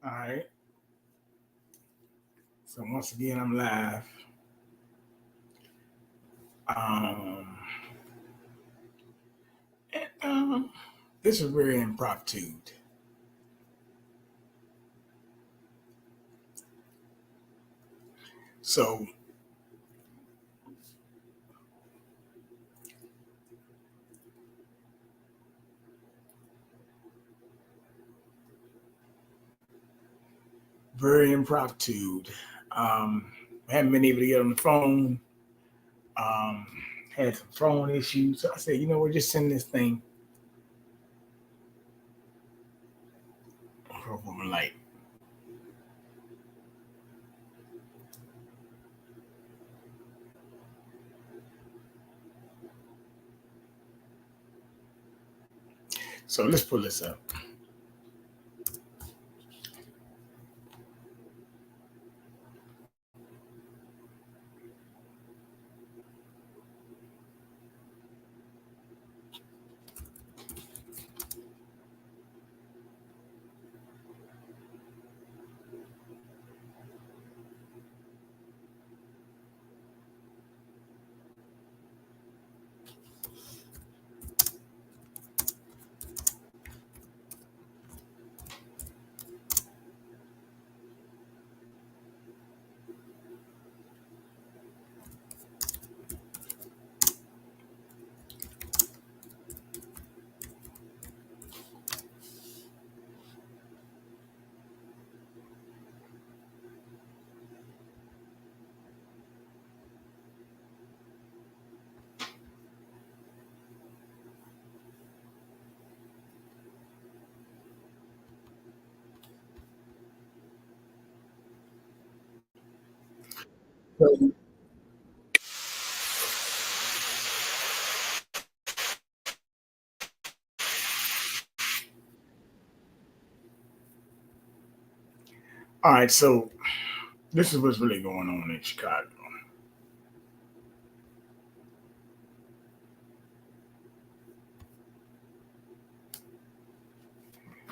All right. So once again, I'm live. Um, and, this is very impromptu. So very impromptu. Um, haven't been able to get on the phone. Um, had some phone issues. So I said, you know what, just send this thing from light. So let's pull this up. All right, so this is what's really going on in Chicago.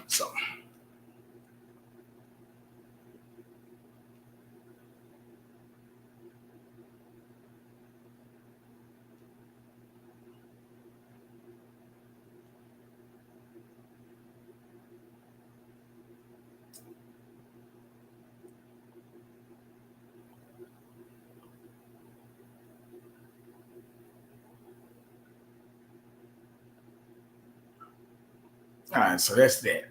So all right, so that's that.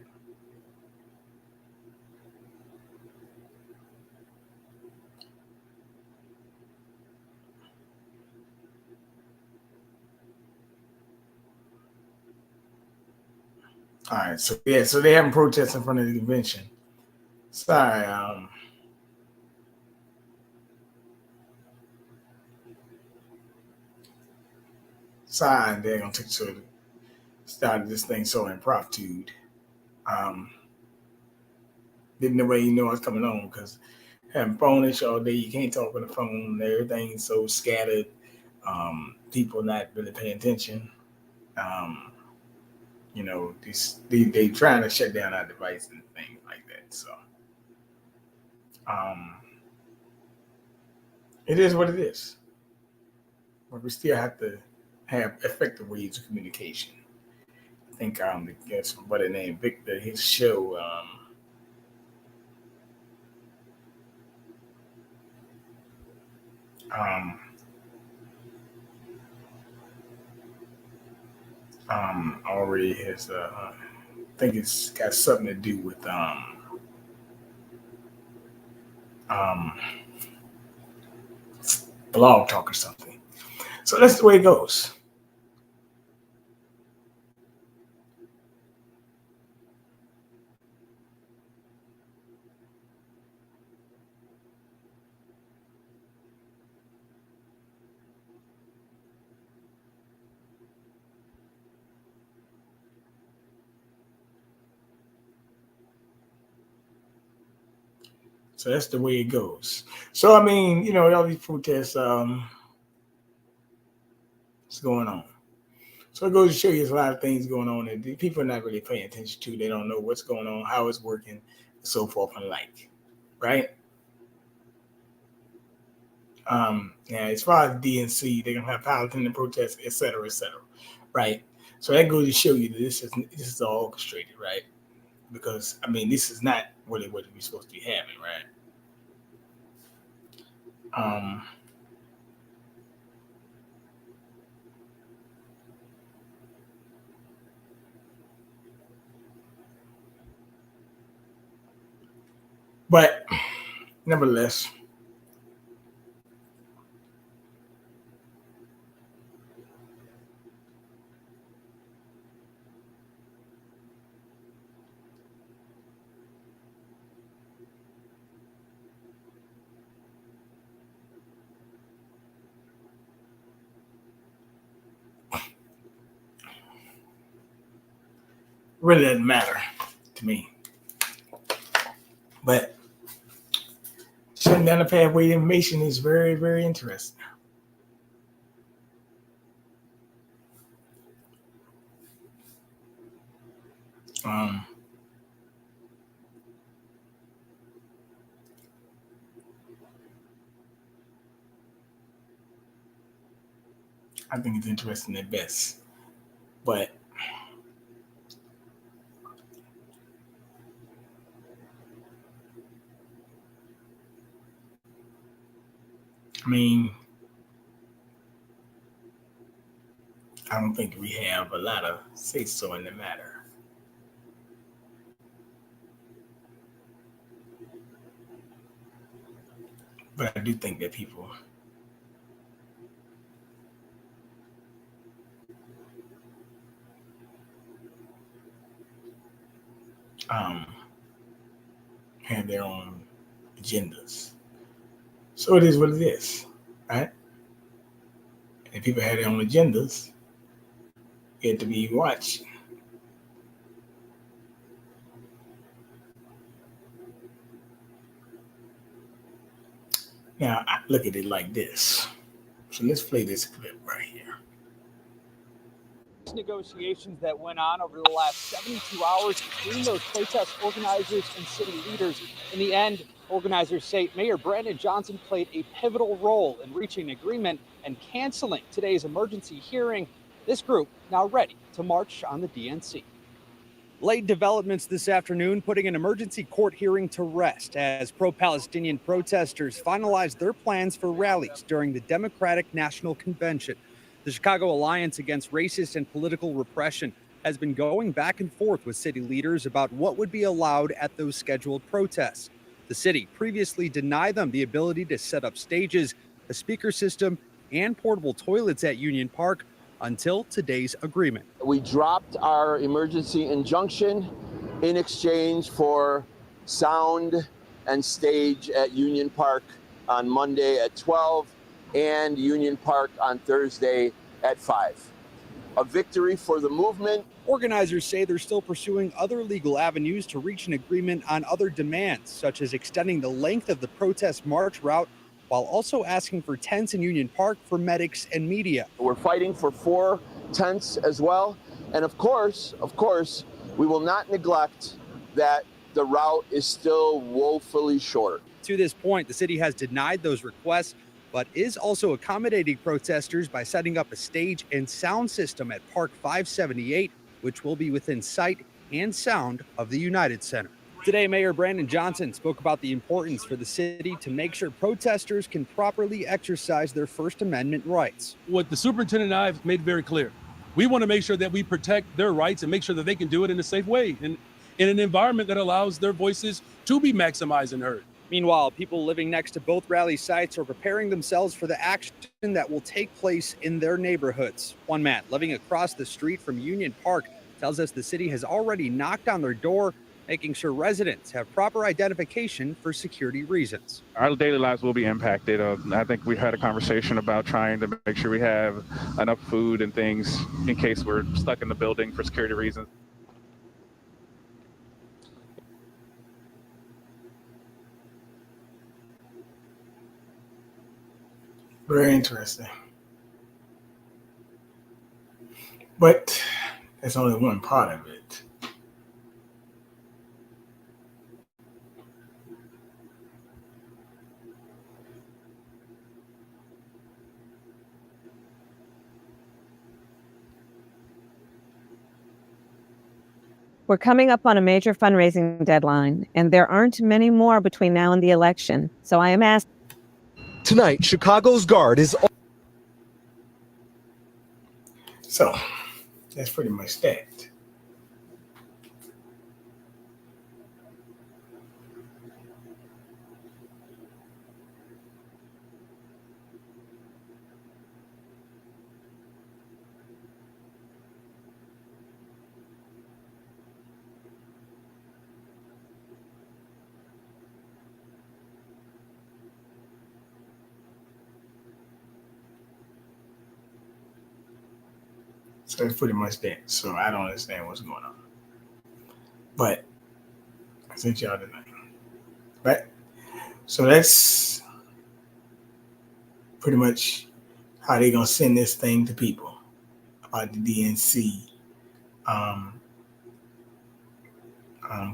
All right, so yeah, so they having protests in front of the convention. Sorry, sorry, they're gonna take so started this thing so impromptu. Um, didn't know where you know what's coming on because having phone issue all day, you can't talk on the phone. Everything's so scattered. People not really paying attention. Um, they trying to shut down our device and things like that. So um, it is what it is. But we still have to have effective ways of communication. I think there's somebody named Victor. His show. Um, already has I think it's got something to do with um blog talk or something. So that's the way it goes. So that's the way it goes. So I mean, all these protests, what's going on. So it goes to show you there's a lot of things going on that people are not really paying attention to. They don't know what's going on, how it's working. so forth and like, right? And as far as DNC, they're gonna have pilots in the protests, et cetera, right? So that goes to show you that this is all orchestrated, right? Because I mean, this is not what we're supposed to be having, right? But nevertheless, really doesn't matter to me. But shutting down the pathway to information is very, very interesting. I think it's interesting at best. But I mean, I don't think we have a lot of say so in the matter. But I do think that people have their own agendas. So it is what it is, right? And people have their own agendas, get to be watched. Now, I look at it like this. So let's play this clip right here. Negotiations that went on over the last 72 hours between those protest organizers and city leaders. In the end, organizers say Mayor Brandon Johnson played a pivotal role in reaching an agreement and canceling today's emergency hearing. This group now ready to march on the DNC. Late developments this afternoon putting an emergency court hearing to rest as pro-Palestinian protesters finalized their plans for rallies during the Democratic National Convention. The Chicago Alliance Against Racist and Political Repression has been going back and forth with city leaders about what would be allowed at those scheduled protests. The city previously denied them the ability to set up stages, a speaker system, and portable toilets at Union Park until today's agreement. We dropped our emergency injunction in exchange for sound and stage at Union Park on Monday at 12 and Union Park on Thursday at 5. A victory for the movement. Organizers say they're still pursuing other legal avenues to reach an agreement on other demands, such as extending the length of the protest march route, while also asking for tents in Union Park for medics and media. We're fighting for 4 tents as well. And of course, we will not neglect that the route is still woefully short. To this point, the city has denied those requests, but is also accommodating protesters by setting up a stage and sound system at Park 578, which will be within sight and sound of the United Center. Today, Mayor Brandon Johnson spoke about the importance for the city to make sure protesters can properly exercise their First Amendment rights. What the superintendent and I have made very clear, we want to make sure that we protect their rights and make sure that they can do it in a safe way and in an environment that allows their voices to be maximized and heard. Meanwhile, people living next to both rally sites are preparing themselves for the action that will take place in their neighborhoods. One man living across the street from Union Park tells us the city has already knocked on their door, making sure residents have proper identification for security reasons. Our daily lives will be impacted. I think we had a conversation about trying to make sure we have enough food and things in case we're stuck in the building for security reasons. Very interesting. But that's only one part of it. We're coming up on a major fundraising deadline, and there aren't many more between now and the election. So I am asking. Tonight, Chicago's guard is. So that's pretty much that. So it's pretty much that. So I don't understand what's going on. But I sent y'all tonight. Right? So that's pretty much how they're going to send this thing to people about the DNC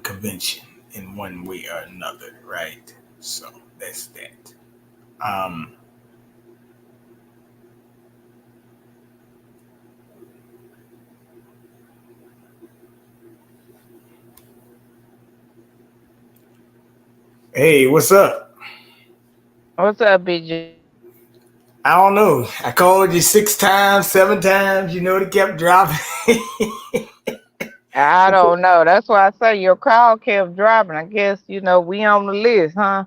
convention in one way or another, right? So that's that. Hey, what's up? What's up, BJ? I don't know. I called you 6 times, 7 times. You know, they kept dropping. I don't know. That's why I say your call kept dropping. I guess, we on the list, huh?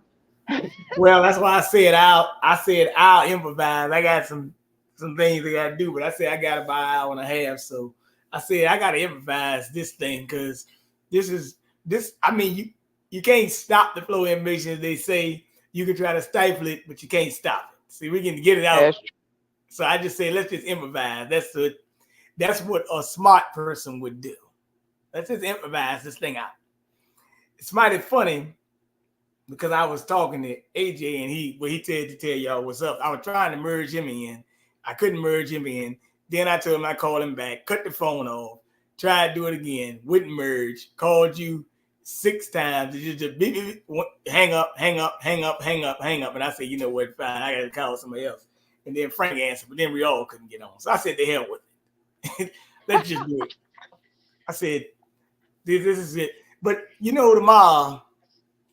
Well, that's why I said I'll improvise. I got some things I gotta do, but I said I got about an hour and a half. So I said I gotta improvise this thing because I mean, you can't stop the flow of information, as they say. You can try to stifle it, but you can't stop it. See, we can get it out. So I just say, let's just improvise. That's what a smart person would do. Let's just improvise this thing out. It's mighty funny because I was talking to AJ and he said to tell y'all what's up. I was trying to merge him in. I couldn't merge him in. Then I told him I called him back, cut the phone off, tried to do it again, wouldn't merge, called you 6 times, just beep, beep, hang up. And I said, you know what, fine, I got to call somebody else. And then Frank answered, but then we all couldn't get on. So I said, the hell with it. Let's just do it. I said, this is it. But tomorrow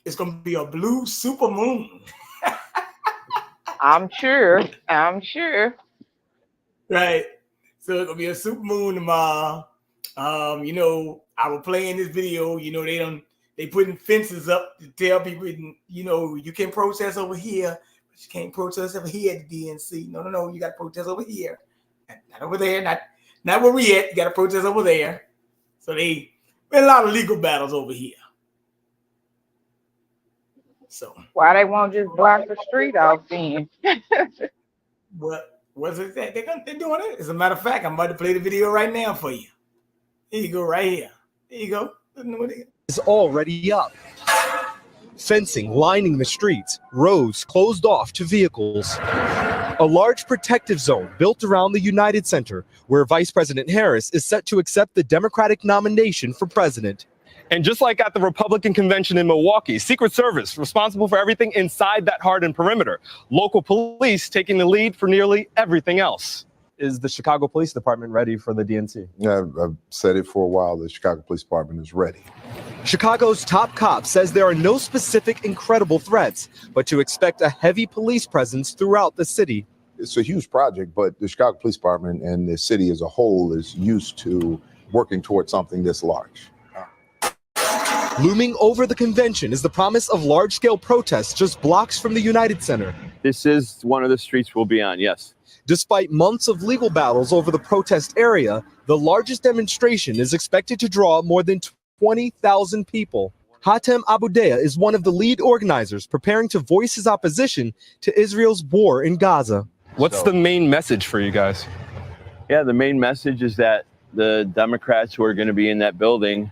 it's going to be a blue super moon. I'm sure. Right. So it's going to be a super moon tomorrow. I was playing this video, they putting fences up to tell people, you can protest over here, but you can't protest over here at the DNC. No, you got to protest over here. Not over there, not where we at. You got to protest over there. So they been a lot of legal battles over here. So why they won't just block the street off then? What was it that they're doing it? As a matter of fact, I'm about to play the video right now for you. Here you go, right here. There you go. Is already up. Fencing lining the streets, roads closed off to vehicles. A large protective zone built around the United Center, where Vice President Harris is set to accept the Democratic nomination for president. And just like at the Republican convention in Milwaukee, Secret Service responsible for everything inside that hardened perimeter. Local police taking the lead for nearly everything else. Is the Chicago Police Department ready for the DNC? Yeah, I've said it for a while. The Chicago Police Department is ready. Chicago's top cop says there are no specific incredible threats, but to expect a heavy police presence throughout the city. It's a huge project, but the Chicago Police Department and the city as a whole is used to working towards something this large. Looming over the convention is the promise of large-scale protests just blocks from the United Center. This is one of the streets we'll be on, yes. Despite months of legal battles over the protest area, the largest demonstration is expected to draw more than 20,000 people. Hatem Aboudeya is one of the lead organizers preparing to voice his opposition to Israel's war in Gaza. What's the main message for you guys? Yeah, the main message is that the Democrats who are going to be in that building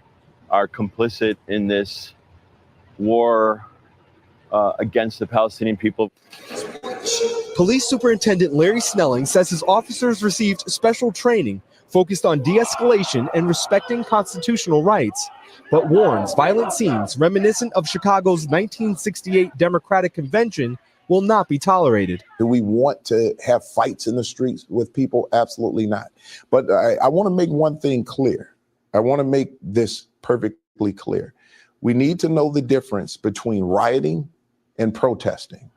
are complicit in this war against the Palestinian people. Police Superintendent Larry Snelling says his officers received special training focused on de-escalation and respecting constitutional rights, but warns violent scenes reminiscent of Chicago's 1968 Democratic Convention will not be tolerated. Do we want to have fights in the streets with people? Absolutely not. But I want to make one thing clear. I want to make this perfectly clear. We need to know the difference between rioting and protesting.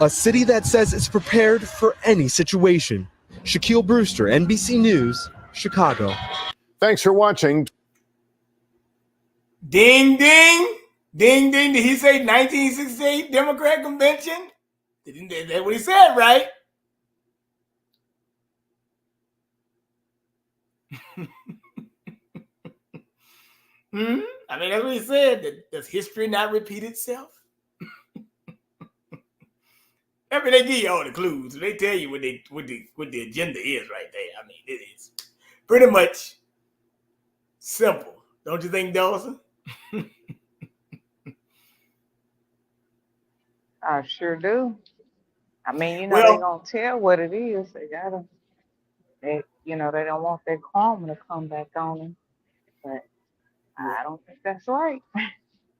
A city that says it's prepared for any situation. Shaquille Brewster, NBC News, Chicago. Thanks for watching. Ding, ding, ding, ding. Did he say 1968 Democrat convention? That's what he said, right? I mean, that's what he said. Does history not repeat itself? I mean, they give you all the clues. They tell you what the agenda is right there. I mean, it is pretty much simple. Don't you think, Dawson? I sure do. I mean, Well, they gonna tell what it is. They don't want their karma to come back on them. But I don't think that's right.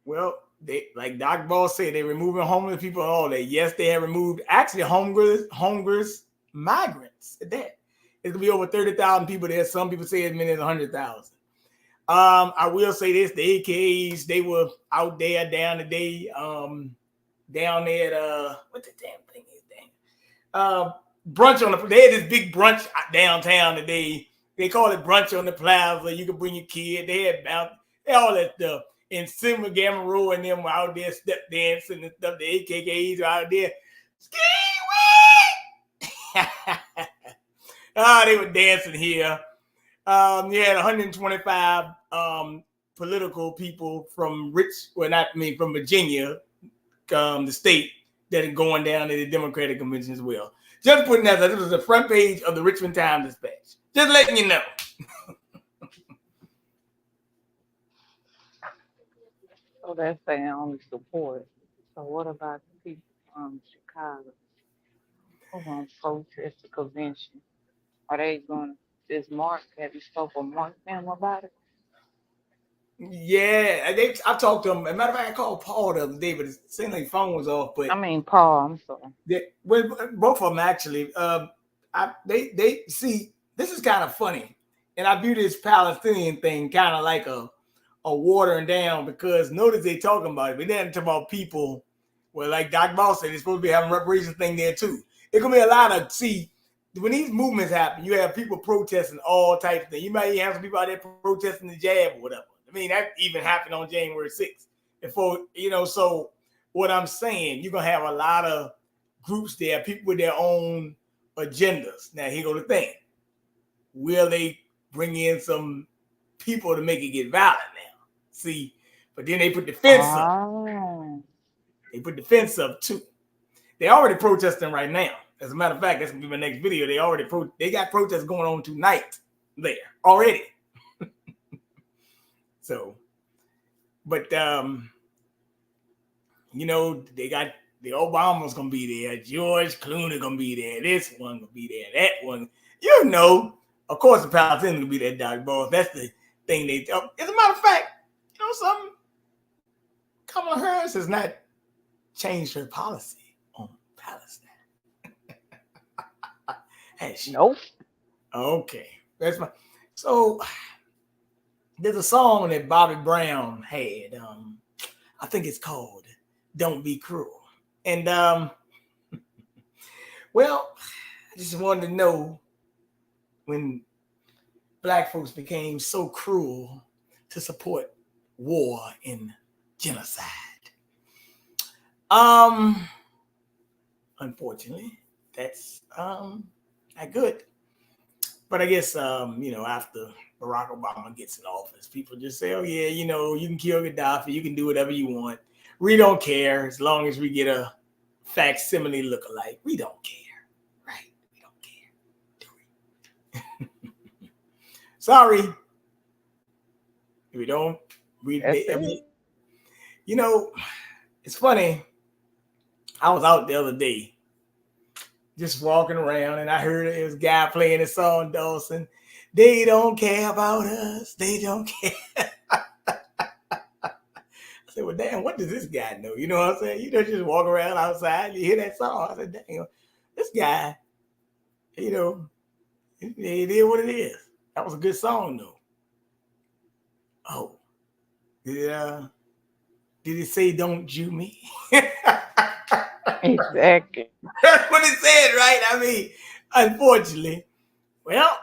Well, they, like Doc Ball said, they're removing homeless people and all that. Yes, they have removed actually homeless migrants. That it's gonna be over 30,000 people there. Some people say as many as 100,000. I will say this: the AKs, they were out there down today, down there at what the damn thing is that? Brunch on the. They had this big brunch downtown today. They call it brunch on the plaza. You can bring your kid. They had all that stuff. And Simba Gamma Row and them were out there step dancing and stuff. The AKKs are out there. They were dancing here. You had 125 political people from from Virginia, the state, that are going down to the Democratic convention as well. Just putting that, this was the front page of the Richmond Times-Dispatch. Just letting you know. So that's saying only support. So what about the people from Chicago who gonna protest the convention? Are they gonna just mark? Have you spoken to Mark them about it? Yeah, I talked to him. As a matter of fact, I called Paul the other day, but it seemed like phone was off. But I mean, Paul, I'm sorry. Both of them actually. They see, this is kind of funny, and I view this Palestinian thing kind of like a watering down, because notice they talking about it, but then talk about people. Well, like Doc Boss said, they're supposed to be having reparations thing there too. It could be a lot of when these movements happen, you have people protesting all types of things. You might even have some people out there protesting the jab or whatever. I mean, that even happened on January 6th. So what I'm saying, you're going to have a lot of groups there, people with their own agendas. Now, here go the thing. Will they bring in some people to make it get violent now? See, but then they put the fence up. They put the fence up too. They're already protesting right now. As a matter of fact, that's gonna be my next video. They got protests going on tonight there already. So, but they got the Obama's gonna be there, George Clooney gonna be there, this one gonna be there, that one. Of course, the Palestinians gonna be there, Doc Boss. That's the thing they. As a matter of fact, something. Kamala Harris has not changed her policy on Palestine. Has she? Nope. Okay, so there's a song that Bobby Brown had. I think it's called "Don't Be Cruel," and well, I just wanted to know when Black folks became so cruel to support war and genocide. Unfortunately, that's not good. But I guess after Barack Obama gets in office, people just say, "Oh yeah, you can kill Gaddafi, you can do whatever you want. We don't care as long as we get a facsimile look-alike. We don't care, right? We don't care, do we?" Sorry, we don't. It's funny. I was out the other day, just walking around, and I heard it was a guy playing a song, Dawson. They don't care about us. They don't care. I said, well, damn, what does this guy know? You know what I'm saying? Just walk around outside, you hear that song. I said, damn, this guy, it is what it is. That was a good song, though. Oh, did it say don't Jew me? Exactly. That's what it said, right? I mean, unfortunately. Well,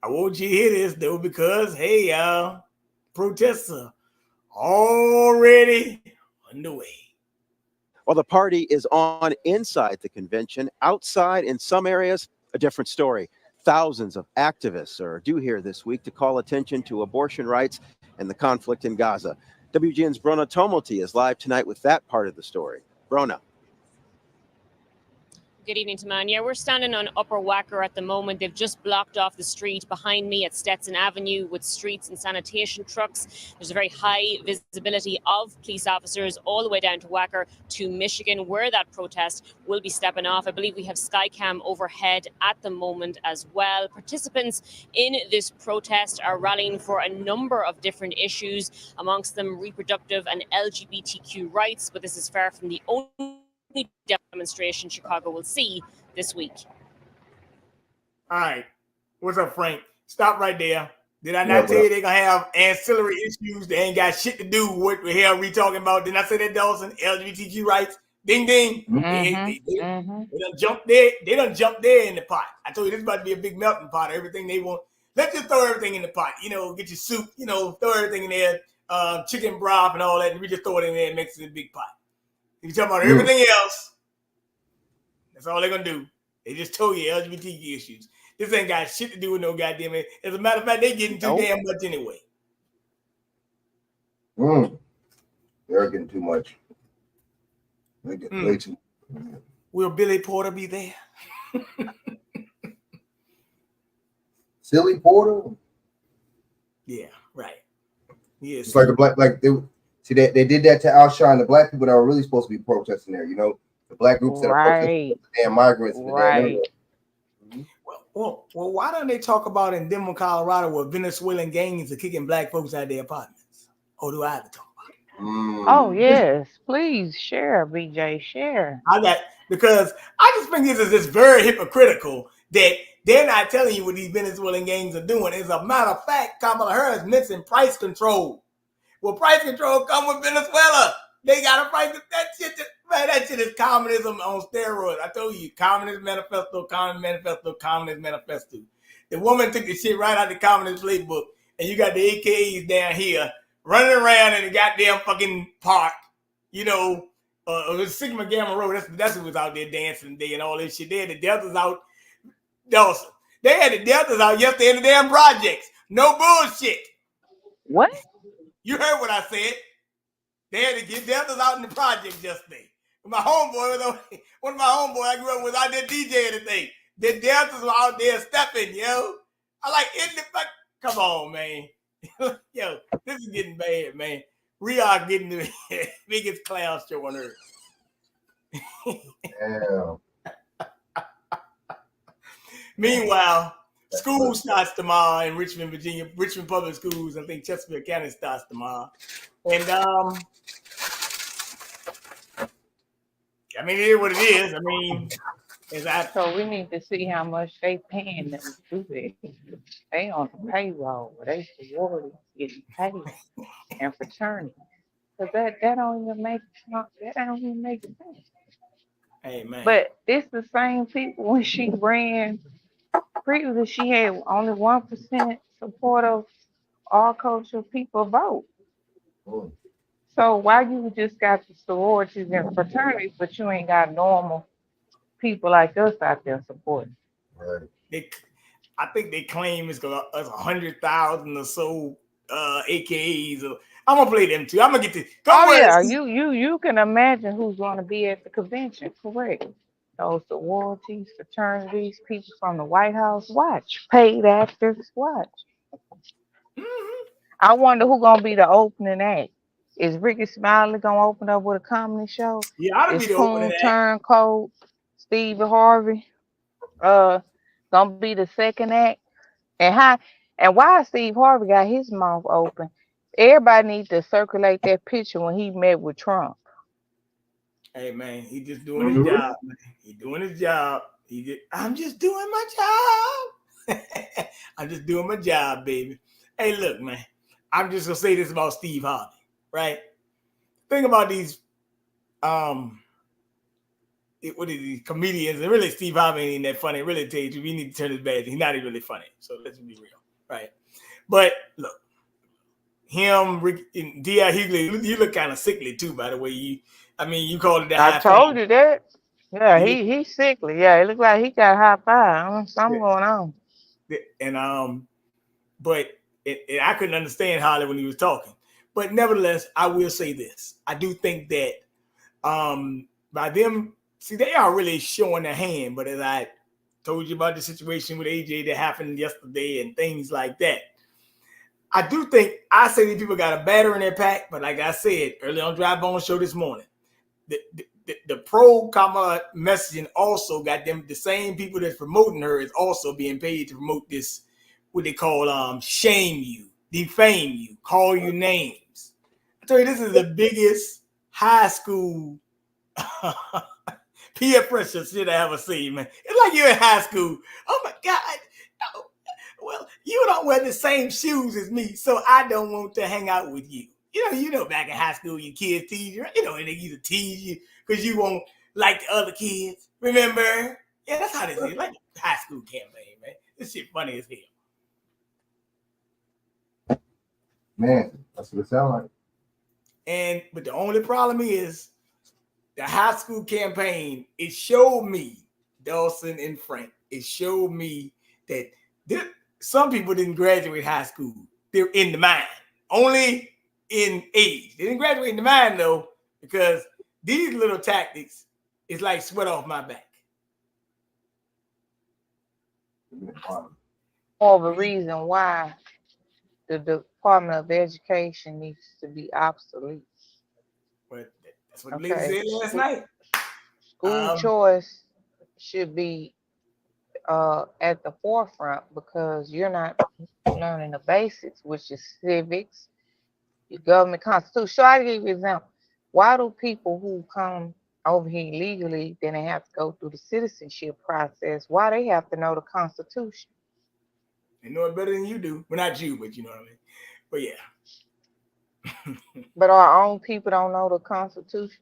I want you to hear this though, because hey, protests are already underway. While the party is on inside the convention, outside in some areas, a different story. Thousands of activists are due here this week to call attention to abortion rights and the conflict in Gaza. WGN's Brona Tomolti is live tonight with that part of the story. Brona. Good evening, Taman. Yeah, we're standing on Upper Wacker at the moment. They've just blocked off the street behind me at Stetson Avenue with streets and sanitation trucks. There's a very high visibility of police officers all the way down to Wacker to Michigan, where that protest will be stepping off. I believe we have Skycam overhead at the moment as well. Participants in this protest are rallying for a number of different issues, amongst them reproductive and LGBTQ rights, but this is far from the only demonstration Chicago will see this week. All right. What's up, Frank? Stop right there. Did I not tell you they're going to have ancillary issues that ain't got shit to do with what the hell we talking about? Didn't I say that, Dawson? LGBTQ rights? Ding, ding. They done jumped there. They done jumped there in the pot. I told you this is about to be a big melting pot of everything they want. Let's just throw everything in the pot. You know, get your soup, you know, throw everything in there, chicken broth and all that, and we just throw it in there and mix it in a big pot. If you're talking about everything else, that's all they're going to do. They just told you LGBT issues. This ain't got shit to do with no goddamn it. As a matter of fact, they getting too damn much anyway. They're getting too much. They're getting way too much. Will Billy Porter be there? Silly Porter? Yeah, right. Yes. It's like the black, like they did that to Alshon, the black people that were really supposed to be protesting there, you know, the black groups that are protesting the damn migrants. Right. Well, why don't they talk about in Denver, Colorado, where Venezuelan gangs are kicking black folks out of their apartments? Or do I have to talk about it? Oh, yes. Please share, BJ, share. Because I just think this is just very hypocritical that they're not telling you what these Venezuelan gangs are doing. As a matter of fact, Kamala Harris mentioned price control. Well, price control come with Venezuela. They got to fight that shit. Man, that shit is communism on steroids. I told you, Communist Manifesto, Communist Manifesto, Communist Manifesto. The woman took the shit right out of the Communist playbook, and you got the AKs down here running around in the goddamn fucking park. You know, it was Sigma Gamma Road. That's who was out there dancing today and all this shit. They had the Deltas out. Dawson. They had the Deltas out yesterday in the damn projects. No bullshit. What? You heard what I said. They had to get Deltas out in the projects yesterday. My homeboy, one of my homeboys I grew up with, out there DJing the thing. The Deltas were out there stepping, yo. I like in the fuck. Come on, man. Yo, this is getting bad, man. We are getting the biggest clown show on earth. Yeah. Meanwhile, school starts tomorrow in Richmond, Virginia. Richmond Public Schools. I think Chesterfield County starts tomorrow. And I mean, it is what it is. I mean, so we need to see how much they paying them to do this. They on the payroll. They sororities getting paid and fraternities. So that don't even make sense. Hey man. But it's the same people when she ran previously. She had only 1% support of all cultural people vote. So why you just got the sororities and fraternities, but you ain't got normal people like us out there supporting? Right. I think they claim it's 100,000 or so AKAs. I'm gonna play them too. I'm gonna get to. You can imagine who's gonna be at the convention, correct? Those sororities, fraternities, people from the White House. Watch, paid actors. Watch. Mm-hmm. I wonder who gonna be the opening act. Is Ricky Smiley gonna open up with a comedy show? Yeah, I'll be the opening act. Turncoat, Steve Harvey, gonna be the second act. And why Steve Harvey got his mouth open? Everybody needs to circulate that picture when he met with Trump. Hey man, he just doing his job, man. He doing his job. I'm just doing my job. I'm just doing my job, baby. Hey, look, man. I'm just gonna say this about Steve Harvey, right? Think about these what are these comedians, and really Steve Harvey ain't that funny. Really tell you, we need to turn his badge. He's not even really funny. So let's be real, right? But look, him, Rick, and D.I. Hughley, you look kind of sickly too, by the way. You called it the high I told five. you that. Yeah, You he's sickly. Yeah, it looks like he got high five. Something going on. And but I couldn't understand Holly when he was talking. But nevertheless, I will say this: I do think that by them, see, they are really showing their hand. But as I told you about the situation with AJ that happened yesterday and things like that, I do think I say these people got a batter in their pack. But like I said early on Drive Bone Show this morning, the pro comma messaging also got them, the same people that's promoting her is also being paid to promote this, what they call shame you, defame you, call you names. I tell you, this is the biggest high school peer pressure shit I ever seen, man. It's like you're in high school. Oh my God. Oh, well, you don't wear the same shoes as me, so I don't want to hang out with you. You know, back in high school, your kids tease you, and they used to tease you because you won't like the other kids. Remember? Yeah, that's how this is. Like a high school campaign, man. This shit funny as hell. Man, that's what it sounds like. But the only problem is the high school campaign, it showed me, Dawson and Frank, it showed me that some people didn't graduate high school. They're in the mind. Only in age. They didn't graduate in the mind, though, because these little tactics is like sweat off my back. More of a reason why the Department of Education needs to be obsolete. But that's what the lady said last night. School choice should be at the forefront because you're not learning the basics, which is civics, your government constitution. So I give you an example. Why do people who come over here illegally, then they have to go through the citizenship process? Why they have to know the Constitution? They know it better than you do. Well, not you, but you know what I mean. But yeah. But our own people don't know the Constitution.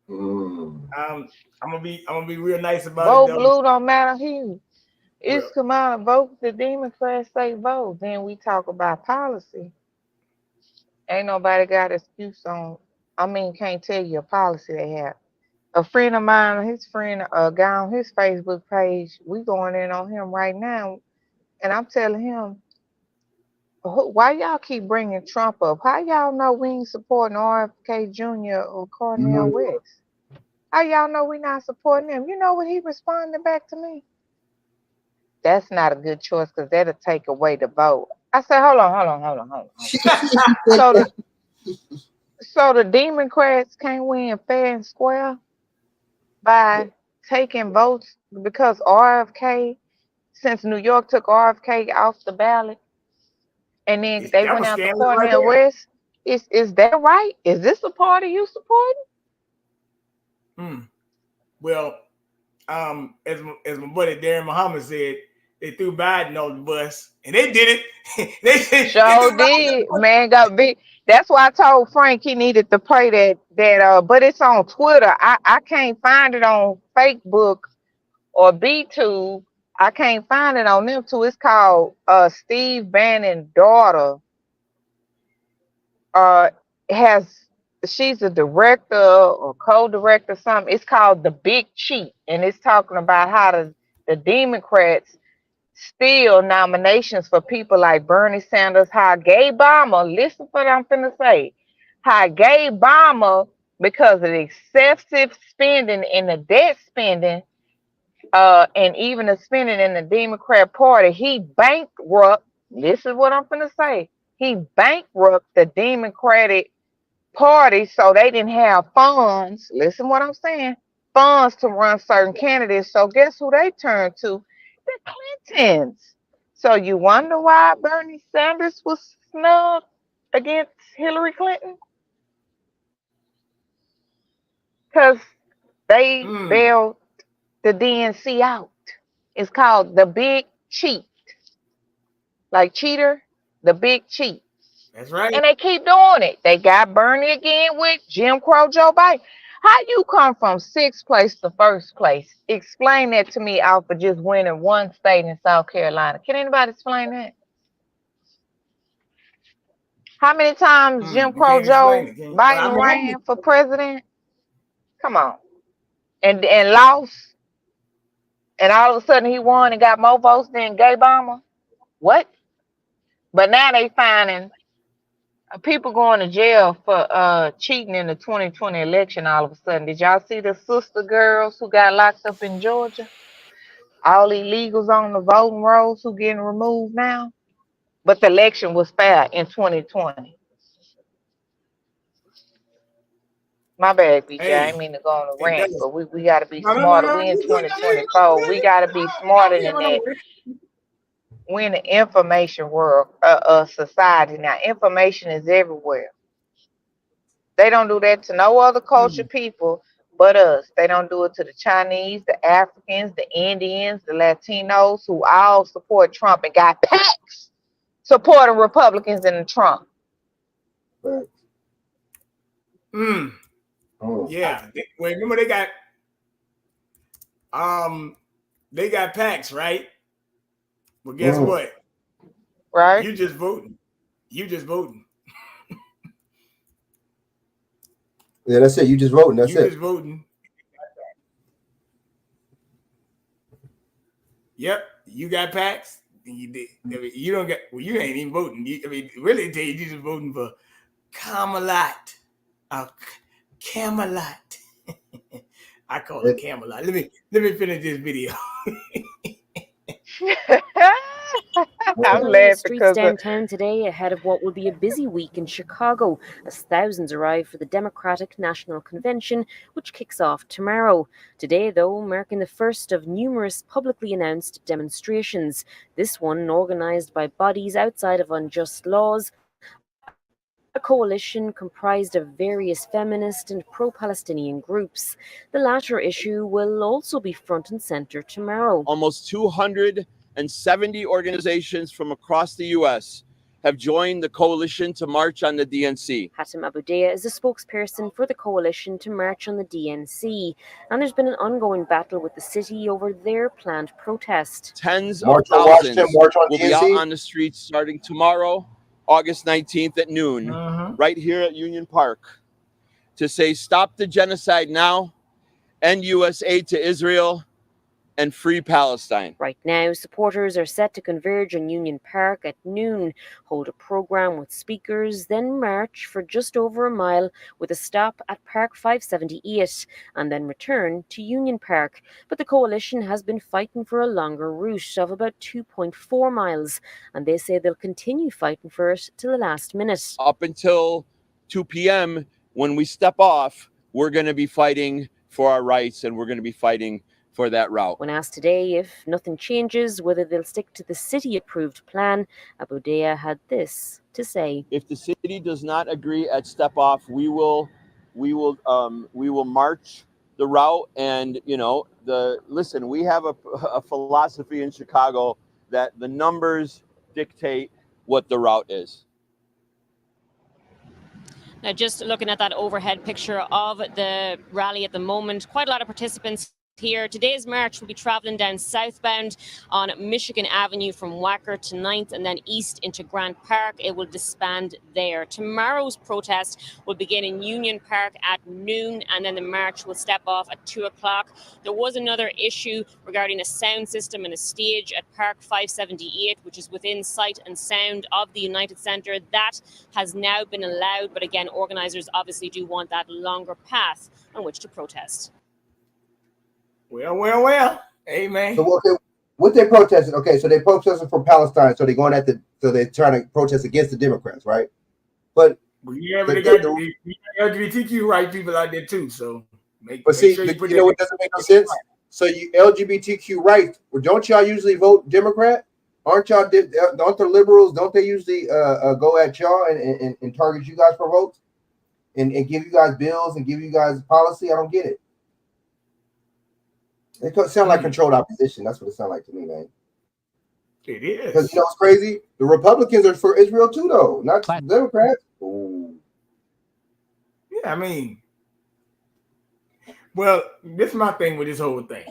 I'm gonna be real nice about vote it. Vote blue don't matter who. It's come out and vote the Democrats say vote. Then we talk about policy. Ain't nobody got excuse on. Can't tell you a policy they have. A friend of mine, his friend, a guy on his Facebook page, we going in on him right now, and I'm telling him, why y'all keep bringing Trump up? How y'all know we ain't supporting RFK Jr. or Cornel West? How y'all know we not supporting them? You know what he responded back to me? That's not a good choice because that'll take away the vote. I said, hold on. So the Democrats can't win fair and square by taking votes because RFK, since New York took RFK off the ballot, and then they went out to Cornel West. Is that right? Is this a party you supporting? Well, as my buddy Darren Muhammad said, they threw Biden on the bus, and they did it. they sure did. Man, got big. That's why I told Frank he needed to pray that. But it's on Twitter. I can't find it on Facebook or BTube. I can't find it on them too. It's called Steve Bannon's daughter. She's a director or co-director, something. It's called The Big Cheat, and it's talking about how the Democrats steal nominations for people like Bernie Sanders, how Gay Obama, listen for what I'm finna say, how Gay Obama, because of the excessive spending and the debt spending, and even the spending in the Democrat Party, he bankrupt, this is what I'm finna say, he bankrupt the Democratic Party so they didn't have funds, listen what I'm saying, funds to run certain candidates. So guess who they turned to? The Clintons. So you wonder why Bernie Sanders was snubbed against Hillary Clinton? Because they bailed the DNC out. It's called The Big Cheat. Like cheater, The Big Cheat. That's right. And they keep doing it. They got Bernie again with Jim Crow Joe Biden. How you come from sixth place to first place? Explain that to me, out for just winning one state in South Carolina. Can anybody explain that? How many times Jim You Crow can't explain Joe it, can you? I Biden mean, ran for president? Come on. And lost, and all of a sudden he won and got more votes than Gay Obama? What? But now they finding people going to jail for cheating in the 2020 election all of a sudden. Did y'all see the sister girls who got locked up in Georgia? All illegals on the voting rolls who getting removed now? But the election was fair in 2020. My bad, BJ. I hey, ain't mean to go on a it rant, does. but we got to be No, no, no, smarter. no. We in You good? No, you 2024. We got to be smarter than good. that. We're in the information world, society now. Information is everywhere. They don't do that to no other culture people but us. They don't do it to the Chinese, the Africans, the Indians, the Latinos, who all support Trump and got PACs supporting Republicans and Trump. Yeah. Wait, remember they got PACs, right? Well, guess what? Right? You just voting. Yeah, that's it. You just voting. That's you it. just voting. Yep, you got PACs. You don't get. Well, you ain't even voting. Really, you just voting for Camelot. Camelot. I call it Camelot. Let me finish this video. I'm Filling the laughing streets because downtown today ahead of what will be a busy week in Chicago as thousands arrive for the Democratic National Convention, which kicks off tomorrow. Today, though, marking the first of numerous publicly announced demonstrations, this one organized by bodies outside of unjust laws, a coalition comprised of various feminist and pro-Palestinian groups. The latter issue will also be front and center tomorrow. Almost 270 organizations from across the U.S. have joined the coalition to march on the DNC. Hatem Aboudia is a spokesperson for the coalition to march on the DNC, and there's been an ongoing battle with the city over their planned protest. Tens of thousands will be out on the streets starting tomorrow, August 19th at noon, right here at Union Park, to say stop the genocide now, end U.S. aid to Israel, and free Palestine. Right now, supporters are set to converge on Union Park at noon, hold a program with speakers, then march for just over a mile with a stop at Park 578, and then return to Union Park. But the coalition has been fighting for a longer route of about 2.4 miles, and they say they'll continue fighting for it till the last minute. Up until 2 p.m., when we step off, we're going to be fighting for our rights, and we're going to be fighting for that route. When asked today if nothing changes, whether they'll stick to the city-approved plan, Aboudia had this to say: If the city does not agree at step off, we will march the route. And listen, we have a philosophy in Chicago that the numbers dictate what the route is. Now, just looking at that overhead picture of the rally at the moment, quite a lot of participants here. Today's march will be traveling down southbound on Michigan Avenue from Wacker to 9th and then east into Grant Park. It will disband there. Tomorrow's protest will begin in Union Park at noon, and then the march will step off at 2 o'clock. There was another issue regarding a sound system and a stage at Park 578, which is within sight and sound of the United Centre. That has now been allowed, but again, organisers obviously do want that longer path on which to protest. Well. Amen. So what they protesting? Okay, so they protesting for Palestine. So they're going so they're trying to protest against the Democrats, right? But yeah, but they got LGBTQ right people out there too. So make sure you put what doesn't make no sense. So you LGBTQ rights. Well, don't y'all usually vote Democrat? Aren't y'all? Don't the liberals? Don't they usually go at y'all and target you guys for votes and give you guys bills and give you guys policy? I don't get it. It sound like controlled opposition. That's what it sounds like to me, man. It is. Because you know what's crazy? The Republicans are for Israel too, though, not the Democrats. Ooh. Yeah, I mean, well, this is my thing with this whole thing,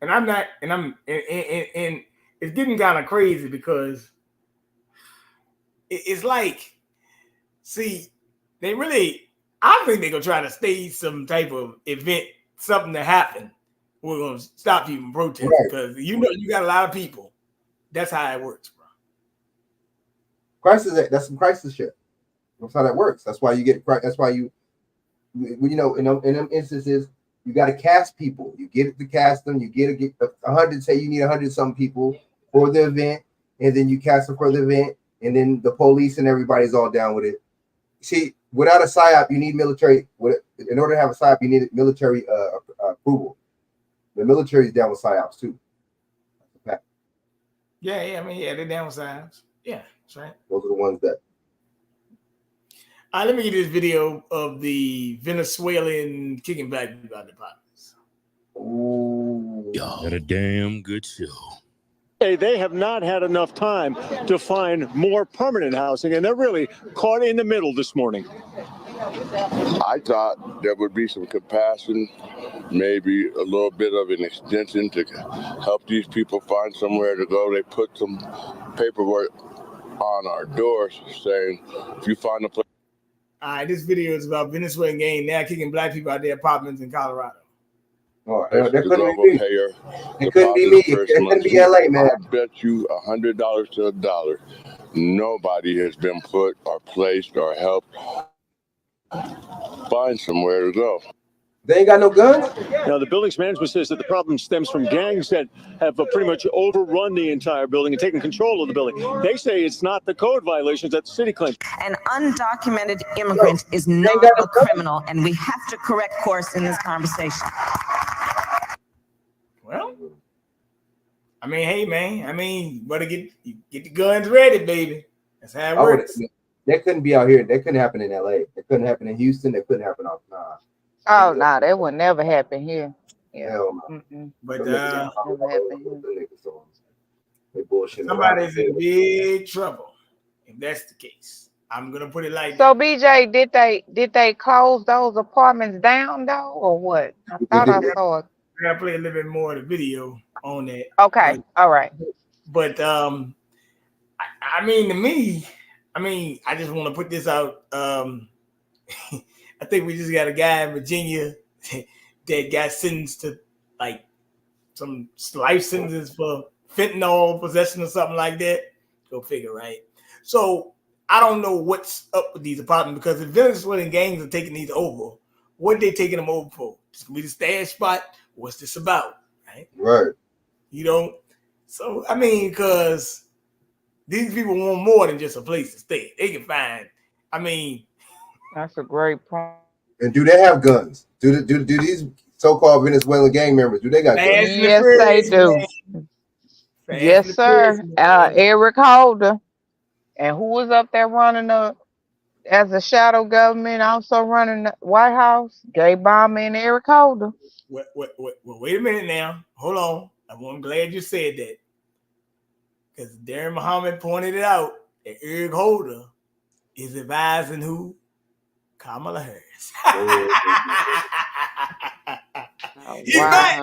and it's getting kind of crazy because it's like, see, they really, I think they're gonna try to stage some type of event, something to happen. We're gonna stop you from protesting because you know you got a lot of people. That's how it works, bro. Crisis, that's some crisis shit. That's how that works. That's why you get. That's why you know, in them instances, you got to cast people. You get to cast them. You get 100. Say you need 100 some people for the event, and then you cast them for the event, and then the police and everybody's all down with it. See, without a PSYOP, you need military. In order to have a PSYOP, you need military approval. The military is down with PSYOPs too. Yeah. I mean, yeah, they're down with PSYOPs. Yeah, that's right. Those are the ones that. All right, let me get this video of the Venezuelan kicking black people out of the apartments. Ooh. Y'all had a damn good show. They have not had enough time to find more permanent housing, and they're really caught in the middle this morning. I thought there would be some compassion, maybe a little bit of an extension to help these people find somewhere to go. They put some paperwork on our doors saying, if you find a place. All right, this video is about Venezuelan gang now kicking black people out of their apartments in Colorado. Oh, that couldn't be me. It couldn't be me. It couldn't be LA, man. I bet you $100 to $1. Nobody has been put or placed or helped find somewhere to go. They ain't got no guns? Now, the building's management says that the problem stems from gangs that have pretty much overrun the entire building and taken control of the building. They say it's not the code violations that the city claims. An undocumented immigrant is not a criminal, and we have to correct course in this conversation. Well, I mean, hey, man. I mean, you better get the guns ready, baby. That's how it works. That couldn't be out here. That couldn't happen in LA. That couldn't happen in Houston. That couldn't happen out. Nah. Oh no, that would never happen here. Yeah. Hell no. But never happen here. Somebody's in big trouble if that's the case. I'm gonna put it like So BJ, did they close those apartments down though, or what? I thought I saw it. I gotta play a little bit more of the video on that. Okay, all right. But I mean, to me, I just want to put this out. I think we just got a guy in Virginia that got sentenced to like some life sentences for fentanyl possession or something like that. Go figure, right? So I don't know what's up with these apartments because the Venezuelan gangs are taking these over. What are they taking them over for? This can be the stash spot. What's this about? Right? Right. You know? So I mean, because these people want more than just a place to stay. They can find, That's a great point. And do they have guns? Do these so-called Venezuelan gang members, do they got guns? Yes, they do. Yes, sir. Eric Holder. And who was up there running as a shadow government, also running the White House? Gay Bomber and Eric Holder. Wait a minute now. Hold on. I'm glad you said that. Because Darren Muhammad pointed it out that Eric Holder is advising who? Kamala Harris. He's back.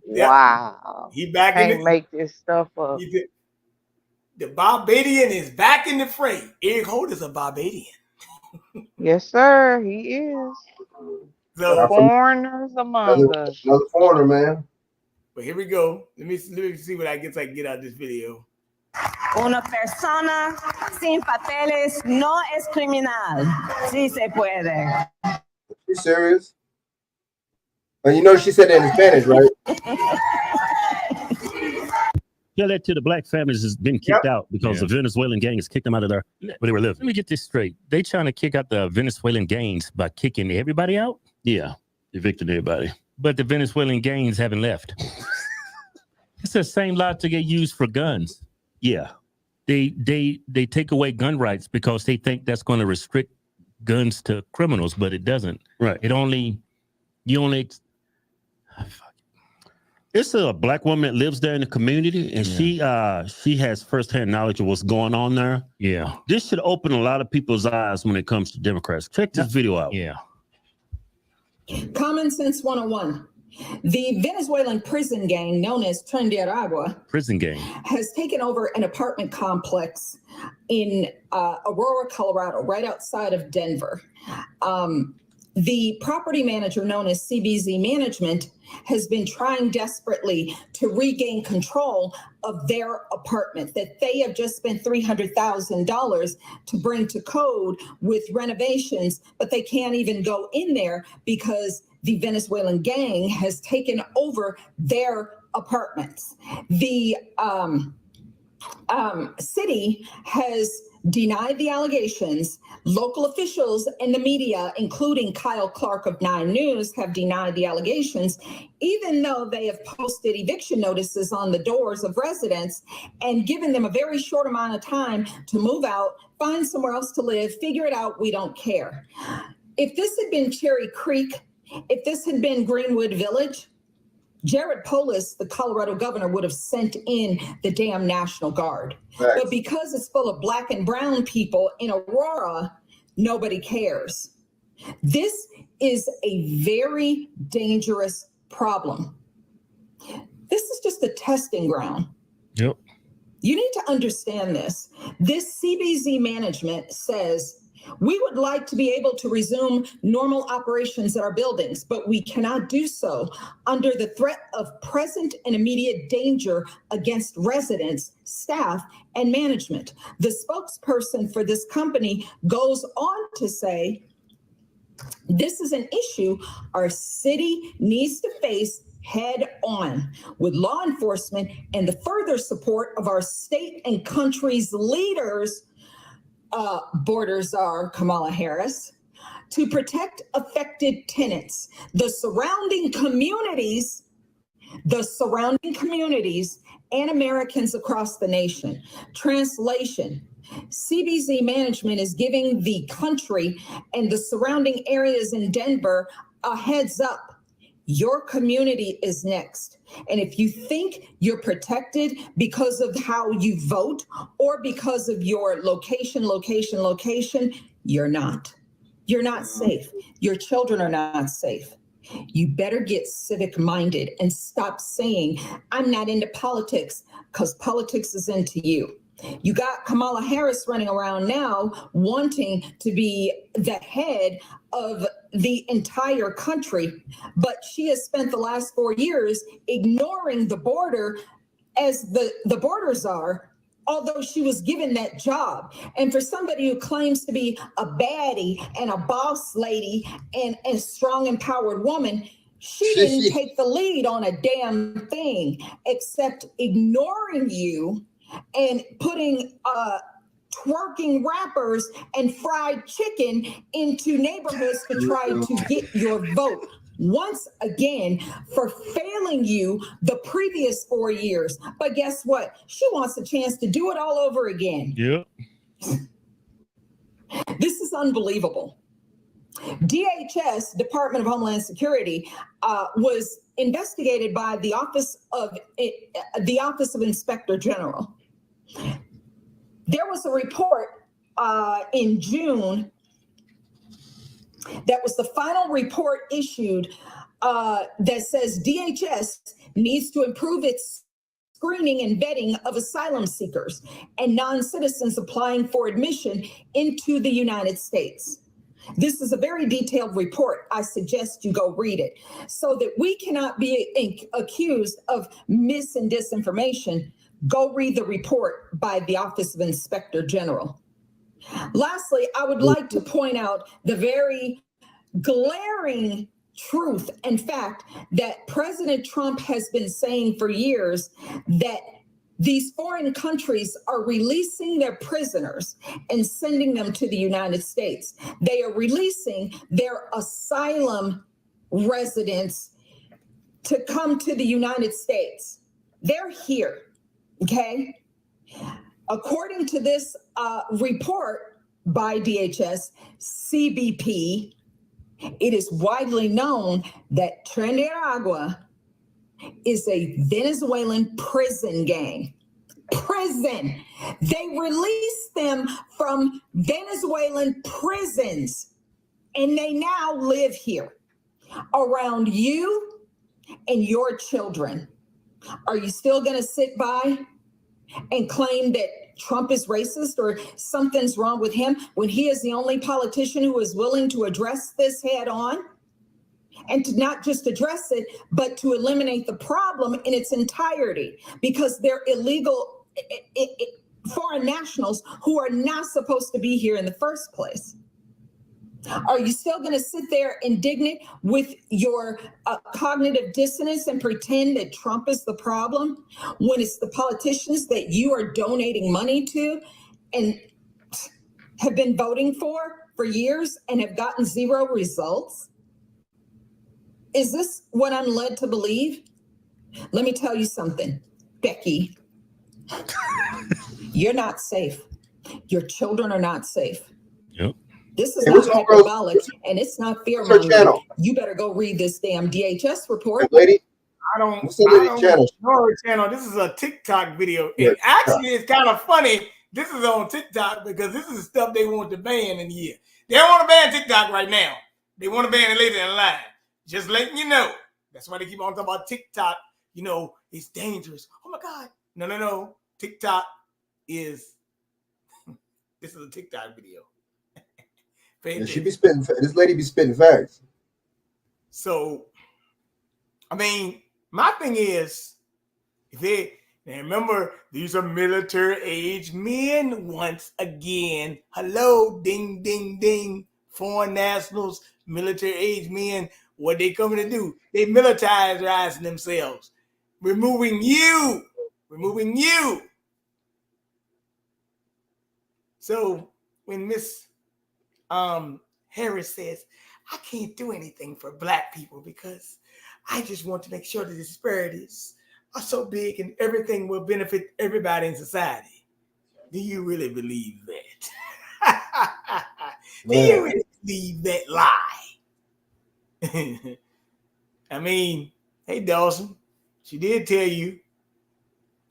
Wow. He back Can't in the, make this stuff up. The Barbadian is back in the fray. Eric Holder's a Barbadian. Yes, sir. He is. So, foreigners among us. Another foreigner, man. But here we go. Let me see what I can get out of this video. Una persona sin papeles no es criminal. Sí se puede. You serious? And you know she said that in Spanish, right? Yeah, that to the black families has been kicked out because the Venezuelan gang has kicked them out of there where they were living. Let me get this straight. They trying to kick out the Venezuelan gangs by kicking everybody out? Yeah, evicting everybody. But the Venezuelan gangs haven't left. It's the same logic they use for guns. Yeah. They take away gun rights because they think that's going to restrict guns to criminals, but it doesn't. Right. It's a black woman that lives there in the community, and she has firsthand knowledge of what's going on there. Yeah. This should open a lot of people's eyes when it comes to Democrats. Check this video out. Yeah. Common Sense 101. The Venezuelan prison gang known as Tren de Aragua has taken over an apartment complex in Aurora, Colorado, right outside of Denver. The property manager known as CBZ Management has been trying desperately to regain control of their apartment that they have just spent $300,000 to bring to code with renovations, but they can't even go in there because the Venezuelan gang has taken over their apartments. The city has denied the allegations. Local officials and the media, including Kyle Clark of 9 News, have denied the allegations, even though they have posted eviction notices on the doors of residents and given them a very short amount of time to move out, find somewhere else to live, figure it out, we don't care. If this had been Cherry Creek, if this had been Greenwood Village, Jared Polis, the Colorado governor, would have sent in the damn National Guard. Right. But because it's full of black and brown people in Aurora, nobody cares. This is a very dangerous problem. This is just a testing ground. Yep. You need to understand this. This CBZ management says, we would like to be able to resume normal operations at our buildings, but we cannot do so under the threat of present and immediate danger against residents, staff, and management. The spokesperson for this company goes on to say, this is an issue our city needs to face head on with law enforcement and the further support of our state and country's leaders, border czar Kamala Harris, to protect affected tenants, the surrounding communities, and Americans across the nation. Translation: CBZ management is giving the country and the surrounding areas in Denver a heads up. Your community is next. And if you think you're protected because of how you vote or because of your location, you're not. You're not safe. Your children are not safe. You better get civic minded and stop saying, I'm not into politics, because politics is into you. You got Kamala Harris running around now wanting to be the head of the entire country, but she has spent the last 4 years ignoring the border as the border czar, although she was given that job. And for somebody who claims to be a baddie and a boss lady and a strong, empowered woman, she didn't take the lead on a damn thing except ignoring you and putting twerking rappers and fried chicken into neighborhoods to try to get your vote. Once again, for failing you the previous 4 years. But guess what? She wants a chance to do it all over again. Yep. This is unbelievable. DHS, Department of Homeland Security, was investigated by the Office of Inspector General. There was a report in June that was the final report issued that says DHS needs to improve its screening and vetting of asylum seekers and non-citizens applying for admission into the United States. This is a very detailed report. I suggest you go read it so that we cannot be accused of mis and disinformation. Go read the report by the Office of Inspector General. Lastly, I would like to point out the very glaring truth and fact that President Trump has been saying for years, that these foreign countries are releasing their prisoners and sending them to the United States. They are releasing their asylum residents to come to the United States. They're here, okay? According to this report by DHS, CBP, it is widely known that Tren de Aragua is a Venezuelan prison gang. Prison. They released them from Venezuelan prisons, and they now live here around you and your children. Are you still going to sit by and claim that Trump is racist or something's wrong with him when he is the only politician who is willing to address this head on? And to not just address it, but to eliminate the problem in its entirety, because they're illegal foreign nationals who are not supposed to be here in the first place. Are you still going to sit there indignant with your cognitive dissonance and pretend that Trump is the problem when it's the politicians that you are donating money to and have been voting for years and have gotten zero results? Is this what I'm led to believe? Let me tell you something, Becky. You're not safe. Your children are not safe. Yep. This is not hyperbolic, and it's not fear mongering. You better go read this damn DHS report. Lady, I don't channel? know her channel. This is a TikTok video. And actually, it's kind of funny. This is on TikTok because this is the stuff they want to ban in the year. They don't want to ban TikTok right now. They want to ban it later in line. Just letting you know. That's why they keep on talking about TikTok. You know, it's dangerous. Oh my God. No. TikTok is, this is a TikTok video. And she be spitting, this lady be spitting facts. So, I mean, my thing is, and remember, these are military age men once again. Hello, ding, ding, ding. Foreign nationals, military age men. What they coming to do? They militarizing themselves. Removing you. So when Miss Harris says, I can't do anything for Black people because I just want to make sure the disparities are so big and everything will benefit everybody in society. Do you really believe that? Do you really believe that lie? I mean, hey, Dawson, she did tell you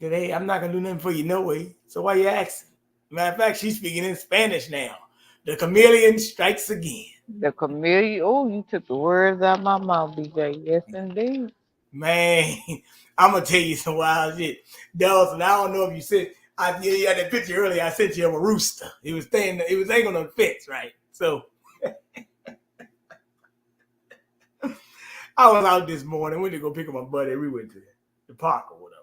that, hey, I'm not going to do nothing for you no way. So why you asking? Matter of fact, she's speaking in Spanish now. The chameleon strikes again. The chameleon. Oh, you took the words out of my mouth, BJ. Yes, indeed. Man, I'm going to tell you some wild shit. Dawson, I don't know if you said, you had that picture earlier. I sent you of a rooster. It was hanging on the fence, right? So I was out this morning. Went to go pick up my buddy. We went to the park or whatever.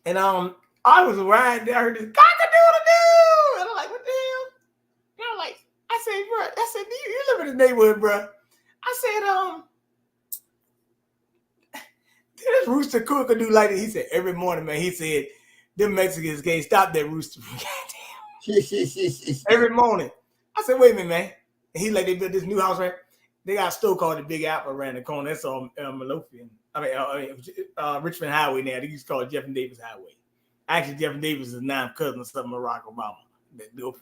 And I was riding there. I heard this cock-a-doodle-doo. And I'm like, what the hell? And I'm like, I said, bro, you live in the neighborhood, bro. I said, this rooster cook-a-doo like it. He said, every morning, man, he said, them Mexicans can't stop that rooster. Every morning. I said, wait a minute, man. And he like, they built this new house, right? They got a store called the Big Apple around the corner. That's on Midlothian. Richmond Highway now. They used to call it Jefferson Davis Highway. Actually, Jefferson Davis is now cousin of something Barack Obama.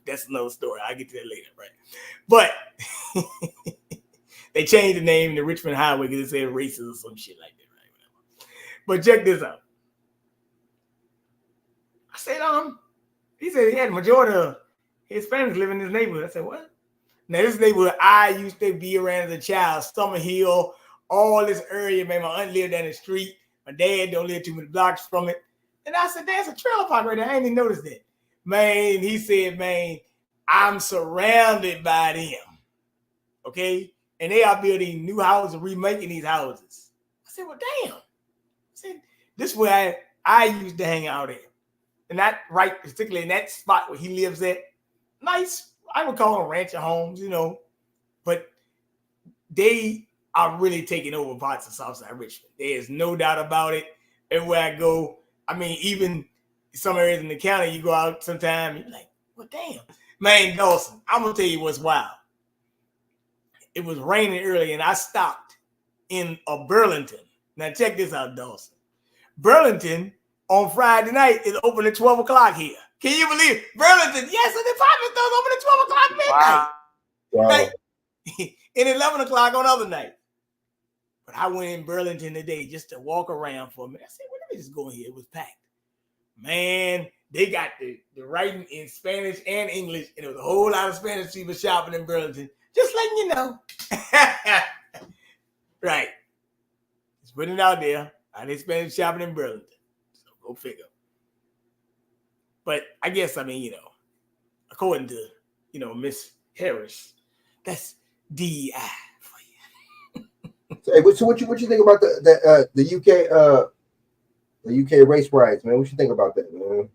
That's another story. I'll get to that later, right? But they changed the name to Richmond Highway because they said racist or some shit like that, right? But check this out. I said, he said he had a majority of Hispanics living in this neighborhood. I said, what? Now, this neighborhood I used to be around as a child, Summer Hill, all this area, man. My aunt lived down the street. My dad don't live too many blocks from it. And I said, there's a trailer park right there. I ain't even noticed that. Man, he said, man, I'm surrounded by them. Okay? And they are building new houses, remaking these houses. I said, well, damn. I said, this is where I used to hang out at. And that right, particularly in that spot where he lives at. Nice. I would call them rancher homes, you know, but they are really taking over parts of Southside Richmond. There's no doubt about it. Everywhere I go, I mean, even some areas in the county, you go out sometime, you're like, well, damn. Man, Dawson, I'm going to tell you what's wild. It was raining early, and I stopped in Burlington. Now, check this out, Dawson. Burlington on Friday night is open at 12 o'clock here. Can you believe it? Burlington? Yes, the department stores open at 12 o'clock midnight. Wow. Right? And 11 o'clock on other night. But I went in Burlington today just to walk around for a minute. I said, well, let me just go in here. It was packed. Man, they got the writing in Spanish and English, and there was a whole lot of Spanish people shopping in Burlington. Just letting you know. Right. Just putting it out there. I did Spanish shopping in Burlington. So go figure. But I guess, I mean, according to, Miss Harris, that's DEI for you. So what you think about the UK race riots, man? What you think about that, man?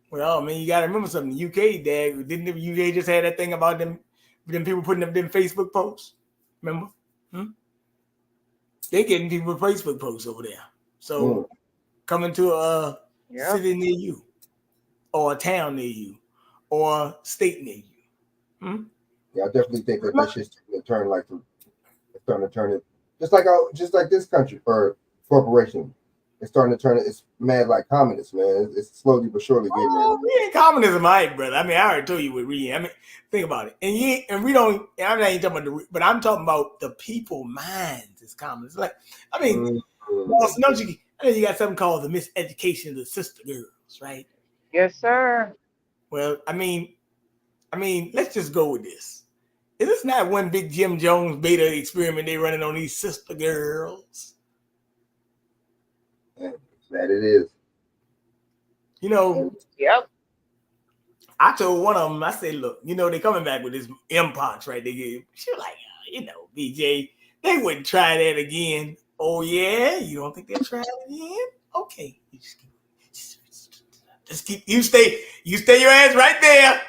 Well, I mean, you gotta remember something. The UK, Dad, didn't the UK just had that thing about them people putting up them Facebook posts? Remember? They getting people with Facebook posts over there. So coming to a city near you, or a town near you, or a state near you. Yeah, I definitely think that shit's turn starting to turn it just like this country or corporation. It's starting to turn it. It's mad like communists, man. It's slowly but surely getting there. We ain't communism, right, brother? I mean, I already told you what we. I mean, think about it. And we don't. I'm not even talking about but I'm talking about the people minds is communist. Like, I mean, Dawson, don't you? I know you got something called the miseducation of the sister girls, right? Yes, sir. Well, I mean, let's just go with this. Is this not one big Jim Jones beta experiment they running on these sister girls? That it is. Yep. I told one of them, I said, look, they coming back with this Mpox, right? She was like, BJ, they wouldn't try that again. Oh, yeah? You don't think they'll try it again? Okay. Just keep, you stay your ass right there.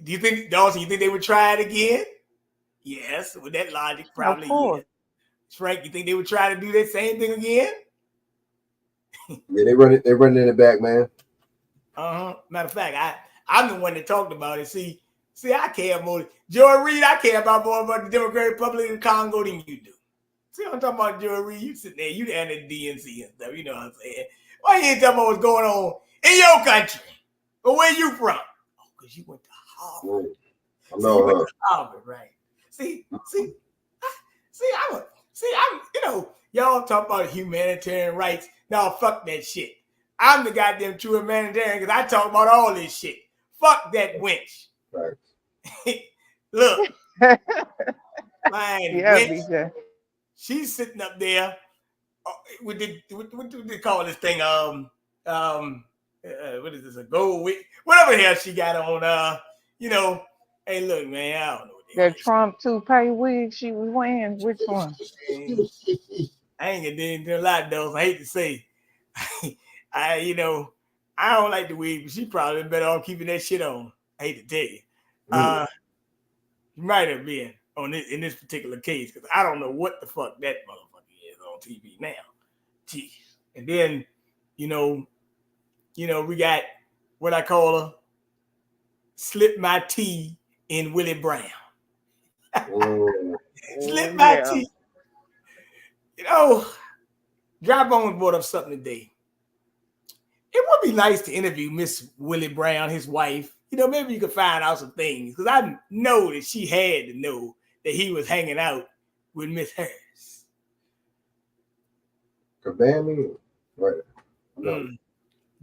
Do you think, Dawson, you think they would try it again? Yes. With that logic, probably yes. Frank, you think they would try to do that same thing again? Yeah, they're running in the back, man. Matter of fact, I'm the one that talked about it. See, I care more. Joy Reid, I care more about the Democratic Republic of Congo than you do. See what I'm talking about, Joy Reid? You sitting there, you down at the DNC and stuff. You know what I'm saying? Why you ain't talking about what's going on in your country? Or where you from? Oh, because you went to Harvard. I know, you went to Harvard, right? I'm y'all talk about humanitarian rights. No, fuck that shit. I'm the goddamn true humanitarian because I talk about all this shit. Fuck that wench. Right. Look. Wench. BJ. She's sitting up there with what do they call this thing? What is this? A gold wig? Whatever the hell she got on. Hey, look, man, I don't know. That Trump toupee wig she was wearing, which one? I ain't gonna do anything a lot, though. I hate to say. I don't like the wig, but she probably better off keeping that shit on. I hate to tell you. She might have been in this particular case, because I don't know what the fuck that motherfucker is on TV now. Jeez. And then, we got what I call her slip my tea in Willie Brown. Slip my tea. Dry Bones brought up something today. It would be nice to interview Miss Willie Brown, his wife. Maybe you could find out some things, because I know that she had to know that he was hanging out with Miss Harris. Cabani? Right.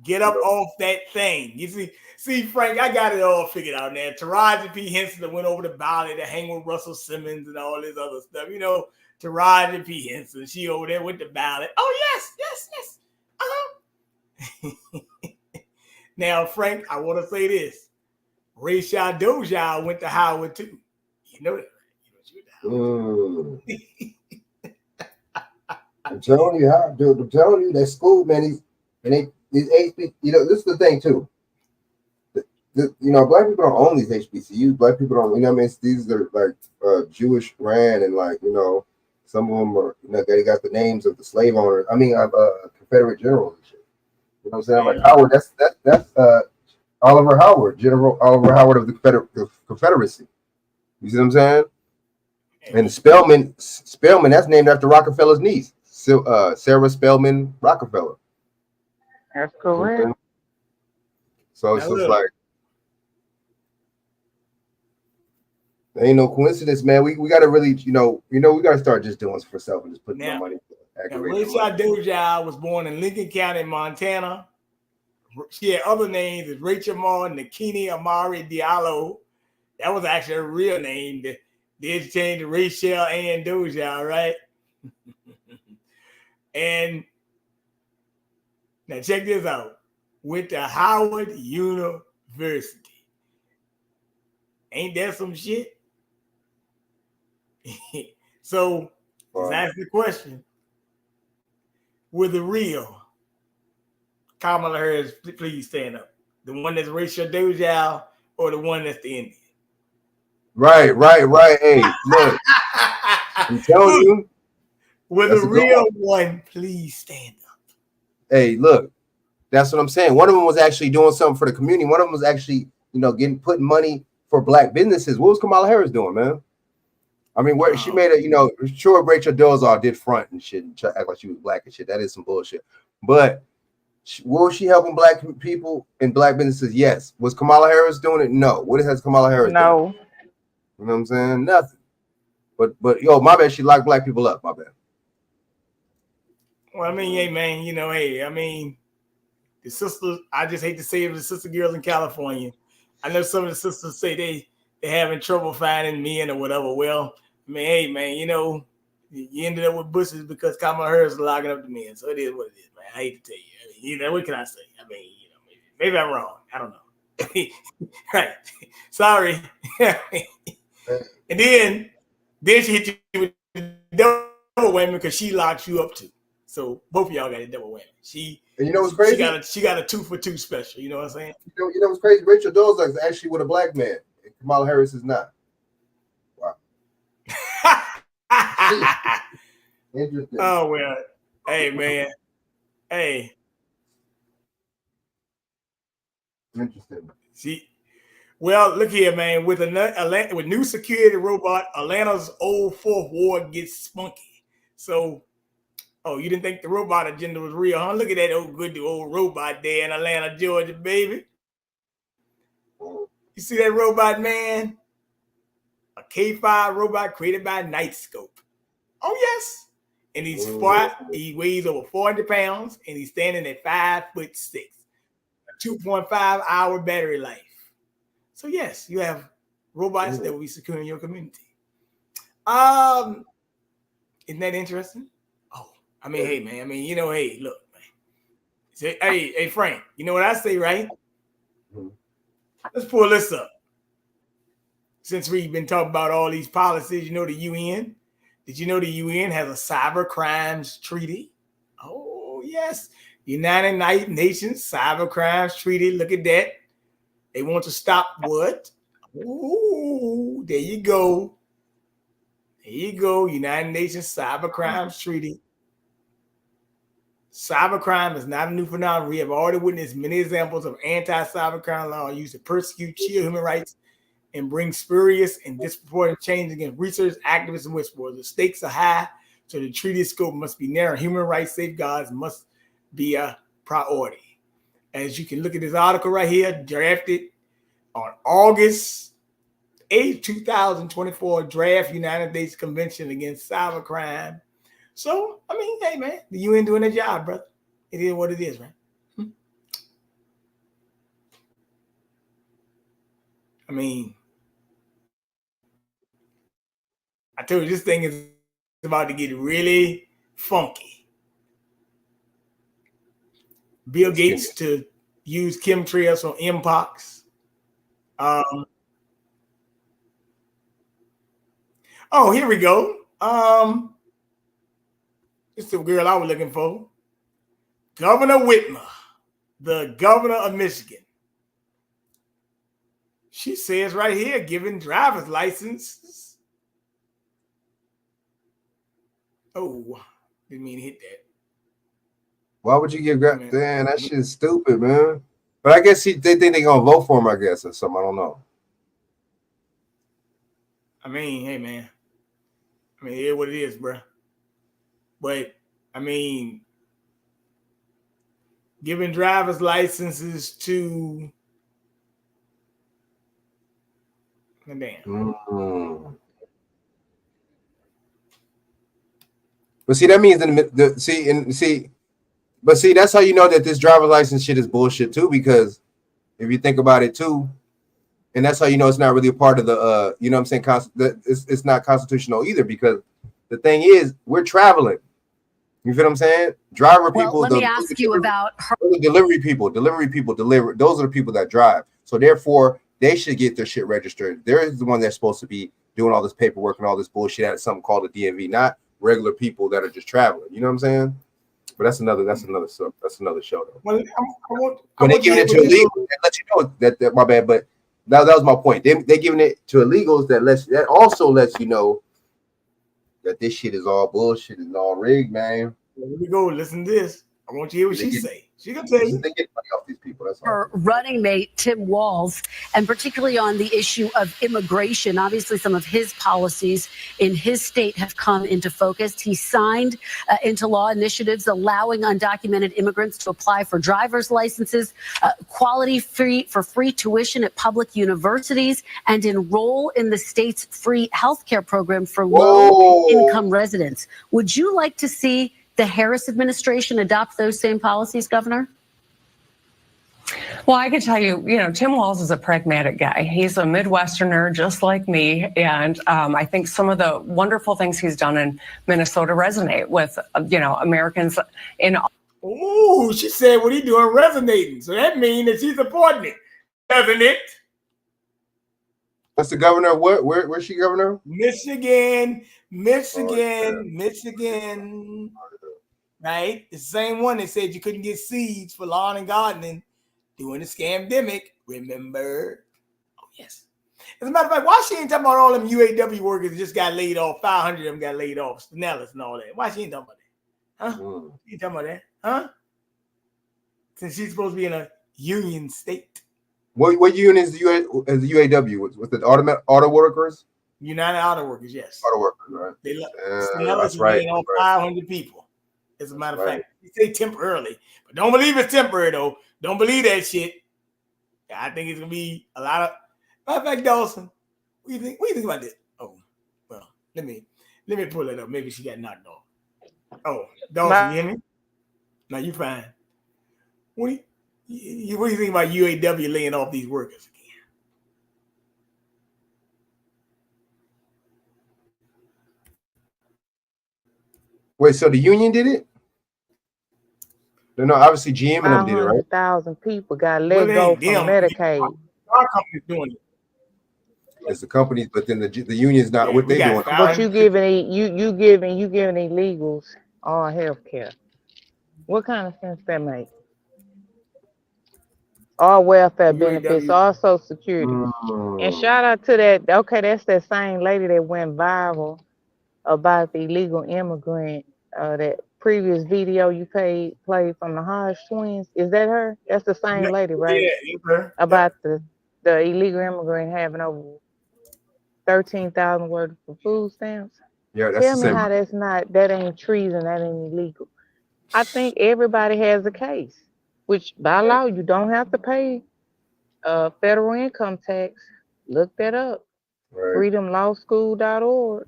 Get up off that thing. You see, Frank, I got it all figured out now. Taraji P. Henson that went over to Bali to hang with Russell Simmons and all this other stuff. Taraji P. Henson, she over there with the ballot. Oh, yes. Now, Frank, I want to say this. Rayshad Doja went to Howard too. You know that. I'm telling you, that school, man, these HBCUs, this is the thing too. Black people don't own these HBCUs. Black people don't, these are like Jewish ran, and some of them are, they got the names of the slave owners. Confederate generals and shit. You know what I'm saying? Like Howard, that's Oliver Howard, General Oliver Howard of the Confederacy. You see what I'm saying? And Spelman, that's named after Rockefeller's niece, Sarah Spelman Rockefeller. That's correct. So it's just like, There ain't no coincidence, man. We got to really, we got to start just doing it for self and just putting Now, no money. Now, Rachel Dozier was born in Lincoln County, Montana. She had other names as Rachel Moore Nikini Amari Diallo. That was actually her real name. They changed to Rachel Ann Dozier, right? And now check this out. Went to Howard University. Ain't that some shit? So let's ask the question. Will the real Kamala Harris please stand up? The one that's Rachel Dozier or the one that's the Indian? Right. Hey, look. I'm telling you. Will the real one please stand up? Hey, look. That's what I'm saying. One of them was actually doing something for the community. One of them was actually, putting money for black businesses. What was Kamala Harris doing, man? I mean, where she made a, sure, Rachel Dolezal did front and shit and act like she was black and shit. That is some bullshit. But was she helping black people and black businesses? Yes. Was Kamala Harris doing it? No. What has Kamala Harris done? No. You know what I'm saying? Nothing. But yo, my bad. She locked black people up. My bad. Well, I mean, hey, man, the sisters, I just hate to say it, the sister girls in California. I know some of the sisters say they're having trouble finding men or whatever. Well, I mean, hey, man, you ended up with bushes because Kamala Harris is locking up the men. So it is what it is, man. I hate to tell you. I mean, what can I say? I mean, maybe I'm wrong. I don't know. Right. Sorry. And then she hit you with double whammy because she locked you up too. So both of y'all got a double whammy. And you know what's crazy? She got a 2-for-2 special. You know what I'm saying? You know what's crazy? Rachel Dolezal is actually with a black man. And Kamala Harris is not. Wow. Interesting. Oh well. Hey man. Hey. Interesting. See. Well, look here, man. With new security robot, Atlanta's old fourth ward gets spunky. So, you didn't think the robot agenda was real, huh? Look at that old robot there in Atlanta, Georgia, baby. You see that robot, man? A K5 robot created by Nightscope. Oh, yes. And he weighs over 400 pounds, and he's standing at 5'6", a 2.5-hour battery life. So yes, you have robots that will be securing your community. Isn't that interesting? Oh, I mean, hey man, hey, look, man. Say, hey, Frank, you know what I say, right? Let's pull this up. Since we've been talking about all these policies, the UN. Did you know the UN has a cyber crimes treaty? Oh yes, United Nations Cyber Crimes Treaty. Look at that. They want to stop what? Ooh, there you go. There you go. United Nations Cyber Crimes Treaty. Cybercrime is not a new phenomenon. We have already witnessed many examples of anti-cybercrime law used to persecute, shield human rights, and bring spurious and disproportionate change against research, activists, and whistleblowers. The stakes are high, so the treaty scope must be narrow. Human rights safeguards must be a priority. As you can look at this article right here, drafted on August 8, 2024, draft United States Convention Against Cybercrime. So, I mean, hey, man, the UN doing their job, brother. It is what it is, right? I mean, I told you this thing is about to get really funky. Bill Gates to use chemtrails on Mpox. Here we go. This is the girl I was looking for. Governor Whitmer, the governor of Michigan. She says right here, giving driver's licenses. Oh, didn't mean to hit that. Why would you give damn, that shit's stupid, man. But I guess they think they're gonna vote for him, I guess, or something. I don't know. I mean, hey man. I mean, it is what it is, bro. But I mean, giving driver's licenses to Damn. But see, that means but see, that's how you know that this driver's license shit is bullshit too. Because if you think about it too, and that's how you know it's not really a part of the you know what I'm saying, it's not constitutional either. Because the thing is, we're traveling. You feel what I'm saying? Driver people. Let me ask you about her. Delivery people. Those are the people that drive. So therefore, they should get their shit registered. They're the one that's supposed to be doing all this paperwork and all this bullshit at something called a DMV, not regular people that are just traveling. You know what I'm saying? But that's another show. Though. Well, when they give it to illegals, that let you know that my bad. But that was my point. They giving it to illegals that also lets you know that this shit is all bullshit and all rigged, man. Here we go. Listen to this. I want you to hear what she say. She gonna tell you. They get money off these people. That's all. Her running mate, Tim Walz, and particularly on the issue of immigration. Obviously, some of his policies in his state have come into focus. He signed into law initiatives allowing undocumented immigrants to apply for driver's licenses, free tuition at public universities, and enroll in the state's free healthcare program for low-income residents. Would you like to see the Harris administration adopt those same policies, Governor? Well, I can tell you, Tim Walz is a pragmatic guy. He's a Midwesterner just like me. And I think some of the wonderful things he's done in Minnesota resonate with, Americans in. Ooh, she said what he doing resonating. So that means that she's supporting it, doesn't it? That's the governor of what? Where's she governor? Michigan. Right? It's the same one that said you couldn't get seeds for lawn and gardening during the scamdemic. Remember? Oh, yes. As a matter of fact, why she ain't talking about all them UAW workers that just got laid off? 500 of them got laid off. Spinellas and all that. Why she ain't talking about that? Huh? She ain't talking about that? Huh? Since she's supposed to be in a union state. What union is the UAW? With the auto workers? United Auto Workers, yes. Auto workers, right? Spinellas is laying off 500 people. As a matter of fact, you say temporarily, but don't believe it's temporary though. Don't believe that shit. I think it's gonna be a lot of. Matter of fact, Dawson, what do you think? What do you think about this? Oh, well, let me pull it up. Maybe she got knocked off. Oh, Dawson, you hear me? No, you fine. What do you think about UAW laying off these workers? Wait, so the union did it? No, obviously GM and them did it, right? 500,000 people got let go from Medicaid. Our company's doing it. It's the companies, but then the union's not what they doing. But you giving illegals all health care. What kind of sense that make? All welfare benefits, all Social Security. And shout out to that. Okay, that's that same lady that went viral about the illegal immigrant, that previous video you played from the Hodge twins. Is that her? That's the same lady, right? Yeah. About the illegal immigrant having over 13,000 worth of food stamps. Yeah, that's Tell me how that ain't treason, that ain't illegal. I think everybody has a case, which by law you don't have to pay federal income tax. Look that up. Right. freedomlawschool.org.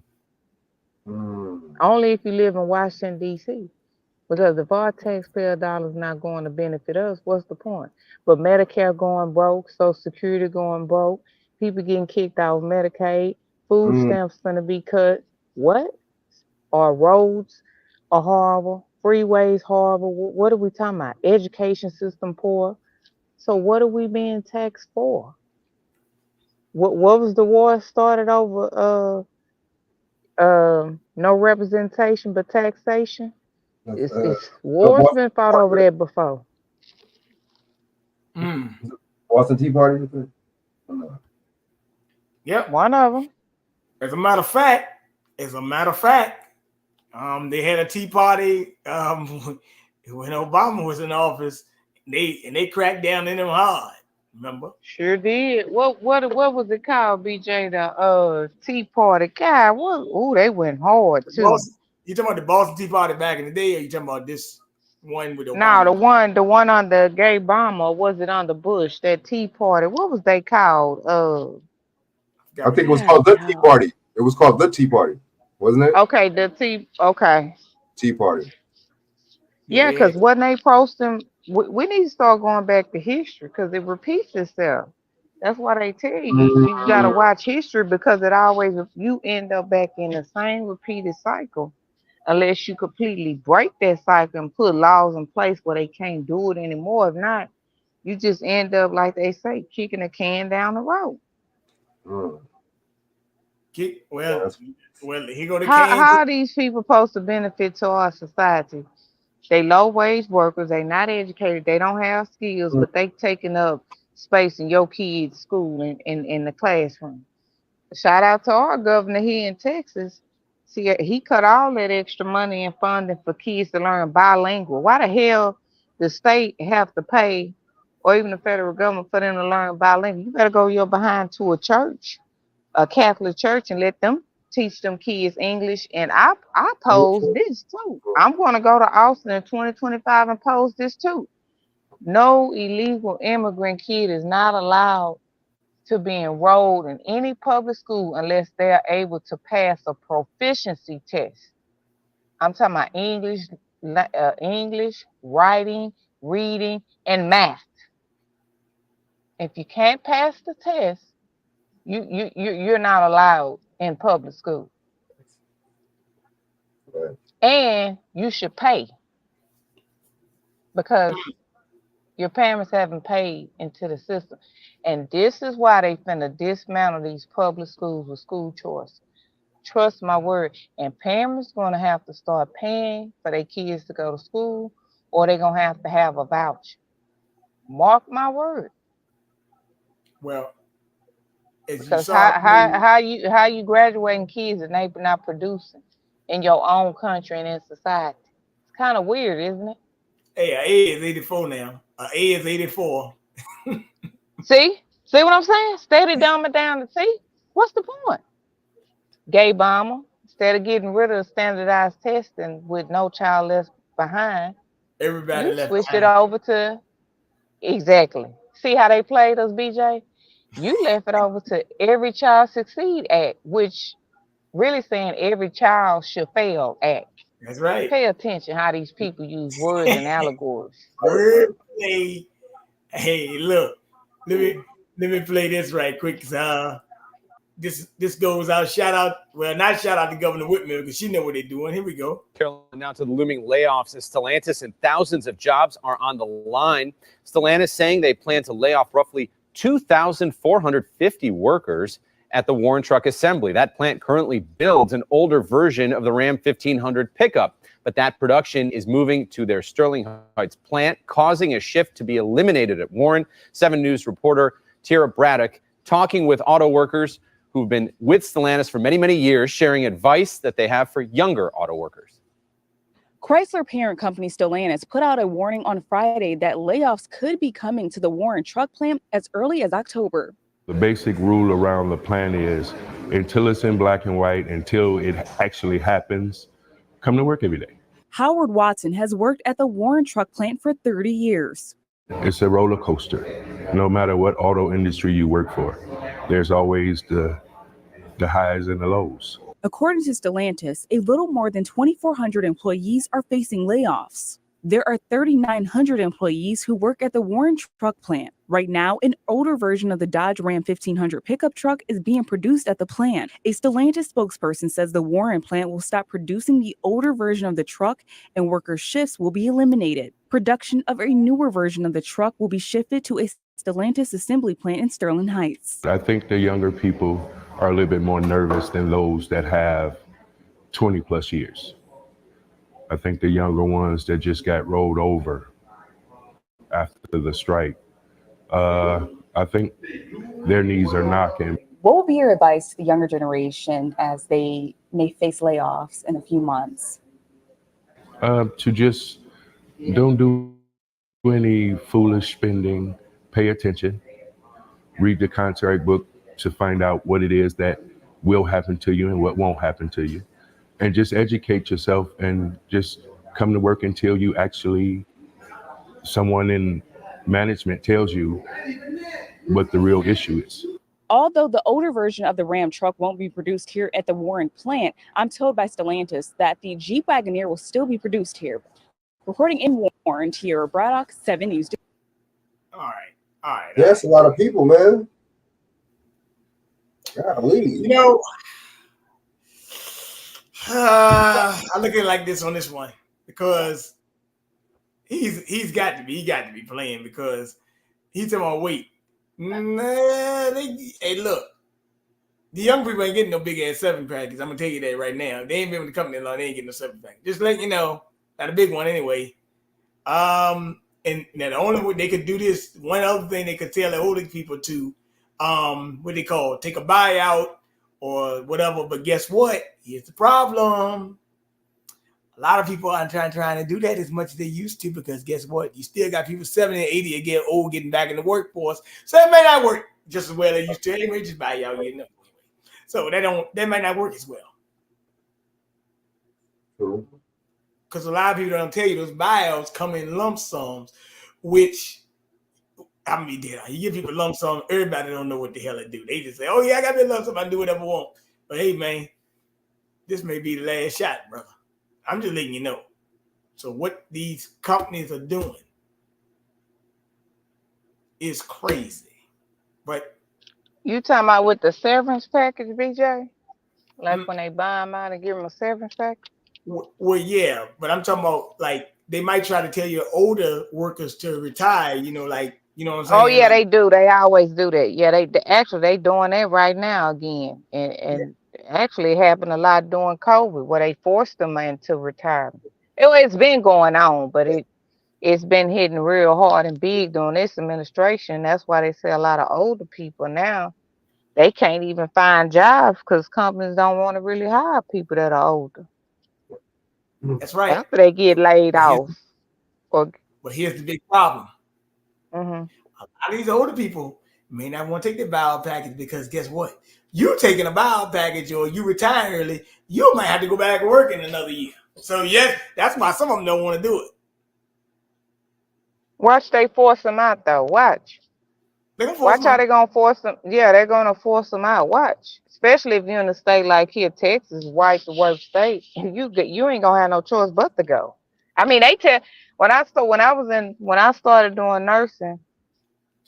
Only if you live in Washington, D.C. Because if our taxpayer dollars not going to benefit us, what's the point? But Medicare going broke, Social Security going broke, people getting kicked out of Medicaid, food stamps going to be cut. What? Our roads are horrible, freeways horrible. What are we talking about? Education system poor. So what are we being taxed for? What was the war started over? No representation but taxation. It's war's been fought over there before. Boston Tea Party. Yep, one of them. As a matter of fact, they had a tea party when Obama was in office. They cracked down in them hard. Remember? Sure did. What was it called, BJ? The Tea Party. God, they went hard too. You talking about the Boston Tea Party back in the day, or you talking about this one with Obama? No, the one on the Gay Obama, or was it on the Bush? That Tea Party. What was they called? I think it was called the Tea Party. It was called the Tea Party, wasn't it? Okay, the Tea. Okay. Tea Party. Yeah, because when they posting, we need to start going back to history because it repeats itself. That's why they tell you gotta watch history because it always you end up back in the same repeated cycle unless you completely break that cycle and put laws in place where they can't do it anymore. If not, you just end up like they say, kicking a can down the road. Well, here go the How can. are these people supposed to benefit to our society? They low wage workers, they not educated, they don't have skills, but they taking up space in your kids' school and in the classroom. Shout out to our governor here in Texas. See, he cut all that extra money and funding for kids to learn bilingual. Why the hell the state have to pay, or even the federal government, for them to learn bilingual? You better go your behind to a church, a Catholic church, and let them teach them kids English. And I pose this too. I'm going to go to Austin in 2025 and pose this too. No illegal immigrant kid is not allowed to be enrolled in any public school unless they're able to pass a proficiency test. I'm talking about English, writing, reading, and math. If you can't pass the test, you're not allowed in public school. And you should pay because your parents haven't paid into the system. And this is why they finna dismantle these public schools with school choice. Trust my word. And parents gonna have to start paying for their kids to go to school, or they're gonna have a voucher. Mark my word. Well, as because you saw, how you graduating kids and they not producing in your own country and in society? It's kind of weird, isn't it? Hey, an A is 84 now. An A is 84. See what I'm saying? Steady dumbing down to see. What's the point? Gay bomber, instead of getting rid of standardized testing with No Child Left Behind, Everybody left switched behind. it over to exactly. See how they played us, BJ? You left it over to Every Child Succeed Act, which really saying Every Child Should Fail Act. That's right. Pay attention how these people use words and allegories. Wordplay. Hey, look, let me play this right quick. This goes out. Not shout out to Governor Whitman because she know what they're doing. Here we go. Carolina announced the looming layoffs at Stellantis, and thousands of jobs are on the line. Stellantis saying they plan to lay off roughly 2,450 workers at the Warren Truck Assembly. That plant currently builds an older version of the Ram 1500 pickup, but that production is moving to their Sterling Heights plant, causing a shift to be eliminated at Warren. 7 News reporter Tara Braddock talking with auto workers who've been with Stellantis for many, many years, sharing advice that they have for younger auto workers. Chrysler parent company Stellantis put out a warning on Friday that layoffs could be coming to the Warren truck plant as early as October. The basic rule around the plan is until it's in black and white, until it actually happens, come to work every day. Howard Watson has worked at the Warren truck plant for 30 years. It's a roller coaster. No matter what auto industry you work for, there's always the highs and the lows. According to Stellantis, a little more than 2,400 employees are facing layoffs. There are 3,900 employees who work at the Warren truck plant. Right now, an older version of the Dodge Ram 1500 pickup truck is being produced at the plant. A Stellantis spokesperson says the Warren plant will stop producing the older version of the truck and workers' shifts will be eliminated. Production of a newer version of the truck will be shifted to a Stellantis assembly plant in Sterling Heights. I think the younger people are a little bit more nervous than those that have 20 plus years. I think the younger ones that just got rolled over after the strike, I think their knees are knocking. What will be your advice to the younger generation as they may face layoffs in a few months? To just don't do any foolish spending, pay attention, read the contract book to find out what it is that will happen to you and what won't happen to you. And just educate yourself and just come to work until you actually, someone in management tells you what the real issue is. Although the older version of the Ram truck won't be produced here at the Warren plant, I'm told by Stellantis that the Jeep Wagoneer will still be produced here. Reporting in Warren, Tierra Braddock, 7 News. All right. That's a lot of people, man. Golly. You know, I look at it like this on this one because he's got to be playing because he's talking about wait. Hey, look, the young people ain't getting no big ass 7-packers. I'm gonna tell you that right now. They ain't been with the company long. They ain't getting no 7-pack. Just let you know, not a big one anyway. And now the only way they could do this, one other thing they could tell the older people to, what they call, take a buyout or whatever. But guess what? Here's the problem. A lot of people aren't trying to do that as much as they used to because guess what? You still got people 70 and 80 get old getting back in the workforce. So it may not work just as well as they used to. They may just buy out, So that might not work as well. True. Because a lot of people don't tell you those buyouts come in lump sums, which I mean, you give people lump sum, everybody don't know what the hell they do. They just say, "Oh yeah, I got me a lump sum, I do whatever I want." But hey, man, this may be the last shot, brother. I'm just letting you know. So what these companies are doing is crazy. But you talking about with the severance package, BJ? Like when they buy them out and give them a severance package? Well, yeah, but I'm talking about like they might try to tell your older workers to retire. Like what I'm saying? Oh yeah, they do. They always do that. Yeah, they actually they doing that right now again, and actually it happened a lot during COVID where they forced them into retirement. It's been going on, but it's been hitting real hard and big during this administration. That's why they say a lot of older people now they can't even find jobs because companies don't want to really hire people that are older. That's right. After they get laid off. But here's the big problem. Mm-hmm. A lot of these older people may not want to take the buyout package because guess what? You taking a buyout package or you retire early, you might have to go back and work in another year. So yes, that's why some of them don't want to do it. Watch they force them out though. Watch. Watch how they gonna force them. Yeah, they're gonna force them out. Watch. Especially if you're in a state like here, Texas, white the worst state. You ain't gonna have no choice but to go. I mean, they tell when I started doing nursing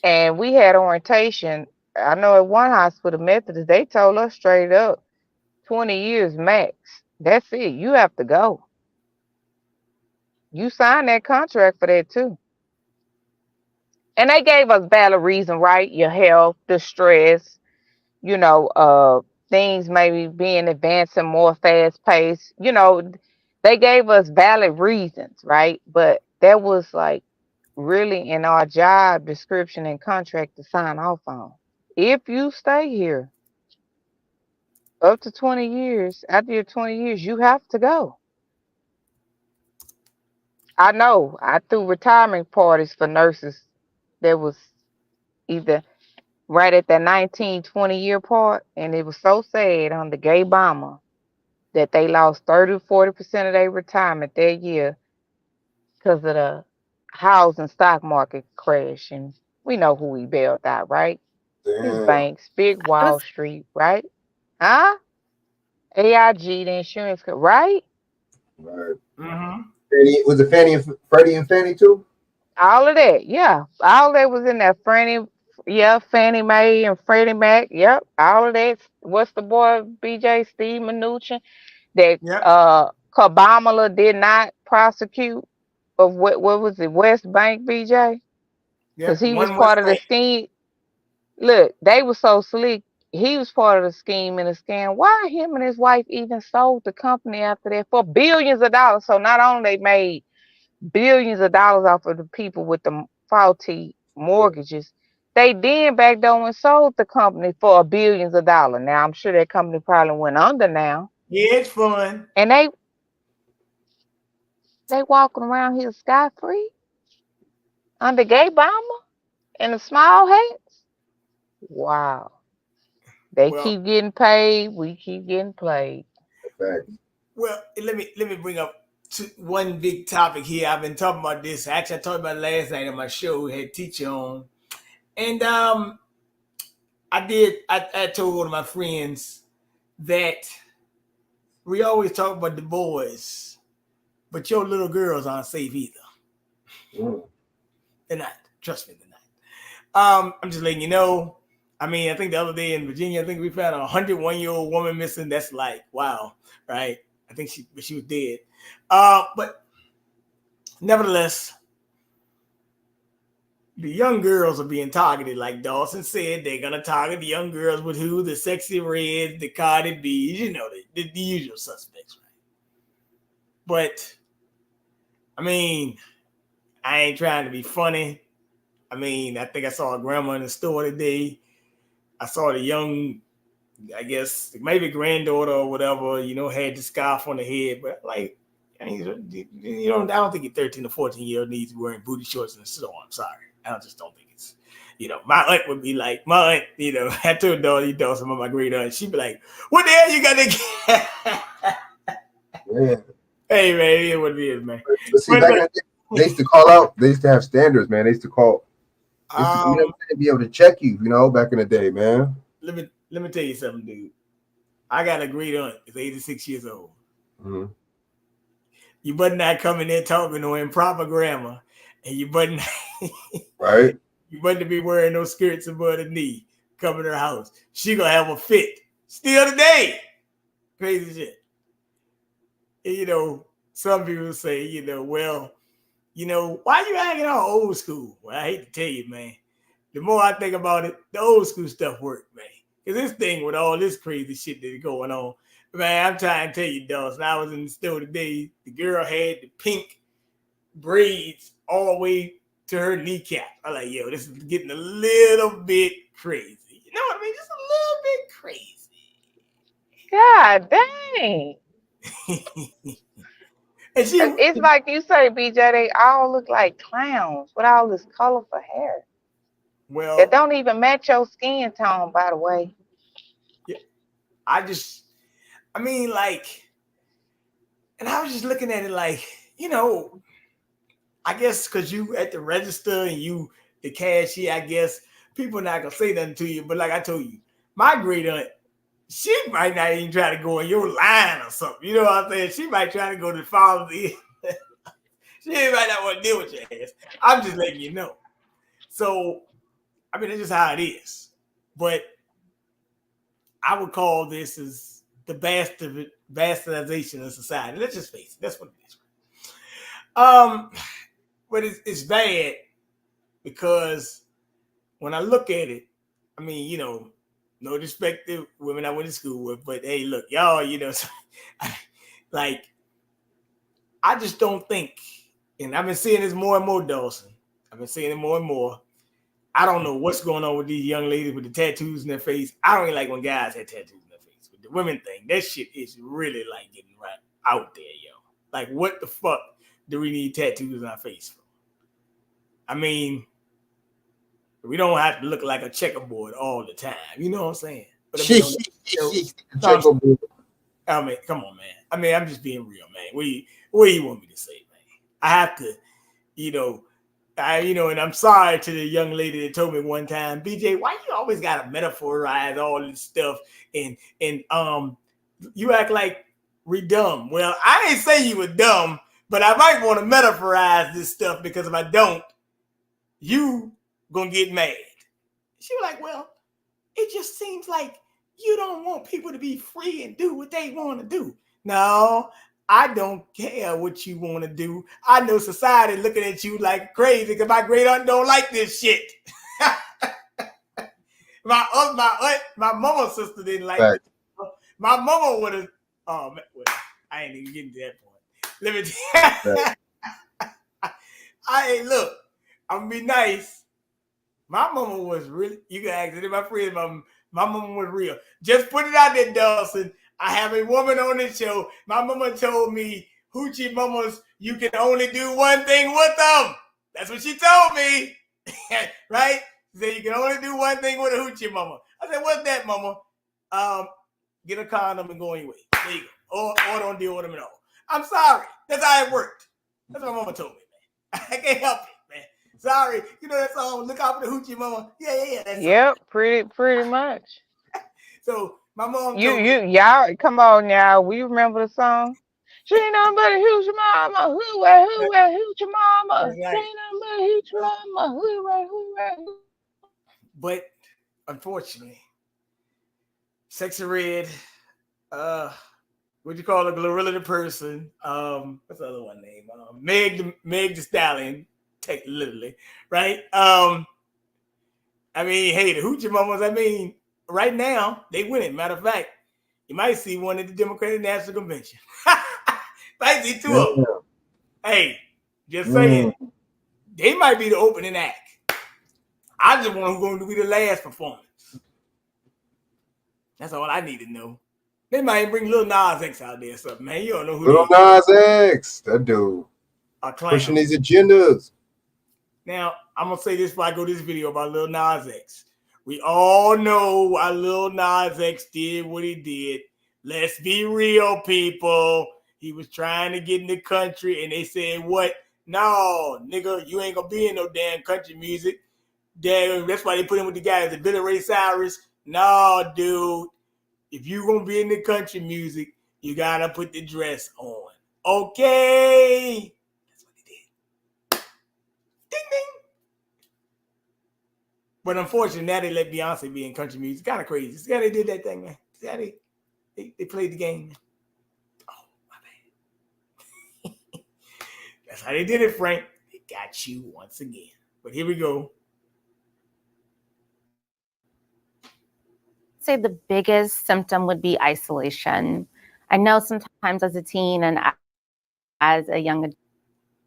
and we had orientation, I know at one hospital, Methodist, they told us straight up, 20 years max. That's it. You have to go. You signed that contract for that too. And they gave us valid reason, right? Your health, the stress, things maybe being advancing more fast paced. They gave us valid reasons, right? But that was like really in our job description and contract to sign off on. If you stay here up to 20 years, after your 20 years, you have to go. I know I threw retirement parties for nurses. There was either right at that 19, 20-year part, and it was so sad on the gay bomber that they lost 30-40% of their retirement that year because of the housing stock market crash. And we know who he bailed out, right? His banks, Big Wall Street, right? Huh? AIG, the insurance, right? Right. Mm-hmm. Was it Freddie and Fannie too? All of that, yeah. All that was in there. Fannie Mae and Freddie Mac. Yep. All of that. What's the boy, BJ, Steve Mnuchin, that Kabamala did not prosecute of what was it, West Bank, BJ? Because he was part of the scheme. Look, they were so slick. He was part of the scheme and the scam. Why him and his wife even sold the company after that for billions of dollars? So not only they made billions of dollars off of the people with the faulty mortgages, they then back door and sold the company for billions of dollars. Now I'm sure that company probably went under now. Yeah, it's fun. And they walking around here scot free under gay bomber in the small hats. Wow. They keep getting paid. We keep getting played. Well, let me bring up one big topic here. I've been talking about this. Actually, I talked about it last night on my show. We had a teacher on, and I told one of my friends that we always talk about the boys, but your little girls aren't safe either. They're not. Trust me, they're not. I'm just letting you know. I mean, I think the other day in Virginia, I think we found a 101-year-old woman missing. That's like, wow, right? I think she was dead. But nevertheless, the young girls are being targeted. Like Dawson said, they're gonna target the young girls with who? The Sexy Reds, the Cardi B's, you know, the usual suspects, right? But I mean, I ain't trying to be funny. I mean, I think I saw a grandma in the store today. I saw the young, I guess, maybe granddaughter or whatever, you know, had the scarf on the head. But like, I mean, you know, I don't think a 13 or 14-year-old needs to be wearing booty shorts in the store. I'm sorry. I just don't think it's, you know, my aunt would be like, you know, I told Dawson about my great aunt. She'd be like, what the hell you got to Yeah. Hey, man, it is what it is, man. But see, back in the day, they used to call out. They used to have standards, man. They used to call. They used to be able to check you, you know, back in the day, man. Let me tell you something, dude. I got a great aunt. It's 86 years old. Mm-hmm. You better not come in there talking no improper grammar, and you better not, right. You better be wearing those skirts above the knee. Coming to her house, she gonna have a fit. Still today, crazy shit. And, you know, some people say, you know, well, you know, why you hanging out old school? Well, I hate to tell you, man. The more I think about it, the old school stuff worked, man. Because this thing with all this crazy shit that's going on, man, I'm trying to tell you, Dawson, I was in the store today. The girl had the pink braids all the way to her kneecap. I'm like, yo, this is getting a little bit crazy. You know what I mean? Just a little bit crazy. God dang. And it's like you say, BJ, they all look like clowns with all this colorful hair. Well, that don't even match your skin tone, by the way. Yeah, I mean, like, and I was just looking at it like, you know, I guess because you at the register and you the cashier, I guess people not gonna say nothing to you. But like I told you, my great aunt, she might not even try to go in your line or something. You know what I'm saying? She might try to go to the pharmacy. She might not want to deal with your ass. I'm just letting you know. So, I mean, that's just how it is. But I would call this as the bastardization of society. Let's just face it. That's what it is. But it's bad because when I look at it, I mean, you know, no disrespect to women I went to school with, but hey, look, y'all, you know, like, I just don't think, and I've been seeing this more and more, Dawson. I've been seeing it more and more. I don't know what's going on with these young ladies with the tattoos in their face. I don't even like when guys have tattoos in their face. But the women thing, that shit is really like getting right out there, yo. Like, what the fuck do we need tattoos on our face for? I mean, we don't have to look like a checkerboard all the time. You know what I'm saying? But I mean, come on, man. I mean, I'm just being real, man. What do you want me to say, man? I have to, you know, and I'm sorry to the young lady that told me one time, BJ, why you always gotta metaphorize all this stuff and you act like we dumb. Well, I didn't say you were dumb, but I might want to metaphorize this stuff because if I don't, you gonna get mad. She was like, well, it just seems like you don't want people to be free and do what they want to do. No, I don't care what you want to do. I know society looking at you like crazy because my great aunt don't like this shit. my mama's sister didn't like it. My mama would have. Oh, well, I ain't even getting to that point. Let me tell you. Look, I'm gonna be nice. My mama was really. You can ask any of my friends. My mama was real. Just put it out there, Dawson. I have a woman on this show. My mama told me, hoochie mamas, you can only do one thing with them. That's what she told me. Right? She said you can only do one thing with a hoochie mama. I said, what's that, mama? Get a condom and go anyway. There you go. Or don't deal with them at all. I'm sorry. That's how it worked. That's what my mama told me, man. I can't help it, man. Sorry, you know that song, Look Out for the Hoochie Mama? Yeah. That song. Yep, pretty much. So my mom You told me, y'all come on now. We remember the song. She ain't nothing but a hoochie mama. Who hoochie mama? that's She right. ain't nothing but a hoochie mama. Who. But unfortunately, Sexy Red, what you call a Glorilla the person? What's the other one name? Meg the Stallion, literally, right? I mean, hey, the Hoochie Mamas, I mean, right now, they winning. Matter of fact, you might see one at the Democratic National Convention. Might see two of them. Hey, just saying, they might be the opening act. I just want who's going to be the last performance. That's all I need to know. They might bring Lil Nas X out there or something, man. You don't know who Lil Nas X, that dude. Pushing these agendas. Now, I'm going to say this before I go to this video about Lil Nas X. We all know why Lil Nas X did what he did. Let's be real, people. He was trying to get in the country, and they said, what? No, nigga, you ain't going to be in no damn country music. Damn, that's why they put him with the guys, the Billy Ray Cyrus. No, dude. If you're going to be in the country music, you got to put the dress on. Okay. That's what they did. Ding, ding. But unfortunately, now they let Beyonce be in country music. Kind of crazy. See how they did that thing, man? See how they played the game? Oh, my bad. That's how they did it, Frank. They got you once again. But here we go. Say the biggest symptom would be isolation. I know sometimes as a teen and as a young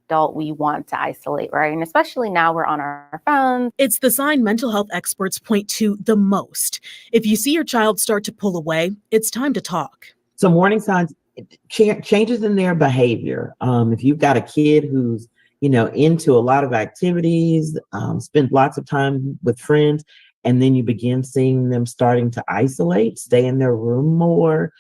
adult, we want to isolate, right? And especially now we're on our phones. It's the sign mental health experts point to the most. If you see your child start to pull away, it's time to talk. Some warning signs, changes in their behavior. If you've got a kid who's, into a lot of activities, spend lots of time with friends, and then you begin seeing them starting to isolate, stay in their room more,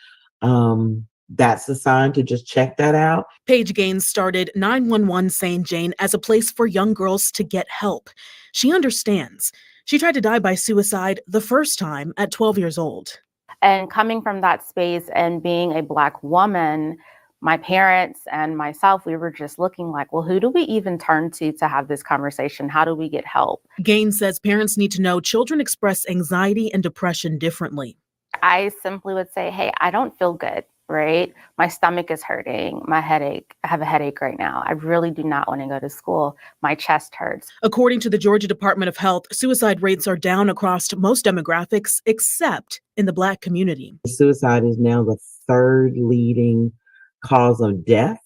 that's a sign to just check that out. Paige Gaines started 911 St. Jane as a place for young girls to get help. She understands. She tried to die by suicide the first time at 12 years old. And coming from that space and being a Black woman, my parents and myself, we were just looking like, well, who do we even turn to have this conversation? How do we get help? Gaines says parents need to know children express anxiety and depression differently. I simply would say, hey, I don't feel good, right? My stomach is hurting, my headache. I have a headache right now. I really do not want to go to school. My chest hurts. According to the Georgia Department of Health, suicide rates are down across most demographics, except in the Black community. Suicide is now the third leading cause of death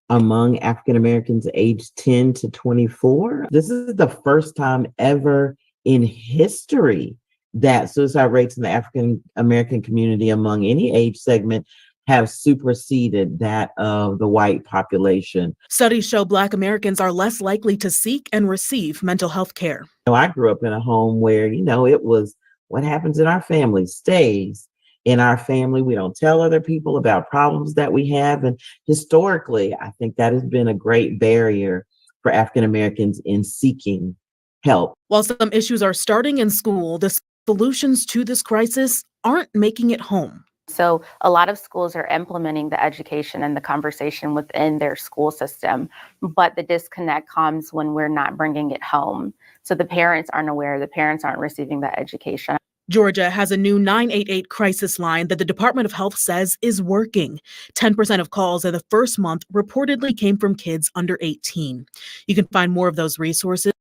among African Americans aged 10 to 24. This is the first time ever in history that suicide rates in the African American community among any age segment have superseded that of the white population. Studies show Black Americans are less likely to seek and receive mental health care. I grew up in a home where, it was what happens in our family stays in our family. We don't tell other people about problems that we have. And historically, I think that has been a great barrier for African Americans in seeking help. While some issues are starting in school, the solutions to this crisis aren't making it home. So a lot of schools are implementing the education and the conversation within their school system, but the disconnect comes when we're not bringing it home. So the parents aren't aware, the parents aren't receiving that education. Georgia has a new 988 crisis line that the Department of Health says is working. 10% of calls in the first month reportedly came from kids under 18. You can find more of those resources.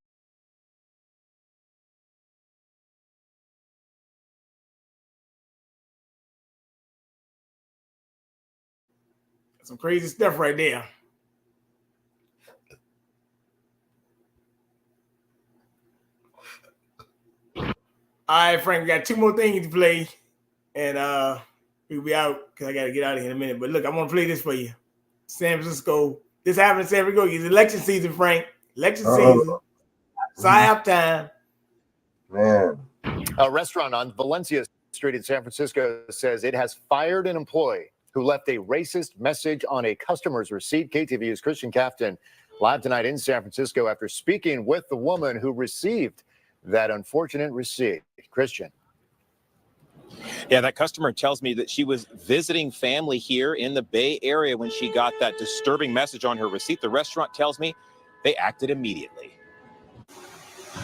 Some crazy stuff right there. All right, Frank, we got two more things to play, and we'll be out because I got to get out of here in a minute. But look, I want to play this for you. San Francisco. This happened in San Francisco. It's election season, Frank. Election season. Psyop time. Man. A restaurant on Valencia Street in San Francisco says it has fired an employee who left a racist message on a customer's receipt. KTVU's Christian Captain Live tonight in San Francisco after speaking with the woman who received that unfortunate receipt. Christian. Yeah, that customer tells me that she was visiting family here in the Bay Area when she got that disturbing message on her receipt. The restaurant tells me they acted immediately.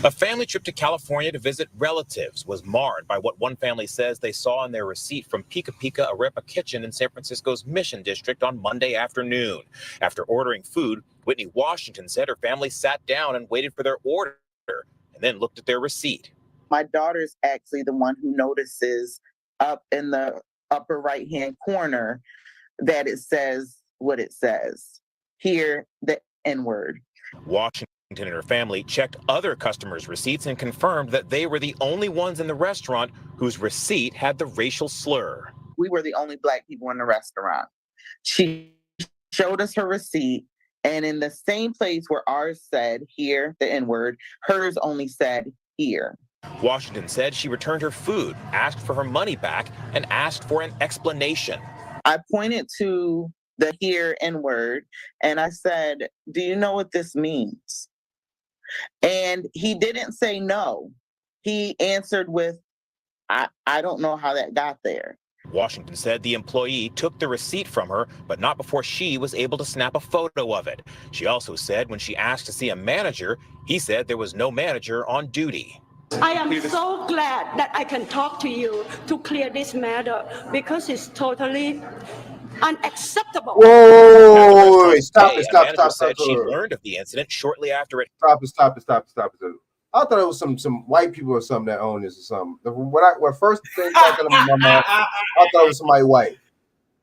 A family trip to California to visit relatives was marred by what one family says they saw in their receipt from Pika Pika Arepa Kitchen in San Francisco's Mission District on Monday afternoon. After ordering food, Whitney Washington said her family sat down and waited for their order and then looked at their receipt. My daughter's actually the one who notices up in the upper right-hand corner that it says what it says. Here, the N-word. Washington and her family checked other customers' receipts and confirmed that they were the only ones in the restaurant whose receipt had the racial slur. We were the only Black people in the restaurant. She showed us her receipt, and in the same place where ours said, here, the N-word, hers only said, here. Washington said she returned her food, asked for her money back, and asked for an explanation. I pointed to the here N-word, and I said, do you know what this means? And he didn't say no. He answered with, I don't know how that got there. Washington said the employee took the receipt from her, but not before she was able to snap a photo of it. She also said when she asked to see a manager, he said there was no manager on duty. I am so glad that I can talk to you to clear this matter because it's totally unacceptable. Whoa! Stop it! She learned of the incident shortly after it. Stop it! I thought it was some white people or something that own this or something. When first thing talking to my mom, I thought it was somebody white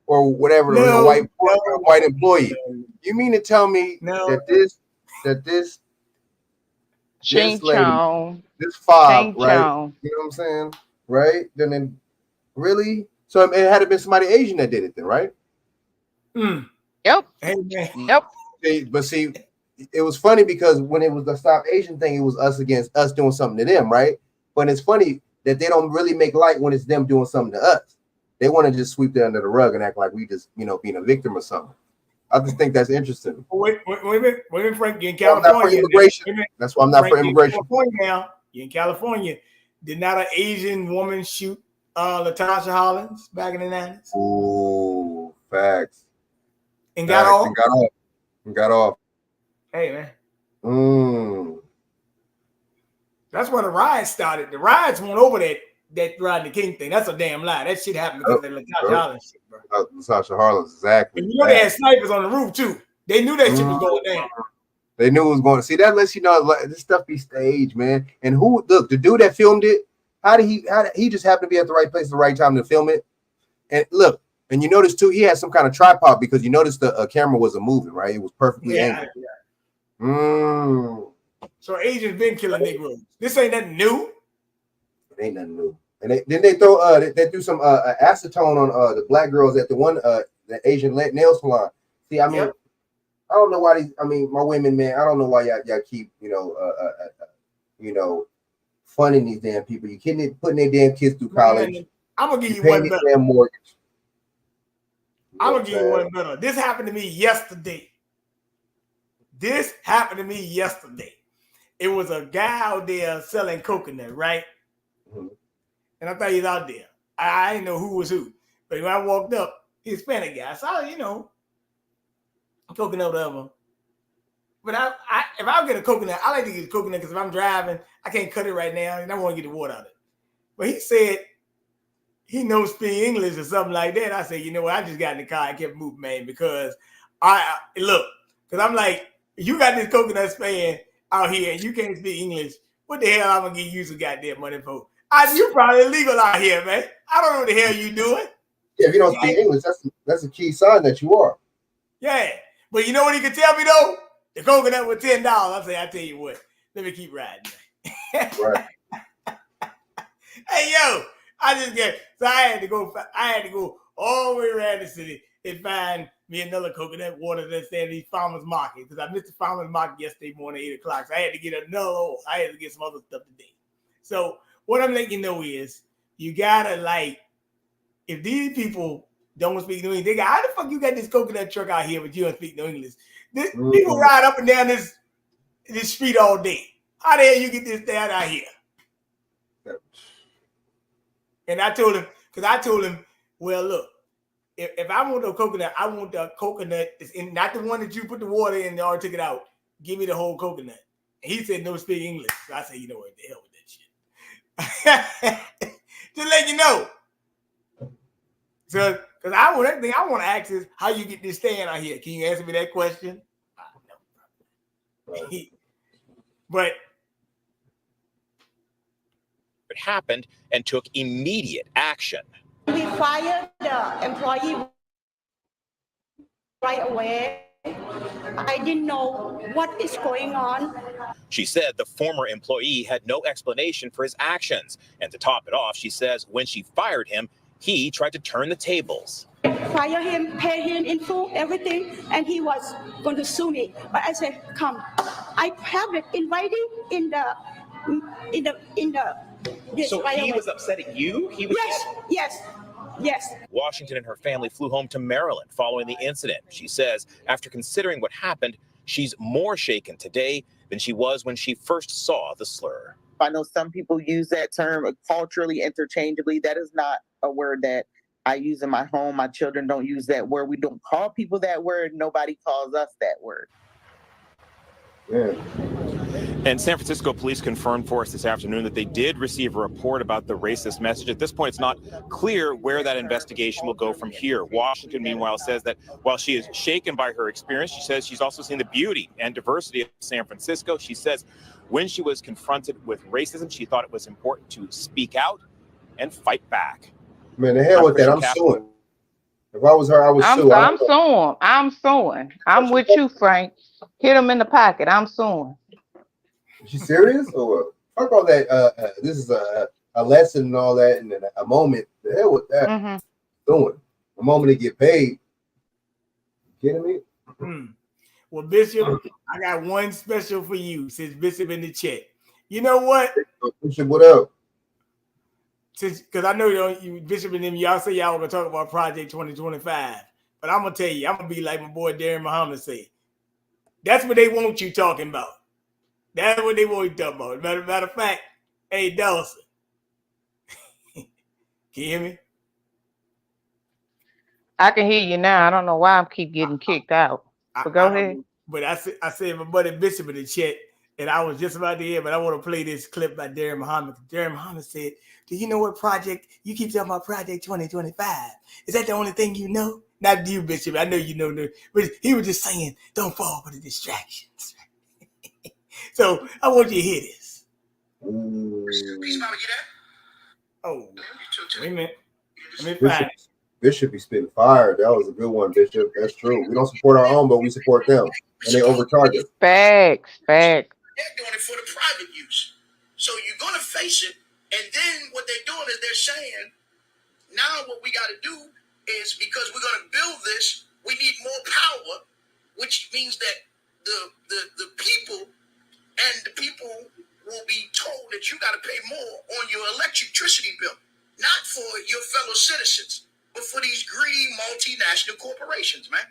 or whatever, white employee. You mean to tell me that this lady, this fob, right? You know what I'm saying, right? Then really? So it had to been somebody Asian that did it, then, right? Yep. Yep. But see, it was funny because when it was the Stop Asian thing, it was us against us doing something to them, right? But it's funny that they don't really make light when it's them doing something to us. They want to just sweep it under the rug and act like we just, being a victim or something. I just think that's interesting. Wait a minute, Frank. You're in California. I'm not for immigration. That's why I'm not for immigration. You're in California. Did not an Asian woman shoot Latasha Hollins back in the 90s? Oh, facts. And got off? And got off. Hey, man. That's where the riots started. The riots went over that Rodney King thing. That's a damn lie. That shit happened because of Latasha Hollins shit, bro. Latasha Hollins, exactly. And they had snipers on the roof, too. They knew that shit was going down. They knew it was going to. See, that lets you know this stuff be staged, man. And look, the dude that filmed it, how did he just happen to be at the right place at the right time to film it? And look, and you notice, too, he had some kind of tripod because you noticed the camera wasn't moving, right? It was perfectly angled. So Asians been killing Negroes. This ain't nothing new. It ain't nothing new. And they threw some acetone on the black girls at the one the Asian nail salon. See, I mean, I don't know why my women, man, I don't know why y'all keep funding these damn people. You putting their damn kids through college. Man, I'm gonna give you one better. Damn mortgage. I'm gonna give you one better. This happened to me yesterday. It was a guy out there selling coconut, right? Mm-hmm. And I thought he was out there. I didn't know who was who. But when I walked up, Hispanic guy, I saw, coconut whatever. But if I get a coconut, I like to get a coconut because if I'm driving, I can't cut it right now and I want to get the water out of it. But he said he knows speak English or something like that. I said, you know what? I just got in the car and kept moving, man, because because I'm like, you got this coconut stand out here and you can't speak English. What the hell I'm gonna give you some goddamn money for? You probably illegal out here, man. I don't know what the hell you doing. Yeah, if you don't speak English, that's a key sign that you are. Yeah, but you know what he could tell me though? The coconut was $10. I tell you what, let me keep riding. Right. Hey yo, I had to go all the way around the city and find me another coconut water that's at the farmer's market because I missed the farmer's market yesterday morning at 8 o'clock. So I had to get I had to get some other stuff today. So what I'm letting you know is you gotta if these people don't speak no English. They go, how the fuck you got this coconut truck out here, but you don't speak no English? People ride up and down this street all day. How the hell you get this down out here? And I told him, well, look, if I want the coconut, I want the coconut that's in, not the one that you put the water in and already took it out. Give me the whole coconut. And he said, no, speak English. So I said, you know what, the hell with that shit. Just let you know. So, because I want to ask is how you get this stand out here. Can you answer me that question? No. But It happened and took immediate action. We fired the employee right away. I didn't know what is going on. She said the former employee had no explanation for his actions. And to top it off, she says when she fired him, he tried to turn the tables. Fire him, pay him in full, everything, and he was going to sue me. But I said, come. I have it in writing in the. So he was upset at you? Yes. Washington and her family flew home to Maryland following the incident. She says after considering what happened, she's more shaken today than she was when she first saw the slur. I know some people use that term culturally interchangeably. That is not a word that I use in my home. My children don't use that word. We don't call people that word. Nobody calls us that word. Yeah. And San Francisco police confirmed for us this afternoon that they did receive a report about the racist message. At this point, it's not clear where that investigation will go from here. Washington, meanwhile, says that while she is shaken by her experience, she says she's also seen the beauty and diversity of San Francisco. She says when she was confronted with racism, she thought it was important to speak out and fight back. Man, the hell with that. I'm suing. If I was her, I would sue. I'm suing. I'm with you, Frank. Hit him in the pocket. I'm suing. Is she serious or what? Fuck all that. This is a lesson and all that, and then a moment. The hell with that. Mm-hmm. Doing a moment to get paid. You kidding me? Well, Bishop, I got one special for you since Bishop in the chat. You know what? Bishop, what up? Because I know you Bishop and them, y'all say y'all gonna talk about Project 2025, but I'm gonna tell you, I'm gonna be like my boy Darren Muhammad said. That's what they want you talking about. That's what they want you talking about. Matter of fact, hey Dawson, can you hear me? I can hear you now. I don't know why I keep getting kicked out. But go ahead. But I said my buddy Bishop in the chat, and I was just about to hear, but I want to play this clip by Darren Muhammad. Darren Muhammad said, do you know what project, you keep talking about Project 2025. Is that the only thing you know? Not you, Bishop. I know you know, but he was just saying, don't fall for the distractions. So I want you to hear this. Oh, wait a minute. Let me find it. Bishop be spitting fire. That was a good one, Bishop. That's true. We don't support our own, but we support them. And they overcharge us. Facts. They're doing it for the private use. So you're going to face it. And then what they're doing is they're saying, now what we got to do is because we're going to build this, we need more power, which means that the people and the people will be told that you got to pay more on your electricity bill, not for your fellow citizens, but for these greedy multinational corporations, man.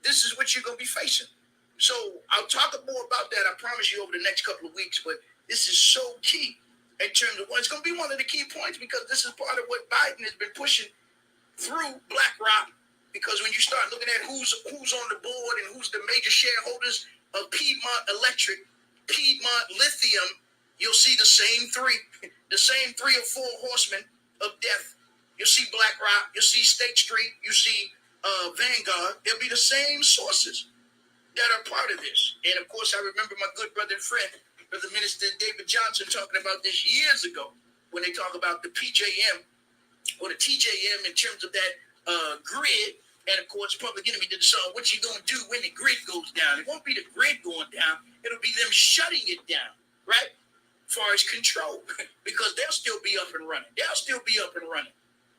This is what you're going to be facing. So I'll talk more about that, I promise you, over the next couple of weeks, but this is so key in terms of it's going to be one of the key points because this is part of what Biden has been pushing through BlackRock. Because when you start looking at who's on the board and who's the major shareholders of Piedmont Electric, Piedmont Lithium, you'll see the same three or four horsemen of death. You'll see BlackRock, you'll see State Street, you see Vanguard. It'll be the same sources that are part of this. And of course, I remember my good brother and friend, Brother Minister David Johnson, talking about this years ago when they talk about the PJM or the TJM in terms of that grid. And of course, Public Enemy did the song, what you gonna do when the grid goes down? It won't be the grid going down. It'll be them shutting it down, right? As far as control, because they'll still be up and running.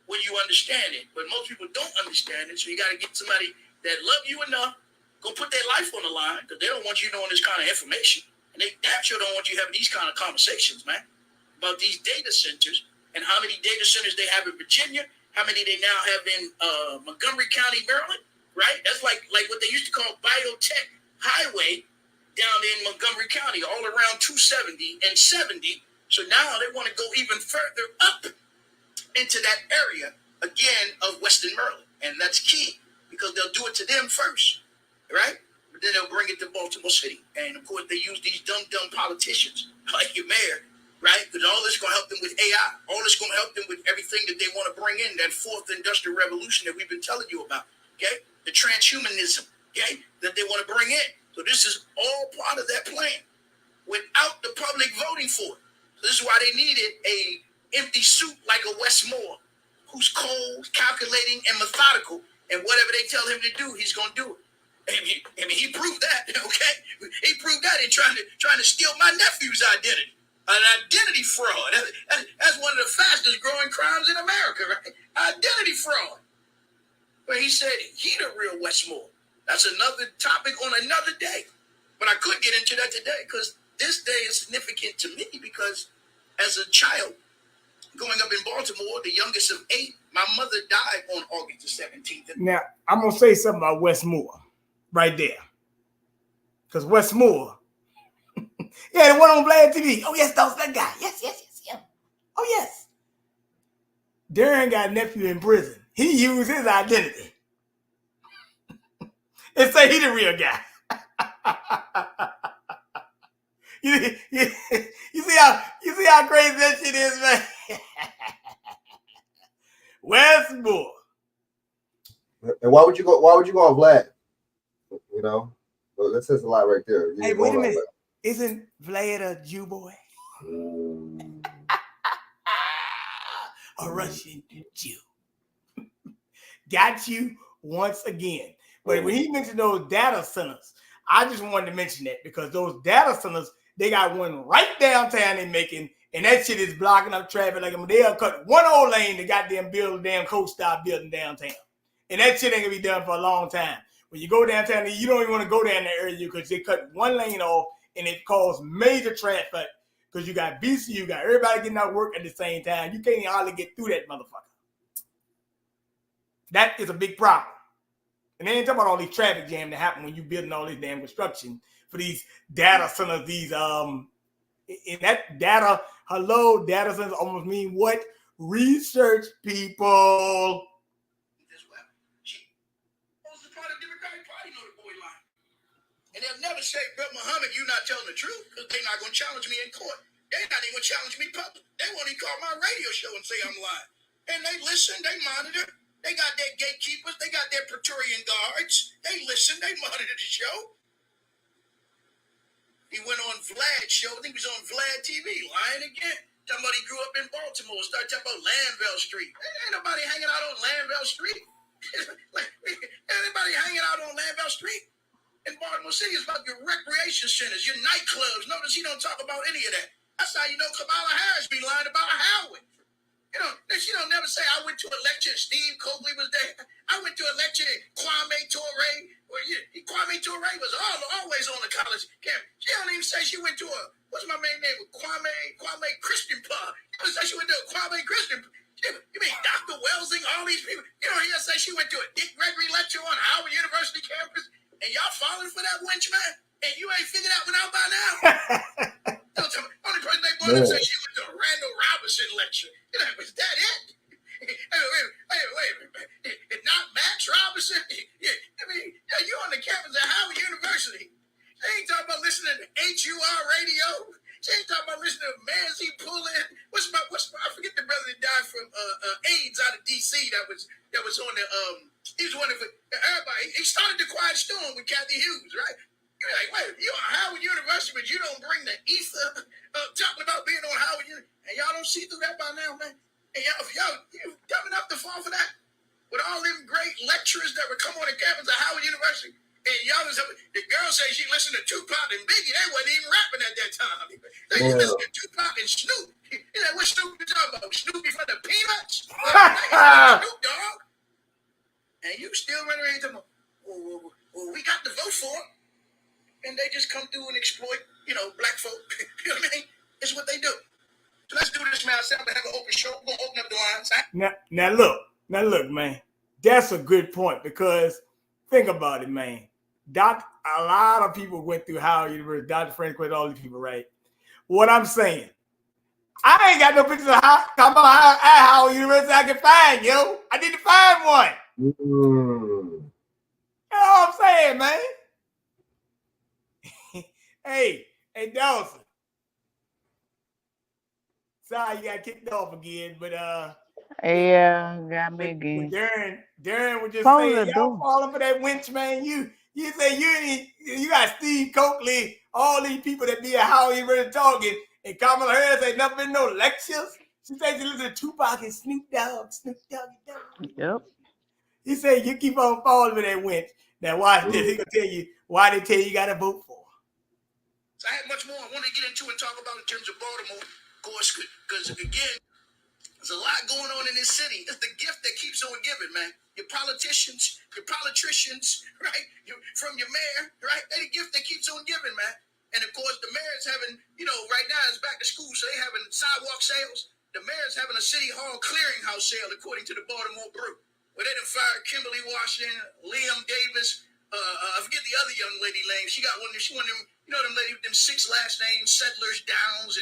When you understand it. But most people don't understand it. So you got to get somebody that love you enough, go put their life on the line, because they don't want you knowing this kind of information. And they damn sure don't want you having these kind of conversations, man, about these data centers and how many data centers they have in Virginia how many they now have in Montgomery County, Maryland, right? That's like what they used to call Biotech Highway down in Montgomery County, all around 270 and 70. So now they want to go even further up into that area again of Western Maryland. And that's key because they'll do it to them first, right? But then they'll bring it to Baltimore City. And of course, they use these dumb politicians like your mayor, right? Because all this is going to help them with AI. All this is going to help them with everything that they want to bring in, that fourth industrial revolution that we've been telling you about, okay? The transhumanism, okay, that they want to bring in. So this is all part of that plan without the public voting for it. So this is why they needed a empty suit like a Westmore who's cold, calculating, and methodical. And whatever they tell him to do, he's going to do it. I mean, he proved that, okay? He proved that in trying to steal my nephew's identity. An identity fraud. That's one of the fastest growing crimes in America, right? Identity fraud. But he said he the real Westmore. That's another topic on another day. But I could get into that today because this day is significant to me because as a child growing up in Baltimore, the youngest of 8, my mother died on August the 17th. Now, I'm going to say something about Westmore right there. Because Westmore, yeah, the one on Vlad TV. Oh, yes, that was that guy. Yes, him. Oh, yes. Darren got a nephew in prison. He used his identity and say he the real guy. You see how crazy that shit is, man? Westmore. And why would you go on Vlad? You know, well, that says a lot right there. Hey, wait a minute. Isn't Vlad a Jew boy? A Russian Jew. Got you once again. But when he mentioned those data centers, I just wanted to mention that because those data centers, they got one right downtown they're making, and that shit is blocking up traffic. Like, I mean, they'll cut one old lane to goddamn build a damn coast-style building downtown. And that shit ain't gonna be done for a long time. When you go downtown, you don't even want to go down that area because they cut one lane off and it caused major traffic because you got BC, you got everybody getting out of work at the same time. You can't even hardly get through that motherfucker. That is a big problem. And they ain't talking about all these traffic jams that happen when you building all this damn construction for these data centers, these in that data centers almost mean what? Research people. And they'll never say, Brother Muhammad, you're not telling the truth because they're not going to challenge me in court. They're not even going to challenge me public. They won't even call my radio show and say I'm lying. And they listen, they monitor. They got their gatekeepers. They got their Praetorian guards. They listen, they monitor the show. He went on Vlad's show. I think he was on Vlad TV, lying again. Talking about he grew up in Baltimore. Started talking about Lanville Street. Ain't nobody hanging out on Lanville Street. Anybody hanging out on Lanville Street? In Baltimore City, it's about your recreation centers, your nightclubs. Notice he don't talk about any of that. That's how you know Kamala Harris be lying about Howard. You know, she don't never say, I went to a lecture, Steve Coakley was there. I went to a lecture, Kwame Ture. Kwame Ture was always on the college campus. She don't even say she went to what's my main name? Kwame Christian Pub. She don't say she went to a Kwame Christian Pub. You mean Dr. Welsing, all these people? You don't hear her say she went to a Dick Gregory lecture on Howard University campus? And y'all falling for that wench, man? And you ain't figured out one out by now? Only person they brought up said she went to a Randall Robinson lecture. You know, was that it? Wait a minute. Not Max Robinson? I mean, you on the campus of Howard University. They ain't talking about listening to HUR radio. She ain't talking about listening to Manzi Pullen. I forget the brother that died from AIDS out of DC that was on the he was one of everybody. He started the Quiet Storm with Kathy Hughes, right? You're like, wait, you're on Howard University, but you don't bring the ether talking about being on Howard University. And y'all don't see through that by now, man. And y'all dumb enough to fall for that? With all them great lecturers that would come on the campus of Howard University. And y'all the girl say she listened to Tupac and Biggie. They wasn't even rapping at that time. They listened to Tupac and Snoop. You know, what Snoop you talking about? Snoopy from the Peanuts? Snoop Dogg. And you still running around talking about, well, we got to vote for it. And they just come through and exploit, black folk. You know what I mean? It's what they do. So let's do this, man. I said I'm going to have an open show. We're going to open up the lines. Now look. Now look, man, that's a good point because think about it, man. A lot of people went through Howard University. Dr. Frank went all these people, right? What I'm saying, I ain't got no pictures of Howard University I can find, yo. I need to find one. You know what I'm saying, man? Hey, Dawson. Sorry you got kicked off again, but Yeah, got me again. Darren was just Close saying, the y'all door. falling for that winch, man. You say you got Steve Coakley, all these people that be at Howard University talking, and Kamala Harris ain't never been no lectures. She said she listen to Tupac and Snoop Dogg. Yep. He said you keep on falling for that winch. Now watch this. He gonna tell you why they tell you gotta vote for. So I had much more I wanted to get into and talk about in terms of Baltimore, of course, because again, there's a lot going on in this city. It's the gift that keeps on giving, man. Your politicians, right? From your mayor, right? They're the gift that keeps on giving, man. And of course, the mayor's having, right now it's back to school, so they're having sidewalk sales. The mayor's having a city hall clearinghouse sale, according to the Baltimore Brew, where they done fired Kimberly Washington, Liam Davis. I forget the other young lady name. She got one of them, them lady with them 6 last names, Settlers, Downs,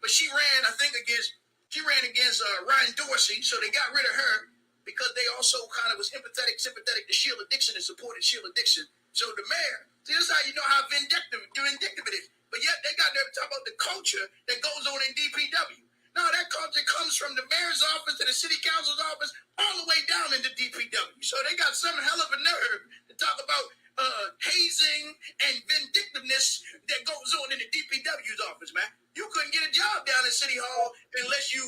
but she ran, I think, against Ryan Dorsey, so they got rid of her because they also kind of was sympathetic to Sheila Dixon and supported Sheila Dixon. So the mayor, see, this is how you know how vindictive it is. But yet they got there to talk about the culture that goes on in DPW. No, that culture comes from the mayor's office to the city council's office all the way down into DPW. So they got some hell of a nerve to talk about hazing and vindictiveness that goes on in the DPW's office, man. You couldn't get a job down in City Hall unless you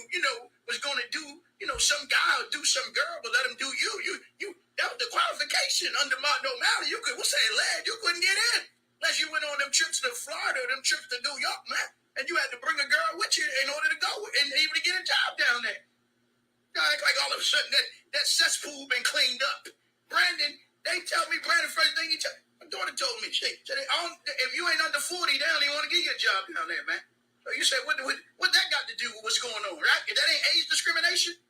was going to do, some guy or do some girl, but let him do you. That was the qualification under Martin O'Malley. You couldn't get in unless you went on them trips to Florida, them trips to New York, man. And you had to bring a girl with you in order to go and even to get a job down there. Like all of a sudden that cesspool been cleaned up. Brandon, first thing my daughter told me, she said, if you ain't under 40 down, they want to give you a job down there, man. So you say, what that got to do with what's going on, right? If that ain't age discrimination,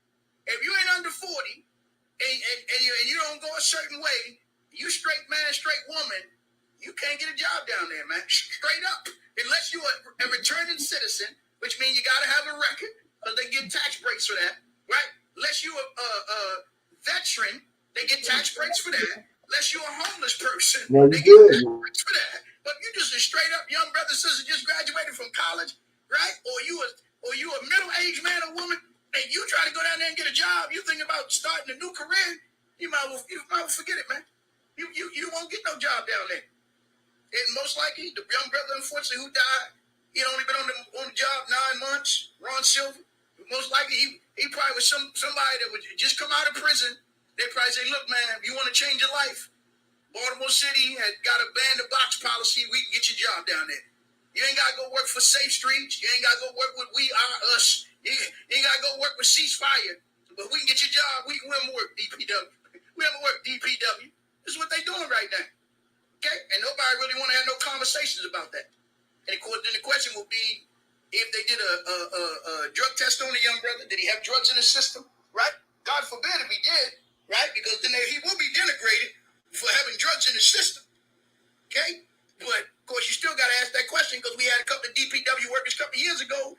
if you ain't under 40 and you don't go a certain way, you straight man, straight woman, you can't get a job down there, man. Straight up. Unless you're a returning citizen, which means you got to have a record, because they get tax breaks for that, right? Unless you're a veteran, they get tax breaks for that. Unless you're a homeless person, they get tax breaks for that. But you just a straight up young brother, sister just graduated from college, right? Or you a middle-aged man or woman, and you try to go down there and get a job, you think about starting a new career, you might well forget it, man. You won't get no job down there. And most likely, the young brother, unfortunately, who died, he'd only been on the job 9 months. Ron Silver, most likely he probably was somebody that would just come out of prison. They probably say, "Look, man, if you want to change your life, Baltimore City had got a ban-the-box policy. We can get your job down there. You ain't got to go work for Safe Streets. You ain't got to go work with We Are Us. You ain't got to go work with Ceasefire. But we can get your job. We can work DPW. We haven't worked DPW. This is what they doing right now. Okay? And nobody really want to have no conversations about that. And of course, then the question will be, if they did a drug test on the young brother, did he have drugs in his system? Right? God forbid if he did, right? Because then he will be denigrated for having drugs in his system. Okay? But of course, you still got to ask that question, because we had a couple of DPW workers a couple of years ago,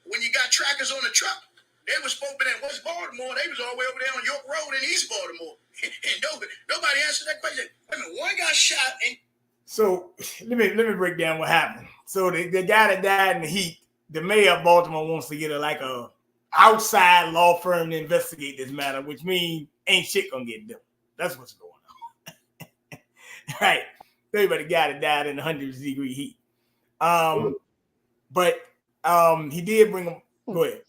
when you got trackers on the truck, they was supposed to be in West Baltimore. They was all the way over there on York Road in East Baltimore. And nobody answered that question. I mean, one got shot. And so let me break down what happened. So the guy that died in the heat, the mayor of Baltimore wants to get a outside law firm to investigate this matter, which means ain't shit gonna get done. That's what's going on. Right. Everybody got it died in 100-degree heat. But he did bring him. Go ahead.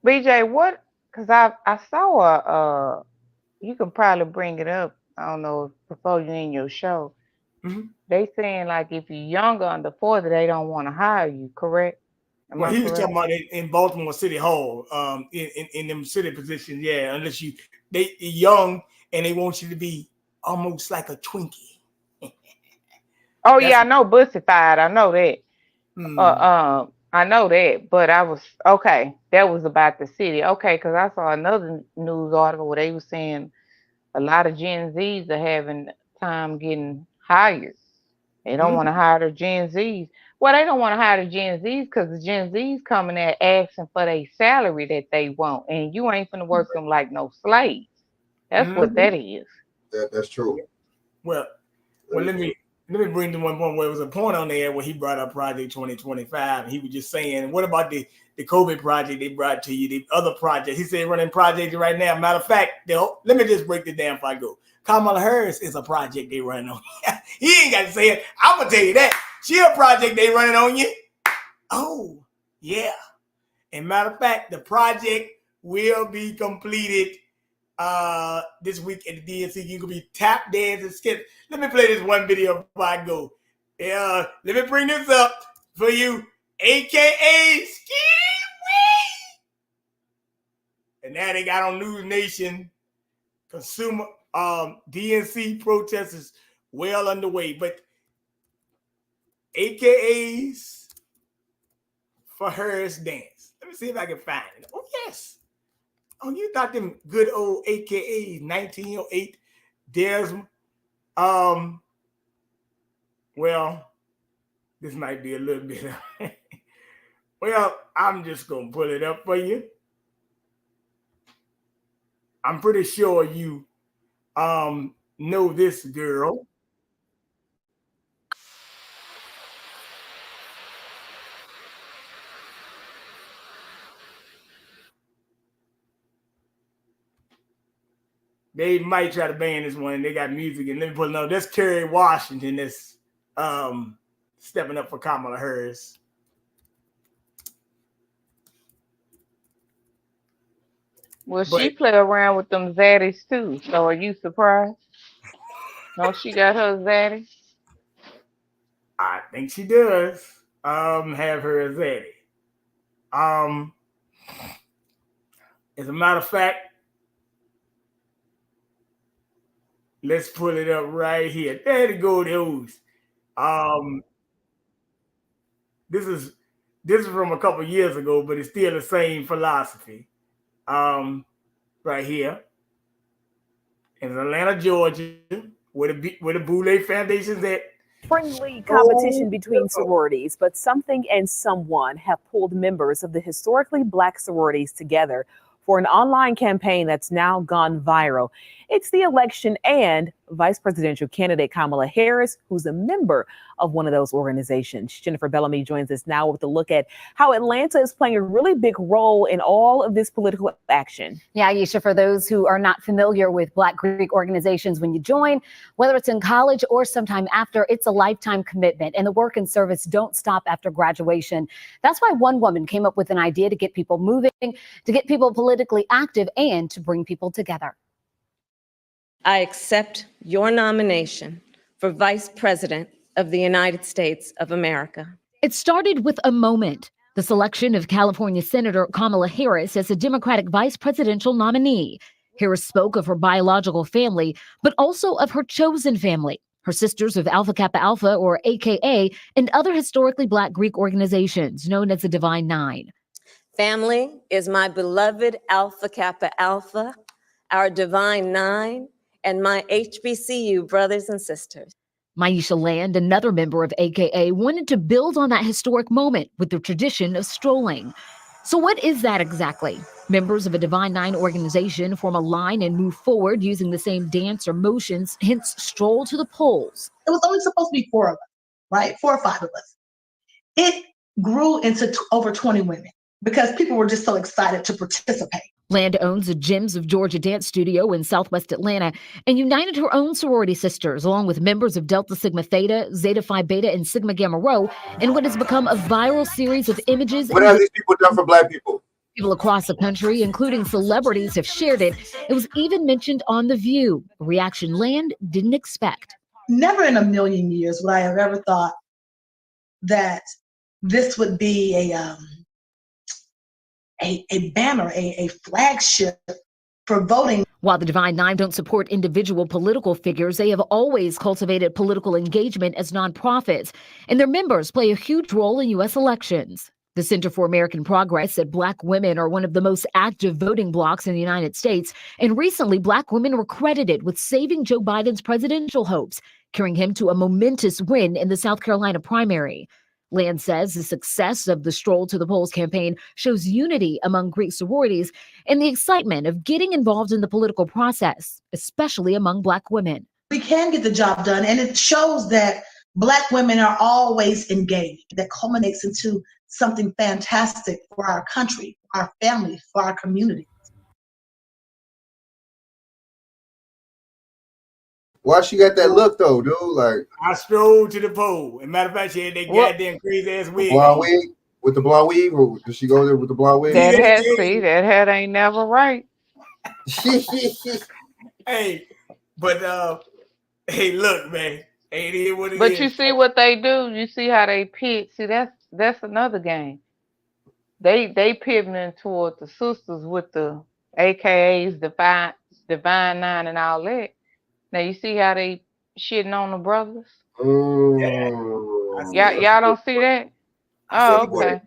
BJ, what? Because I saw you can probably bring it up. I don't know, before you in your show. Mm-hmm. They saying like if you're younger under 40, they don't want to hire you. Correct? Well, he was talking about it in Baltimore City Hall, in them city positions. Yeah, unless they're young and they want you to be almost like a Twinkie. Oh yeah, I know Bussified. I know that. I know that, but I was okay. That was about the city. Okay, because I saw another news article where they were saying a lot of Gen Zs are having time getting hired. They don't want to hire the Gen Zs. Well, they don't want to hire the Gen Zs because the Gen Zs coming there asking for their salary that they want, and you ain't finna work them like no slaves. That's what that is. That's true. Well, let me bring to one point where it was a point on there where he brought up Project 2025. He was just saying, what about the COVID project they brought to you, the other project? He said running projects right now. Matter of fact, let me just break it down before I go. Kamala Harris is a project they running on. He ain't got to say it. I'm going to tell you that. She a project they running on you. Oh, yeah. And matter of fact, the project will be completed this week at the DNC. You can be tap dancing, skip. Let me play this one video before I go. Let me bring this up for you, AKA Ski. And now they got on News Nation. Consumer DNC protests well underway, but AKAs for Harris dance. Let me see if I can find it. Oh yes. Oh, you thought them good old AKAs 1908 Desmond. Well, this might be a little bit. Well, I'm just gonna pull it up for you. I'm pretty sure you know this girl. They might try to ban this one. They got music, and let me put it on. That's Kerry Washington that's stepping up for Kamala Harris. Well, she play around with them zaddies too. So are you surprised? No, she got her zaddy. I think she does. Have her as zaddy. As a matter of fact, let's pull it up right here. There to go, those. This is from a couple years ago, but it's still the same philosophy. Right here in Atlanta, Georgia, where the Boulay Foundation's at. Friendly competition between sororities, but something and someone have pulled members of the historically Black sororities together for an online campaign that's now gone viral. It's the election and vice presidential candidate Kamala Harris, who's a member of one of those organizations. Jennifer Bellamy joins us now with a look at how Atlanta is playing a really big role in all of this political action. Yeah, Aisha, for those who are not familiar with Black Greek organizations, when you join, whether it's in college or sometime after, it's a lifetime commitment, and the work and service don't stop after graduation. That's why one woman came up with an idea to get people moving, to get people politically active, and to bring people together. I accept your nomination for Vice President of the United States of America. It started with a moment, the selection of California Senator Kamala Harris as a Democratic vice presidential nominee. Harris spoke of her biological family, but also of her chosen family, her Sisters of Alpha Kappa Alpha, or AKA, and other historically Black Greek organizations known as the Divine Nine. Family is my beloved Alpha Kappa Alpha, our Divine Nine, and my HBCU brothers and sisters. Maisha Land, another member of AKA, wanted to build on that historic moment with the tradition of strolling. So what is that exactly? Members of a Divine Nine organization form a line and move forward using the same dance or motions, hence stroll to the polls. It was only supposed to be 4 of us, right? 4 or 5 of us. It grew into over 20 women because people were just so excited to participate. Land owns a Gems of Georgia dance studio in Southwest Atlanta and united her own sorority sisters along with members of Delta Sigma Theta, Zeta Phi Beta, and Sigma Gamma Rho in what has become a viral series of images. What have these people done for Black people? People across the country, including celebrities, have shared it. It was even mentioned on The View, a reaction Land didn't expect. Never in a million years would I have ever thought that this would be a banner, a flagship for voting. While the Divine Nine don't support individual political figures, they have always cultivated political engagement as nonprofits, and their members play a huge role in U.S. elections. The Center for American Progress said Black women are one of the most active voting blocs in the United States, and recently Black women were credited with saving Joe Biden's presidential hopes, carrying him to a momentous win in the South Carolina primary. Land says the success of the Stroll to the Polls campaign shows unity among Greek sororities and the excitement of getting involved in the political process, especially among Black women. We can get the job done, and it shows that Black women are always engaged. That culminates into something fantastic for our country, our family, for our community. Why she got that look though, dude? Like, I strolled to the poll. As a matter of fact, she had that goddamn crazy ass wig. blonde wig with the blonde weave, or does she go there with the blonde wig? That head ain't never right. Hey, but hey, look, man, ain't it what it is? But you see what they do. You see how they pit. See, that's another game. They pivoting toward the sisters with the AKAs, Divine Nine, and all that. Now you see how they shitting on the brothers. Y'all don't see that? Oh, okay.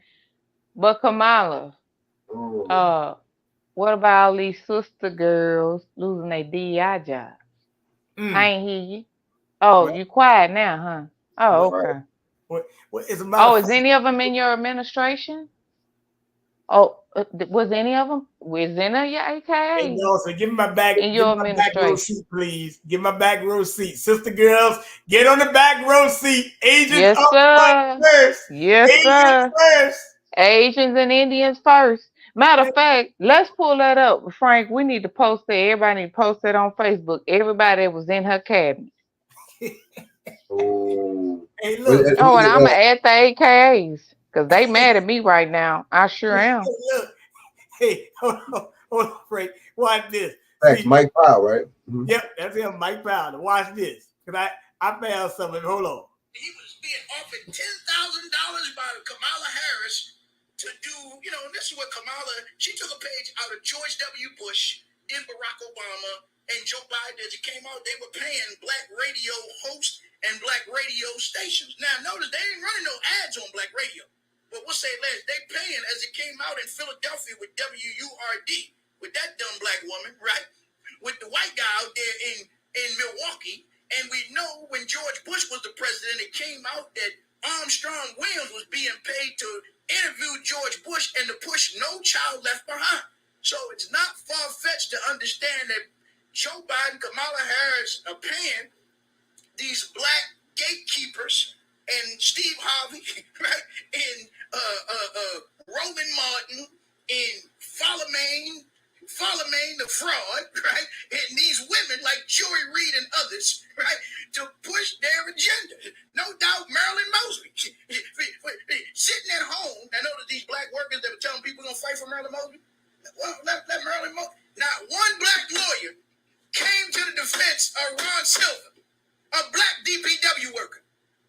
But Kamala, what about all these sister girls losing their DI jobs? I ain't hear you. Oh, you quiet now, huh? Oh, okay. Is any of them in your administration? Oh, was any of them? Was any of your AKAs? Hey, Dawson, give me my back. In your give me my back row administration. seat, please. Give my back row seat, sister girls. Get on the back row seat. Asians Yes, up sir. first. Yes, Asians sir. first. Asians and Indians first. Matter of fact, let's pull that up, Frank. We need to post that. Everybody need to post that on Facebook. Everybody that was in her cabinet. Hey, look. Oh, and I'm gonna add the AKAs because they mad at me right now. I sure am. Look. Hey, hold on, Frank. Watch this. Thanks, Mike Powell, right? Mm-hmm. Yep, that's him, Mike Powell. Watch this, because I found something. Hold on. He was being offered $10,000 by Kamala Harris to do, this is what Kamala, she took a page out of George W. Bush and Barack Obama and Joe Biden. As it came out, they were paying Black radio hosts and Black radio stations. Now, notice they ain't running no ads on Black radio. But we'll say less. They paying as it came out in Philadelphia with WURD, with that dumb Black woman, right? With the white guy out there in Milwaukee. And we know when George Bush was the president, it came out that Armstrong Williams was being paid to interview George Bush and to push No Child Left Behind. So it's not far-fetched to understand that Joe Biden, Kamala Harris are paying these Black gatekeepers and Steve Harvey, right, and Roland Martin, and Follomain the fraud, right, and these women like Joy Reid and others, right, to push their agenda. No doubt Marilyn Mosley, sitting at home. I know that these Black workers that were telling people going to fight for Marilyn Mosley. Well, let Marilyn Mosley. Not one Black lawyer came to the defense of Ron Silver, a Black DPW worker.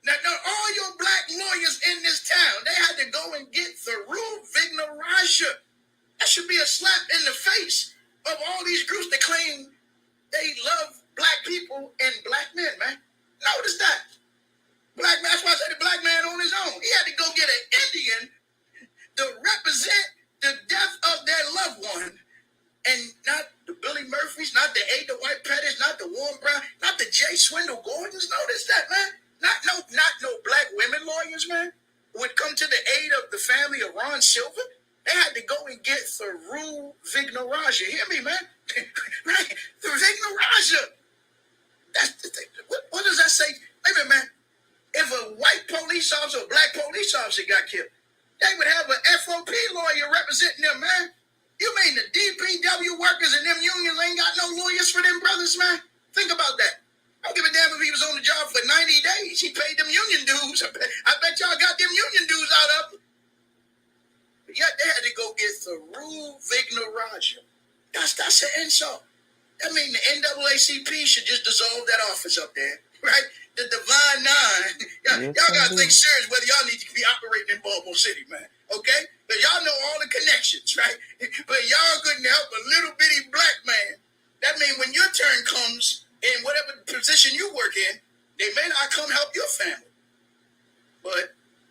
Now, all your Black lawyers in this town, they had to go and get Tharu Vignarajah. That should be a slap in the face of all these groups that claim they love Black people and Black men, man. Notice that. Black man, that's why I said the Black man on his own. He had to go get an Indian to represent the death of their loved one. And not the Billy Murphys, not the Ada White Pettis, not the Warren Brown, not the J. Swindle Gordons. Notice that, man. Not no Black women lawyers, man, would come to the aid of the family of Ron Silver. They had to go and get Tharu Vignarajah. Hear me, man? Right? The Vignarajah. What does that say? Wait a minute, man. If a white police officer or a Black police officer got killed, they would have an FOP lawyer representing them, man. You mean the DPW workers and them unions ain't got no lawyers for them brothers, man? Think about that. I don't give a damn if he was on the job for 90 days. He paid them union dues. I bet y'all got them union dues out of them. But yet they had to go get Tharu Vignarajah. That's an insult. That means the NAACP should just dissolve that office up there, right? The Divine Nine. Y'all got to think serious whether y'all need to be operating in Baltimore City, man. Okay? But y'all know all the connections, right? But y'all couldn't help a little bitty Black man. That means when your turn comes, in whatever position you work in, they may not come help your family. But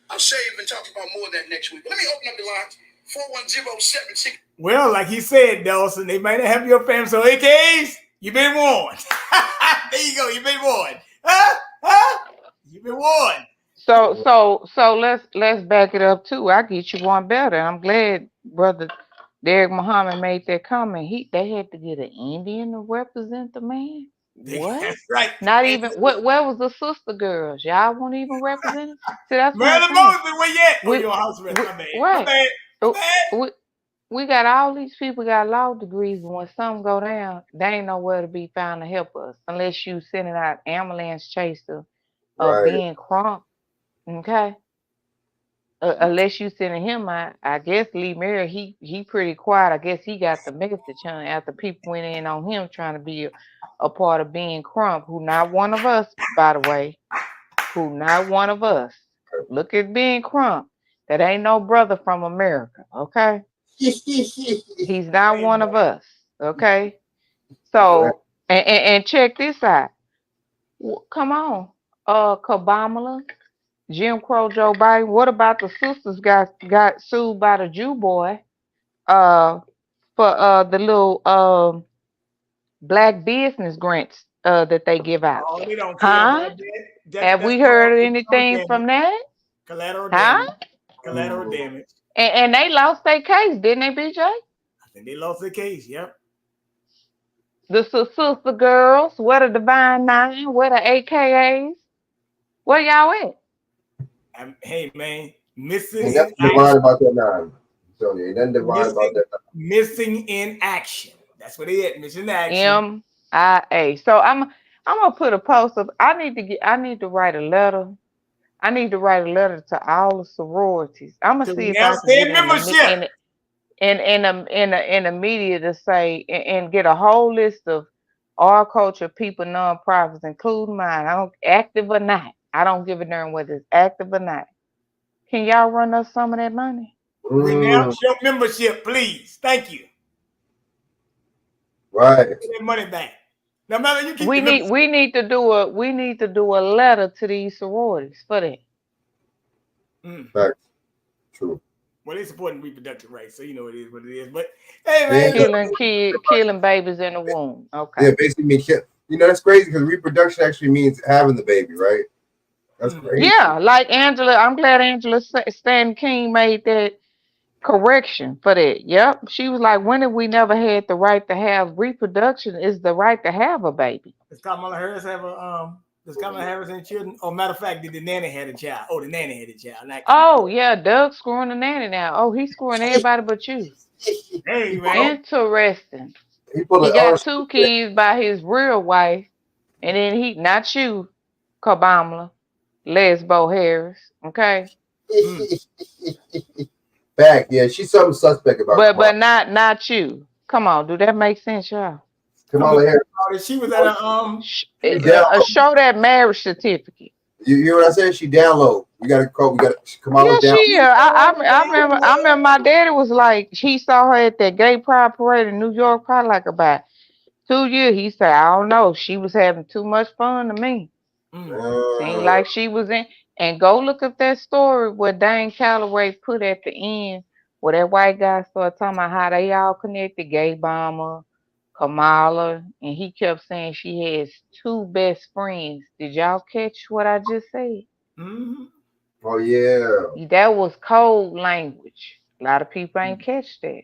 I'll save and talk about more of that next week. Let me open up the lines. 41076. Well, like he said, Dawson, they might not have your family. So, AKs, you've been warned. There you go. You've been warned. You've been warned. So let's back it up too. I get you one better. I'm glad brother Derek Muhammad made that comment. They had to get an Indian to represent the man. What? That's right. Not even where was the sister girls? Y'all won't even represent it? See, that's what I'm Marilyn saying. Moses, where you at? Oh, you're on house arrest. My bad. Right. My bad. We got all these people got law degrees, and when something go down, they ain't nowhere to be found to help us unless you sending out ambulance chaser or being crunk. Okay. Unless you sending him out, I guess Lee Mary, he pretty quiet. I guess he got the message after people went in on him trying to be a part of being crump, who not one of us, by the way, who not one of us. Look at being crump. That ain't no brother from America, okay? He's not one of us, okay? So, and check this out. Come on, Kabamala. Jim Crow Joe Biden. What about the sisters got sued by the Jew boy for the little black business grants that they give out? Oh, they don't care about that. Have we heard anything from that? Collateral damage. Collateral damage. And they lost their case, didn't they, BJ? I think they lost their case, yep. The sister girls, where the Divine Nine, where the AKAs? Where y'all at? Hey, man, missing Ain't nothing divine about that nine. So ain't nothing divine about that. Missing in action. That's what they at. Missing in action. MIA. So I'm gonna put a post up. I need to write a letter. I need to write a letter to all the sororities. I'm gonna see if I can get in the media to say and get a whole list of all culture people, nonprofits, including mine. I don't active or not. I don't give a darn whether it's active or not. Can y'all run us some of that money? Renounce your membership, please. Thank you. Right. Get that money back. No matter you keep We need to do a letter to these sororities for that. Facts. True. Well, they're supporting reproductive rights, so you know it is what it is. But hey, man, killing babies in the womb. Okay. Yeah, basically mean that's crazy because reproduction actually means having the baby, right? That's crazy. Yeah, like Angela. I'm glad Angela Stan King made that correction for that. Yep. She was like, when have we never had the right to have reproduction is the right to have a baby. Does Kamala Harris have a does Kamala Harris have children? Oh, matter of fact, did the nanny had a child? Oh, the nanny had a child. Oh, yeah, Doug's screwing the nanny now. Oh, he's screwing everybody but you. Hey, man. Interesting. He got 2 kids by his real wife, and then not you, Kabamala, Lesbo Harris. Okay. Back, yeah, she's something suspect about. But not you. Come on, do that make sense, y'all? Kamala Harris. She was at a show that marriage certificate. You hear what I said? She download. We gotta Kamala down. I remember my daddy was like, he saw her at that gay pride parade in New York, probably like about 2 years. He said, I don't know, she was having too much fun to me. Seemed like she was in. And go look up that story where Dane Calloway put at the end, where that white guy started talking about how they all connected, Gay Bomber, Kamala, and he kept saying she has 2 best friends. Did y'all catch what I just said? Mm-hmm. Oh, yeah. That was code language. A lot of people ain't catch that.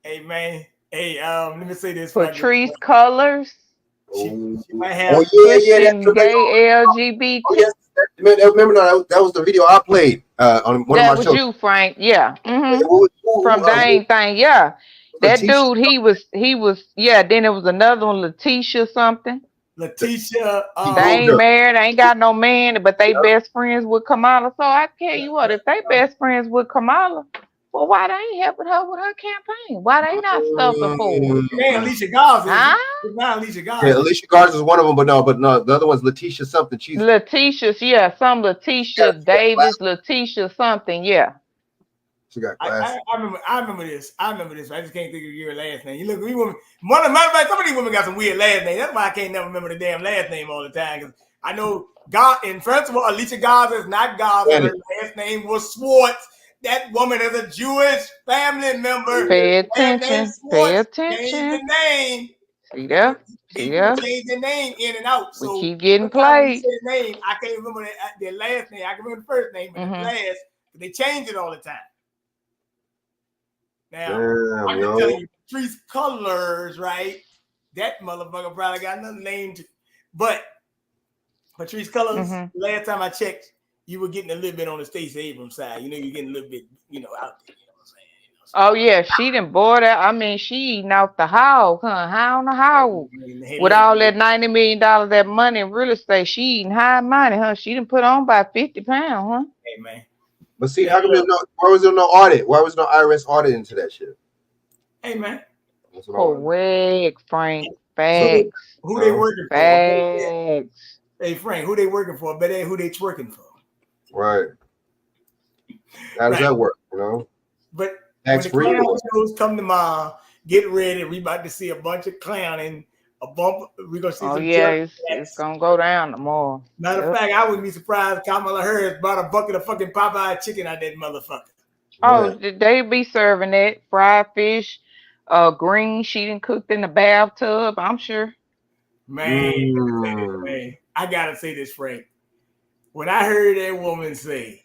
Hey, man. Hey, let me say this. Patrice Cullors. She might have Christian gay LGBT. Oh, yes. Remember that was the video I played on one of my shows. That was you, Frank. Yeah. Mm-hmm. From Dang Thing. Yeah. That dude, he was, yeah. Then there was another one, Letitia something. Letitia. They ain't married, they ain't got no man, but they best friends with Kamala. So I tell you what, if they best friends with Kamala, well, why they ain't helping her with her campaign? Why they not stuffing forward? Man, Alicia Garza. Not Alicia Garza. Yeah, Alicia Garza is one of them, but no, the other one's Letitia something. She's Letitia, yeah, some Letitia Davis, Letitia something, yeah. She got glasses. I remember this. I just can't think of your last name. You look, some of these women got some weird last names. That's why I can't never remember the damn last name all the time. Because I know God. And first of all, Alicia Gaza is not Gaza. Her last name was Swartz. That woman is a Jewish family member. Pay Last name attention. Pay Swartz. Change attention. the name. See there? See People there? change their name in and out. We So keep getting sometimes when you played. say the name, I can't remember their last name. I can remember the first name, but the last, they change it all the time. Now, I'm just telling you, Patrice Colors, right? That motherfucker probably got another name too. But Patrice Colors, last time I checked, you were getting a little bit on the Stacey Abrams side. You know, you're getting a little bit, out there. Oh yeah, she done bought that. I mean, she eating out the hog, huh? How on the hog? With all that $90 million, that money in real estate, she eating high money, huh? She done put on by 50 pounds, huh? Hey man. But see, how come why was there no audit? Why was no IRS audit into that shit? Hey man. Correct, Frank. Facts. Who they working for? Facts. Hey Frank, who they working for? But who they twerking for? Right. How does that work? But tax free. When the clown shows come tomorrow, get ready. We about to see a bunch of clowning. We're gonna see some. Yeah, it's gonna go down tomorrow. Matter of fact, I wouldn't be surprised if Kamala Harris brought a bucket of fucking Popeye chicken out that motherfucker. Oh, they be serving that fried fish, green. She done cooked in the bathtub. I'm sure. Man, I gotta say this, Frank. When I heard that woman say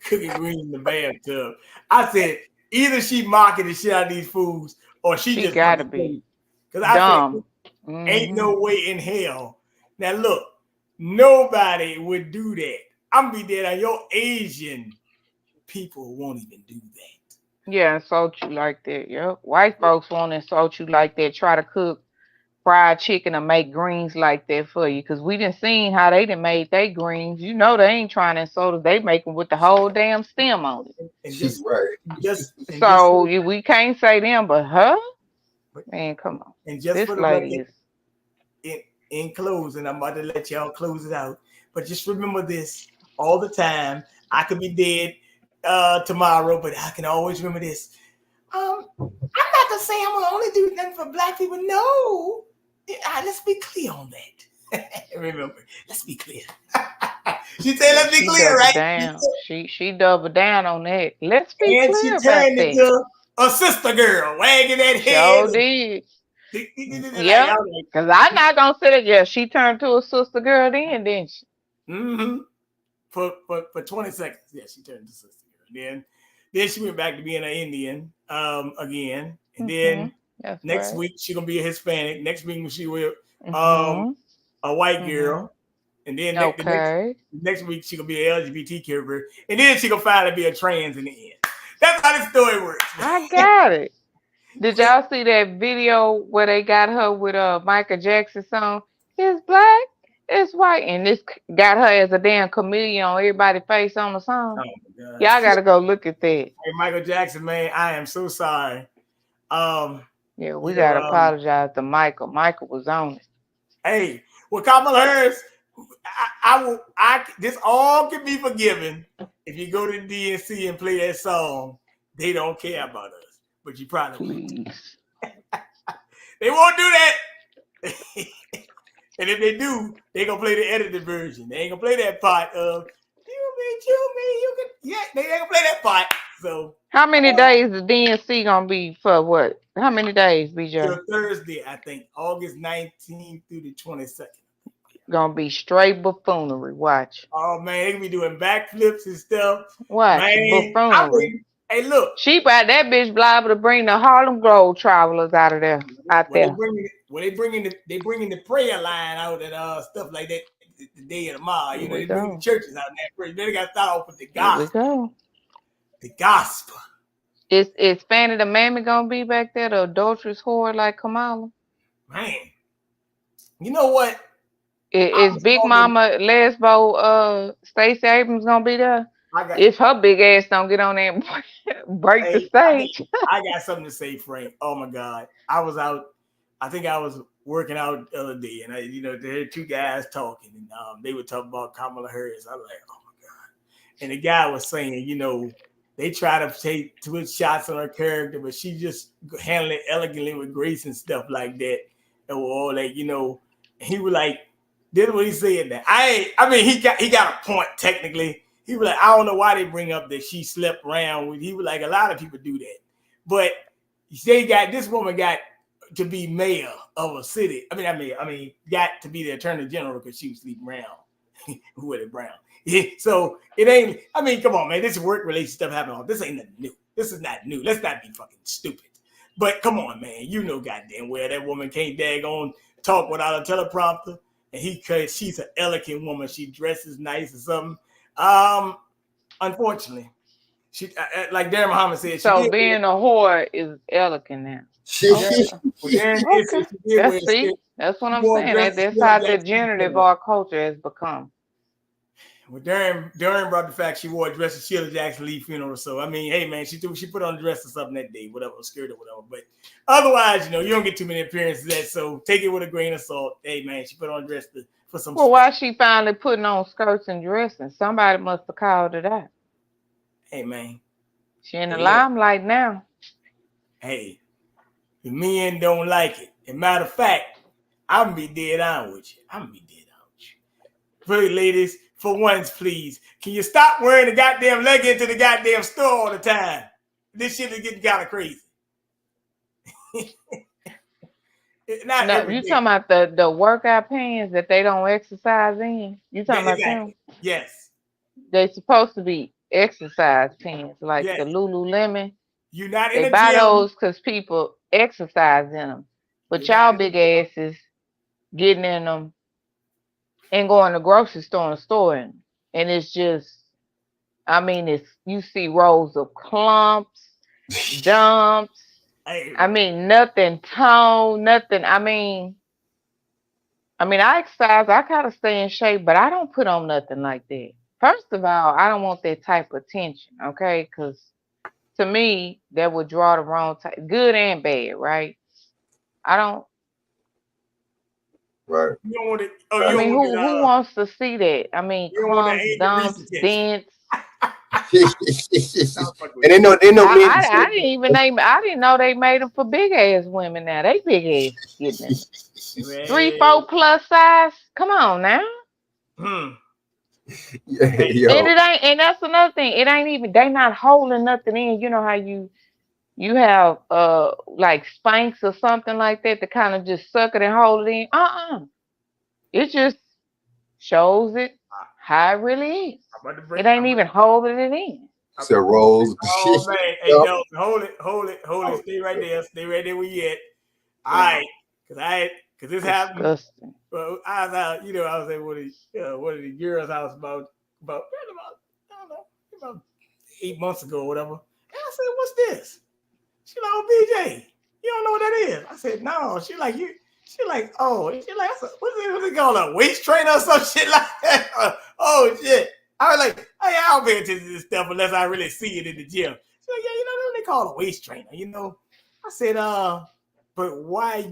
cooking green in the bathtub, I said either she mocking the shit out of these foods or she just gotta be. Because I said, ain't no way in hell. Now look, nobody would do that. I'm gonna be dead on your Asian people won't even do that. Yeah, insult you like that. Yep. White folks won't insult you like that. Try to cook fried chicken or make greens like that for you. Because we done seen how they done made their greens. You know they ain't trying to insult us. They make them with the whole damn stem on it. And just, we can't say them, but her? Man, come on. And just this for the lady record, in closing, I'm about to let y'all close it out. But just remember this all the time. I could be dead tomorrow, but I can always remember this. I'm not gonna say I'm gonna only do nothing for black people. No, let's be clear on that. Remember, let's be clear. She said, "Let's be clear," right? Down. She doubled down on that. Let's be and clear she turned about into a sister girl, wagging that head. Sure did. Yeah, because I'm not gonna say that. Yeah, she turned to a sister girl then, didn't she? Mm-hmm. For 20 seconds, yeah, she turned to sister girl. Then she went back to being an Indian again, and then next week she gonna be a Hispanic. Next week she will a white girl, and then next week she gonna be an LGBTQ girl, and then she gonna finally be a trans in the end. That's how the story works. I got it. Did y'all see that video where they got her with Michael Jackson song? It's black, it's white, and this got her as a damn chameleon on everybody's face on the song. Oh my God. Y'all gotta go look at that. Hey, Michael Jackson, man, I am so sorry. Yeah, we gotta apologize to Michael. Michael was on it. Hey, well, Kamala Harris, this all can be forgiven if you go to the DNC and play that song. They don't care about us, but you probably will. They won't do that. And if they do, they gonna play the edited version. They ain't gonna play that part of you can. Yeah, they ain't gonna play that part. So how many days the DNC gonna be for what? How many days, BJ? Till Thursday, I think, August 19th through the 22nd. Gonna be straight buffoonery. Watch. Oh man, they gonna be doing backflips and stuff. Watch buffoonery. Hey, look. She about that bitch liable to bring the Harlem Globe travelers out of there. They bringing the prayer line out and stuff like that the day of tomorrow. You know, they bring the churches out there. They got to start off with the gospel. The gospel. Is Fanny the Mammy gonna be back there, the adulterous whore like Kamala? Man, you know what? Is Big Mama Lesbo Stacey Abrams gonna be there? If her big ass don't get on there and break the stage. I got something to say, Frank. Oh my God. I think I was working out the other day, and there were two guys talking, and they were talking about Kamala Harris. I was like, oh my God. And the guy was saying, they try to put shots on her character, but she just handled it elegantly with grace and stuff like that. And all that, he was like, This is what he said now. I mean, he got a point technically. He was like, I don't know why they bring up that she slept around with. He was like, a lot of people do that. But this woman got to be mayor of a city. I mean, got to be the attorney general because she was sleeping around with it Brown. So it ain't, I mean, come on, man. This work related stuff happening. This ain't nothing new. This is not new. Let's not be fucking stupid. But come on, man. You know goddamn well that woman can't daggone talk without a teleprompter. And cause she's an elegant woman. She dresses nice or something. Unfortunately, she like Darren Muhammad said. So being a whore is elegant now. That's what I'm saying. That's how degenerative our culture has become. Well, Darren brought the fact she wore a dress at Sheila Jackson Lee funeral. So I mean, hey man, she put on a dress or something that day, whatever, a skirt or whatever. But otherwise, you don't get too many appearances that. So take it with a grain of salt. Hey man, she put on a dress for some. Well, why she finally putting on skirts and dressing? Somebody must have called her that. Hey man, she in the limelight now. Hey, the men don't like it. As a matter of fact, I'm gonna be dead on with you. Pretty ladies, for once, please, can you stop wearing the goddamn leggings to the goddamn store all the time? This shit is getting kind of crazy. No, you talking about the workout pants that they don't exercise in? You talking about them? Yes. They're supposed to be exercise pants, like the Lululemon. You're not in they the buy gym. those because people exercise in them. But y'all big asses getting in them and going to the grocery store and storing them. And it's just, I mean, you see rows of clumps, dumps. I mean, nothing tone, nothing. I mean, I exercise. I kind of stay in shape, but I don't put on nothing like that. First of all, I don't want that type of attention, okay? Because to me, that would draw the wrong type, good and bad, right? I don't. Right. You don't want it. Who wants to see that? I mean, clumps, dumps, dents. And they know men. I didn't even name. I didn't know they made them for big ass women. Now they big ass getting it. 3, 4 plus size. Come on now. Hmm. And it ain't. And that's another thing. It ain't even. They not holding nothing in. You know how you have like Spanx or something like that to kind of just suck it and hold it in. It just shows it how it really is. It ain't even holding it in. It's a rose. Oh man, hey Dawson, hold it. Stay right there where you at. All right, because this happened. Well, I was out, I was at one of the girls' house about I don't know, about 8 months ago or whatever. And I said, "What's this?" She like, "Oh, BJ, you don't know what that is?" I said, "No." She like, "Oh," she like, "What's it called, a waist trainer or some shit like that?" Oh shit. I was like, "Hey, I don't pay attention to this stuff unless I really see it in the gym." She's like, "Yeah, that's what they call a waist trainer, I said, but why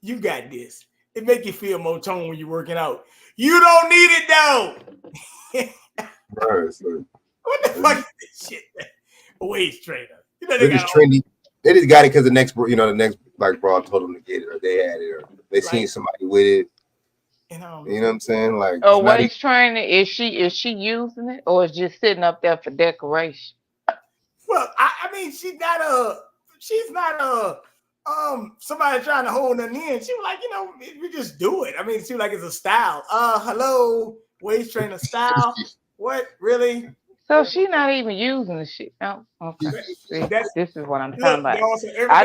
you got this? It make you feel more tone when you're working out. You don't need it though. What the fuck is this shit? A waist trainer. They're just trendy. They just got it because the next like broad told them to get it, or they had it, or they seen somebody with it. You know what I'm saying? Like, waist trainer, is she using it, or is just sitting up there for decoration? Well, I mean, she's not somebody trying to hold nothing in. She was like, we just do it. I mean, it seems like it's a style. Hello, waist trainer style. What, really? So she's not even using the shit. Oh, okay. See, this is what I'm talking about. Dawson, I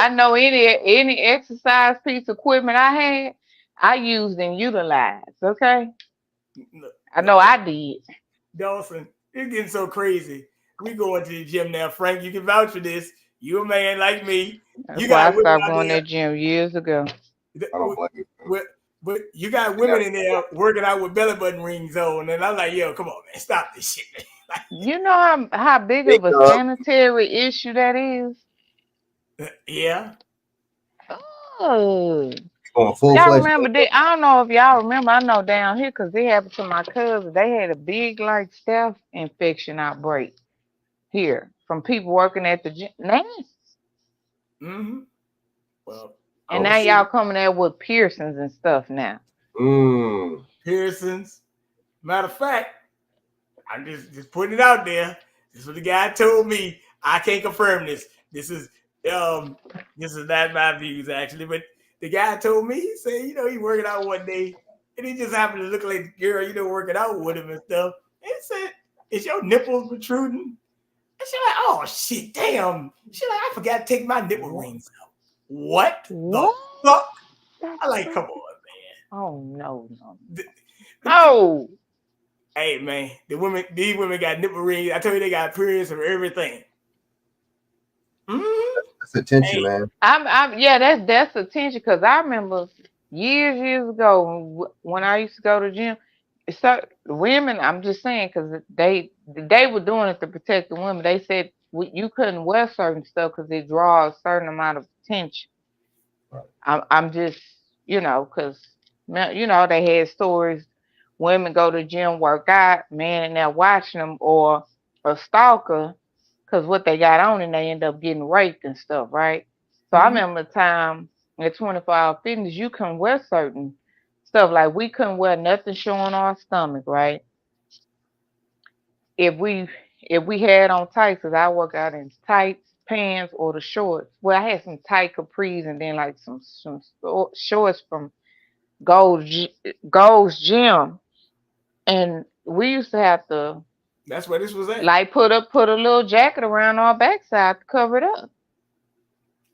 know any exercise piece of equipment I had, I used and utilized. Okay. I know I did. Dawson, it's getting so crazy. We going to the gym now, Frank. You can vouch for this. You a man like me. That's why I stopped going to the gym years ago. But you got women in there working out with belly button rings on, and I'm like, yo, come on, man, stop this shit. You know how big of a sanitary issue that is? Yeah. Oh. Y'all remember that? I don't know if y'all remember. I know down here, because it happened to my cousin. They had a big, like, staph infection outbreak here from people working at the gym. Nasty. Mm-hmm. Well, and now y'all coming there with piercings and stuff now. Pearsons. Matter of fact, I'm just putting it out there. This is what the guy told me. I can't confirm this. This is not my views actually, but the guy told me, he said, he working out one day and he just happened to look like the girl, working out with him and stuff. And he said, "Is your nipples protruding?" And she's like, "Oh shit, damn." She's like, "I forgot to take my nipple rings out." What the fuck? I like, come on, man. Oh no. No. Hey man, these women got nipple rings. I told you they got periods and everything. That's attention, man. That's attention, because I remember years ago when I used to go to the gym. So women, I'm just saying, because they were doing it to protect the women. They said you couldn't wear certain stuff because it draws a certain amount of attention. Right. I'm just, because they had stories. Women go to the gym, work out, man, and they're watching them, or a stalker, because what they got on, and they end up getting raped and stuff, right? So I remember the time at 24 Hour Fitness, you couldn't wear certain stuff. Like, we couldn't wear nothing showing our stomach, right? If we had on tights, because I work out in tights, pants, or the shorts. Well, I had some tight capris and then like some shorts from Gold's Gym. And we used to have to, that's where this was at. like, put a little jacket around our backside to cover it up.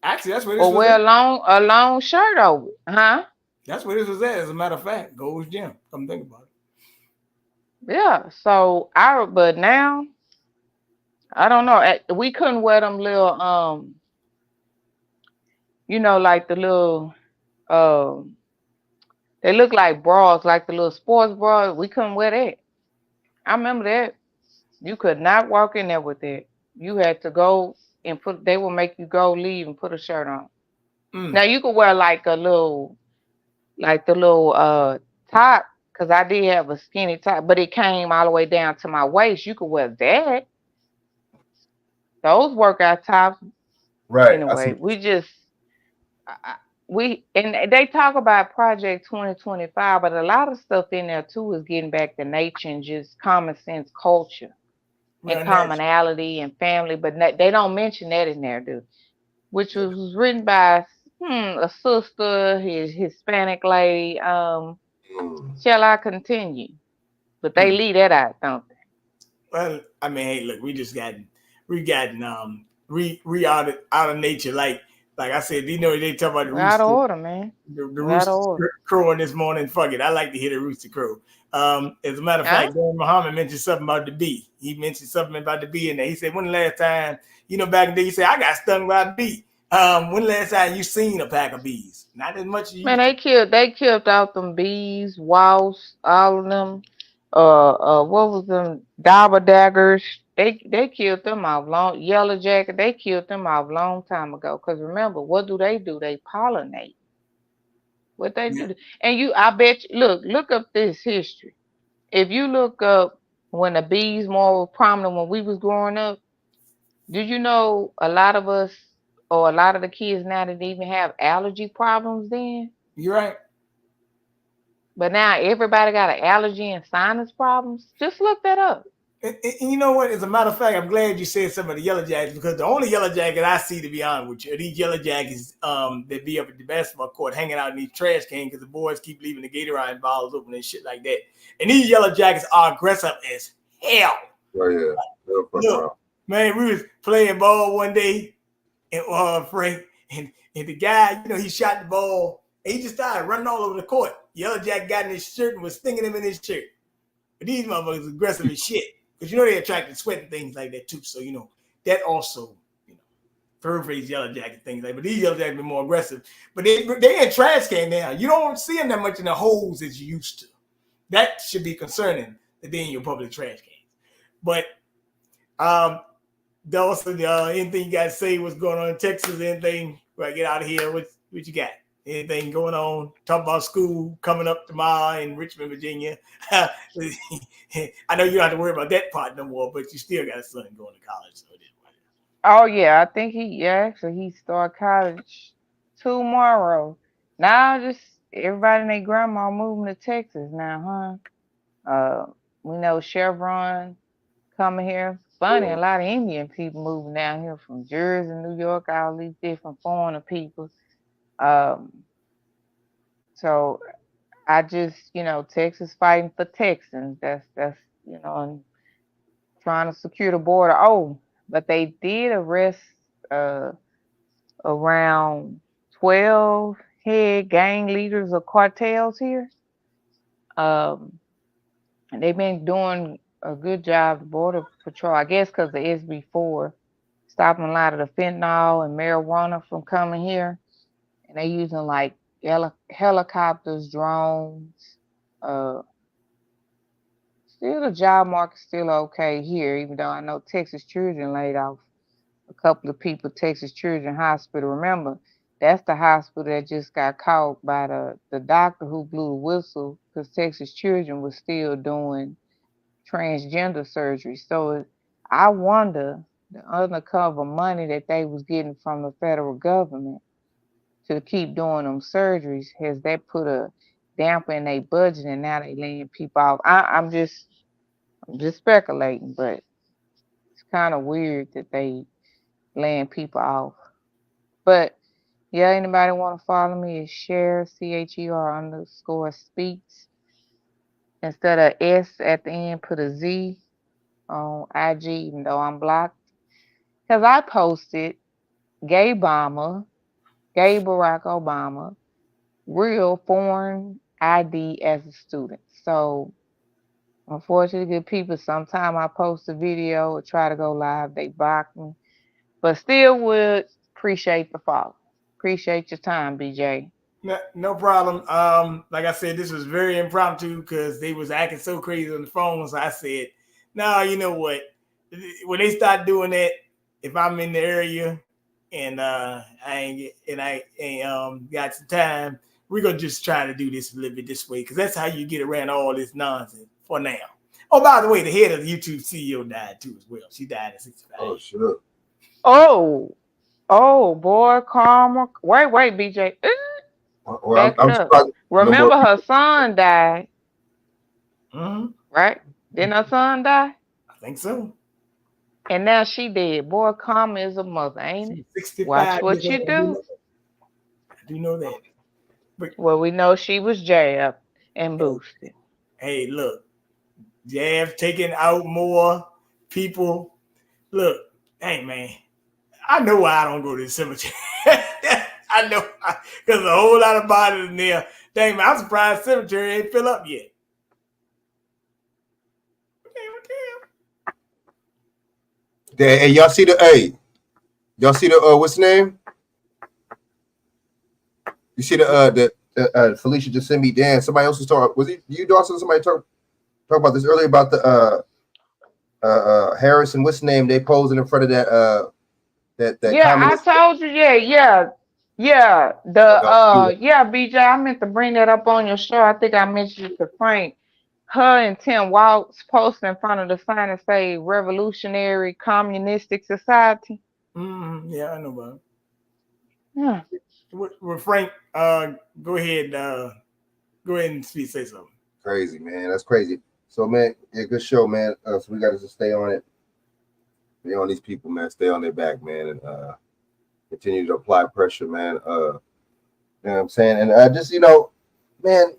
Actually, that's where this or was wear at. a long shirt over it, huh? That's where this was at. As a matter of fact, Gold's Gym. Come think about it. Yeah. So but now, I don't know. We couldn't wear them little, like the little, they look like bras, like the little sports bras. We couldn't wear that. I remember that. You could not walk in there with that. You had to go and they will make you leave and put a shirt on. Now you could wear like the little top, because I did have a skinny top, but it came all the way down to my waist. You could wear that. Those workout tops. Right. Anyway, and they talk about Project 2025, but a lot of stuff in there too is getting back to nature and just common sense culture and commonality and family, but they don't mention that in there, dude. Which was written by a sister, his Hispanic lady. Shall I continue? But they leave that out, don't they? Well, I mean, hey, look, we gotten out of nature. Like I said, they talk about the rooster. Out of order, man. The rooster crowing this morning. Fuck it, I like to hear the rooster crow. As a matter of fact, Dan Muhammad mentioned something about the bee. He mentioned something about the bee in there. He said, when the last time, back in the day, he said, I got stung by a bee. When the last time you seen a pack of bees? Not as much as you. Man, they killed out them bees, wasps, all of them. What was them? Dabber daggers. They killed them off long. Yellow jacket. They killed them off long time ago. Cause remember, what do? They pollinate. What they do? And I bet you. Look up this history. If you look up when the bees more prominent when we was growing up, did you know a lot of us or a lot of the kids now didn't even have allergy problems then? You're right. But now everybody got an allergy and sinus problems. Just look that up. And you know what? As a matter of fact, I'm glad you said some of the yellow jackets, because the only yellow jacket I see, to be honest with you, are these yellow jackets that be up at the basketball court hanging out in these trash cans because the boys keep leaving the Gatorade bottles open and shit like that. And these yellow jackets are aggressive as hell. Oh yeah. Look, man, we was playing ball one day, and Frank, and the guy, he shot the ball, and he just started running all over the court. Yellow jacket got in his shirt and was stinging him in his shirt. But these motherfuckers are aggressive as shit. Because they attracted sweat and things like that too. So, that also, third phase yellow jacket things like that. But these yellow jackets are more aggressive. But they in trash can now. You don't see them that much in the holes as you used to. That should be concerning that they're in your public trash cans. But Dawson, anything you got to say? What's going on in Texas? Anything? Right, get out of here. What you got? Anything going on? Talk about school coming up tomorrow in Richmond, Virginia. I know you don't have to worry about that part no more, but you still got a son going to college. So oh yeah, I think he start college tomorrow. Now just everybody and their grandma moving to Texas now, huh? We know Chevron coming here. Funny, a lot of Indian people moving down here from Jersey, New York, all these different foreigner people. So I just, Texas fighting for Texans. That's and trying to secure the border. Oh, but they did arrest around 12 head gang leaders of cartels here. And they've been doing a good job, the border patrol, I guess, because the SB4 stopping a lot of the fentanyl and marijuana from coming here. And they using like helicopters, drones. Still, the job market's still okay here, even though I know Texas Children laid off a couple of people. Texas Children Hospital. Remember, that's the hospital that just got caught by the doctor who blew the whistle because Texas Children was still doing transgender surgery. So I wonder the undercover money that they was getting from the federal government to keep doing them surgeries, has that put a damper in their budget and now they laying people off? I'm just speculating, but it's kind of weird that they laying people off. But yeah, anybody want to follow me? It's Cher, CHER_speaks. Instead of S at the end, put a Z on IG, even though I'm blocked. Because I posted gay Barack Obama, real foreign ID as a student. So unfortunately, good people, sometimes I post a video or try to go live, they block me. But still would appreciate the follow. Appreciate your time, BJ. No problem. Like I said, this was very impromptu because they was acting so crazy on the phone. So I said, "No, you know what? When they start doing that, if I'm in the area and I ain't got some time, we're gonna just try to do this a little bit this way because that's how you get around all this nonsense for now." Oh, by the way, the head of the YouTube CEO died too as well. She died at 65. Oh, sure. Oh, boy, Karma. Wait, BJ. Well, Back it up. Remember, her son died, right? Didn't her son die? I think so. And now she dead. Boy, Karma is a mother, ain't it? 65. Watch what you do. I do know that. Well, we know she was jabbed and boosted. Hey, look, jab taking out more people. Look, hey man, I know why I don't go to the cemetery. I know because a whole lot of bodies in there. Dang man, I'm surprised the cemetery ain't fill up yet. Hey, y'all see the what's the name? You see the Felicia just sent me. Dan, somebody else was talking. Was it you, Dawson? Somebody talk about this earlier about the Harrison. What's the name? They posing in front of that Yeah, communist. I told you. Yeah. BJ, I meant to bring that up on your show. I think I mentioned it to Frank. Her and Tim Waltz posted in front of the sign and say Revolutionary Communistic Society. Yeah, I know about it. Yeah. Well, Frank, go ahead and say something. Crazy, man. That's crazy. So, man, yeah, good show, man. So we got to just stay on it. Stay on these people, man. Stay on their back, man, and continue to apply pressure, man. You know what I'm saying? And just, man,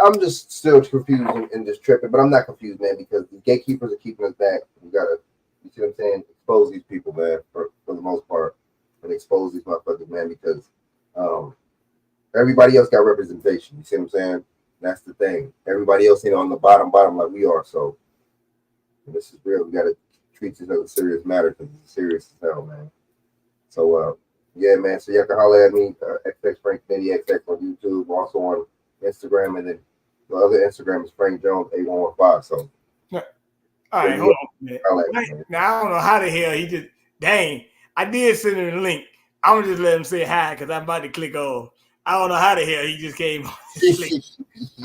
I'm just still confused in this trip, but I'm not confused, man, because the gatekeepers are keeping us back. We gotta, you see what I'm saying? Expose these people, man, for the most part, and expose these motherfuckers, man, because everybody else got representation. You see what I'm saying? That's the thing. Everybody else ain't on the bottom like we are. So this is real. We gotta treat this as a serious matter because it's serious as hell, man. So yeah, man. So y'all can holler at me, XX Frank Nitty XX on YouTube, also on Instagram, and then the other Instagram is Frank Jones 8115. So all right, hold on, man. Now I don't know how the hell he just I did send him a link. I'm gonna just let him say hi because I'm about to click off. I don't know how the hell he just came on this link.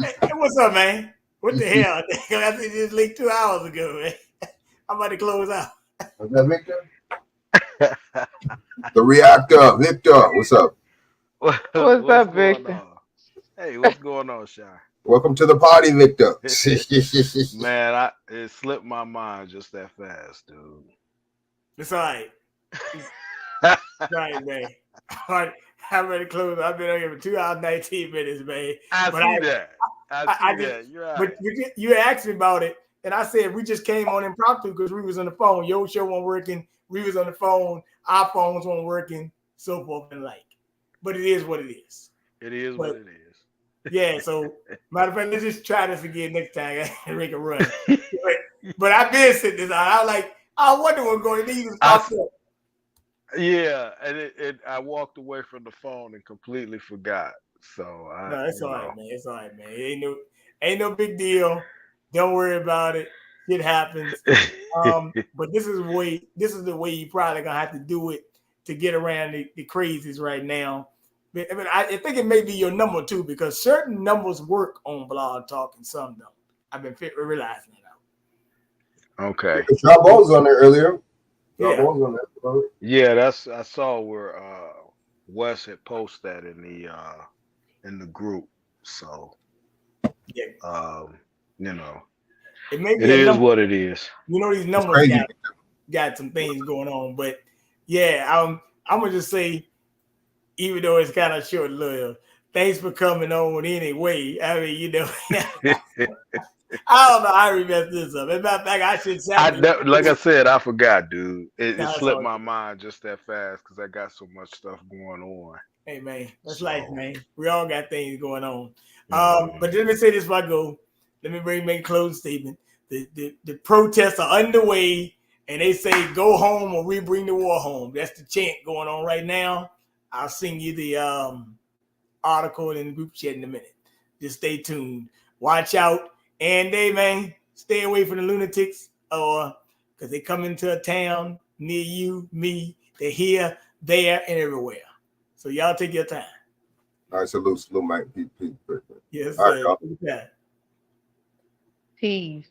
Hey, what's up, man? What the hell? I sent this link 2 hours ago, man. I'm about to close out. What's that, Victor? The reactor, Victor. What's up? What's up, Victor? on? Hey, what's going on, Shy? Welcome to the party, Victor. Man, it slipped my mind just that fast, dude. It's all right. It's all right, man. All right, I'm ready to close. I've been on here for 2 hours, 19 minutes, man. I see I that. You're right. But you asked me about it, and I said we just came on impromptu because we was on the phone. Your show wasn't working. We was on the phone. Our phones weren't working. So forth and like. But it is what it is. It is what it is. Yeah. So matter of fact, let's just try this again next time and make a run. but I've been sitting this out. I was like, I wonder what's going on. He just popped up. Yeah, and I walked away from the phone and completely forgot. So no, it's all right, man. It's all right, man. It ain't no big deal. Don't worry about it. It happens. But this is the way you probably gonna have to do it to get around the crazies right now. I mean, I think it may be your number too, because certain numbers work on Blog Talk and some don't. I've been realizing it out. Okay. Sean Ball was on there earlier. Yeah, I saw where Wes had posted that in the group. So yeah, it is what it is. You know, these numbers got some things going on, but yeah, I'm gonna just say, even though it's kind of short lived, thanks for coming on anyway. I mean, I don't know how we messed this up. As a matter of fact, I should say, like I said, I forgot, dude. It slipped my mind just that fast because I got so much stuff going on. Hey, man, that's life, man. We all got things going on. But let me say this before I go. Let me make a closing statement. The protests are underway, and they say go home or we bring the war home. That's the chant going on right now. I'll send you the article in the group chat in a minute. Just stay tuned. Watch out. And man, stay away from the lunatics, or because they come into a town near you, me. They're here, there, and everywhere. So y'all take your time. All right, salute, Mike. Peace. Yes, all sir. right, y'all. Peace.